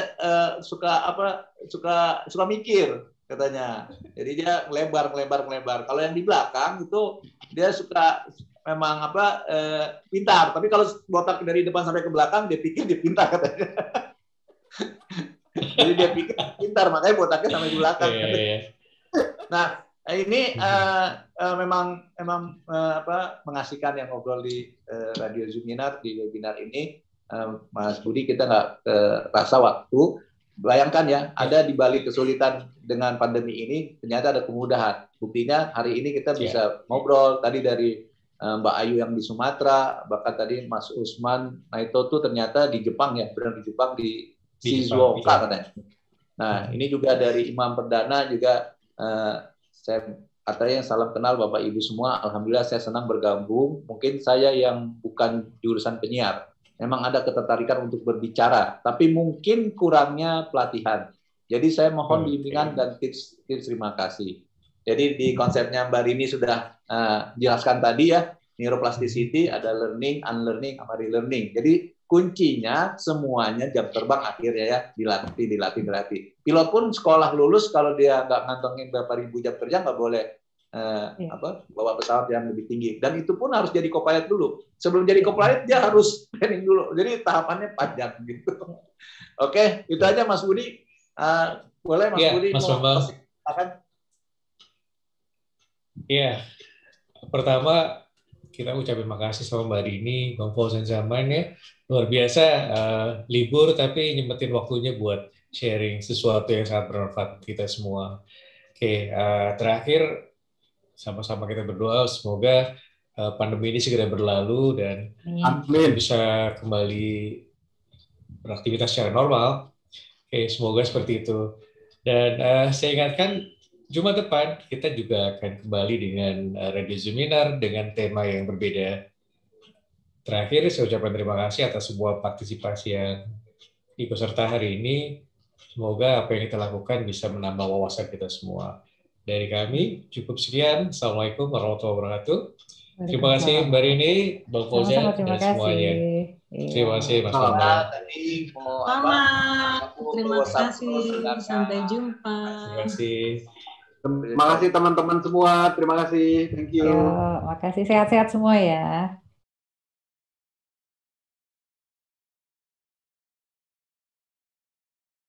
suka mikir katanya. Jadi dia melebar. Kalau yang di belakang itu dia suka memang pintar. Tapi kalau botak dari depan sampai ke belakang dia pikir dia pintar katanya. Jadi dia pikir pintar, makanya botaknya sampai di belakang. Nah, ini memang mengasihkan yang ngobrol di radio Zoominar, di webinar ini. Mas Budi, kita nggak rasa waktu. Bayangkan ya, ada di balik kesulitan dengan pandemi ini, ternyata ada kemudahan. Buktinya hari ini kita bisa ngobrol, tadi dari Mbak Ayu yang di Sumatera, bahkan tadi Mas Usman Naito tuh ternyata di Jepang ya, benar di Jepang, di Shizuoka katanya. Nah, ini juga dari Imam Perdana juga, saya katanya salam kenal Bapak Ibu semua. Alhamdulillah saya senang bergabung. Mungkin saya yang bukan jurusan penyiar, memang ada ketertarikan untuk berbicara, tapi mungkin kurangnya pelatihan. Jadi saya mohon bimbingan dan tips terima kasih. Jadi di konsepnya Mbak Rini sudah jelaskan tadi ya, neuroplasticity, ada learning, unlearning, sama relearning. Jadi kuncinya semuanya jam terbang akhirnya ya, dilatih. Pilot pun sekolah lulus, kalau dia nggak ngantongin berapa ribu jam kerja, nggak boleh bawa pesawat yang lebih tinggi. Dan itu pun harus jadi co-pilot dulu. Sebelum jadi co-pilot dia harus training dulu. Jadi tahapannya panjang gitu. Oke, itu aja Mas Budi. Boleh Mas Budi Mas mau silakan. Iya. Pertama kita ucapin makasih sama Mbak Rini, Bang Fauzan Zaman ya. Luar biasa libur tapi nyempetin waktunya buat sharing sesuatu yang sangat bermanfaat kita semua. Oke, terakhir sama-sama kita berdoa semoga pandemi ini segera berlalu dan kita bisa kembali beraktivitas secara normal. Oke, semoga seperti itu. Dan saya ingatkan Jumat depan kita juga akan kembali dengan Radio Zoominar dengan tema yang berbeda. Terakhir, saya ucapkan terima kasih atas semua partisipasi yang ikut serta hari ini. Semoga apa yang kita lakukan bisa menambah wawasan kita semua. Dari kami, cukup sekian. Assalamualaikum warahmatullahi wabarakatuh. Terima kasih Mbak Rini, Bang Fauzan, dan semuanya. Terima kasih Mas Bambang. Terima kasih. Sampai jumpa. Terima kasih. Terima kasih teman-teman semua. Terima kasih. Thank you. Makasih. Sehat-sehat semua ya.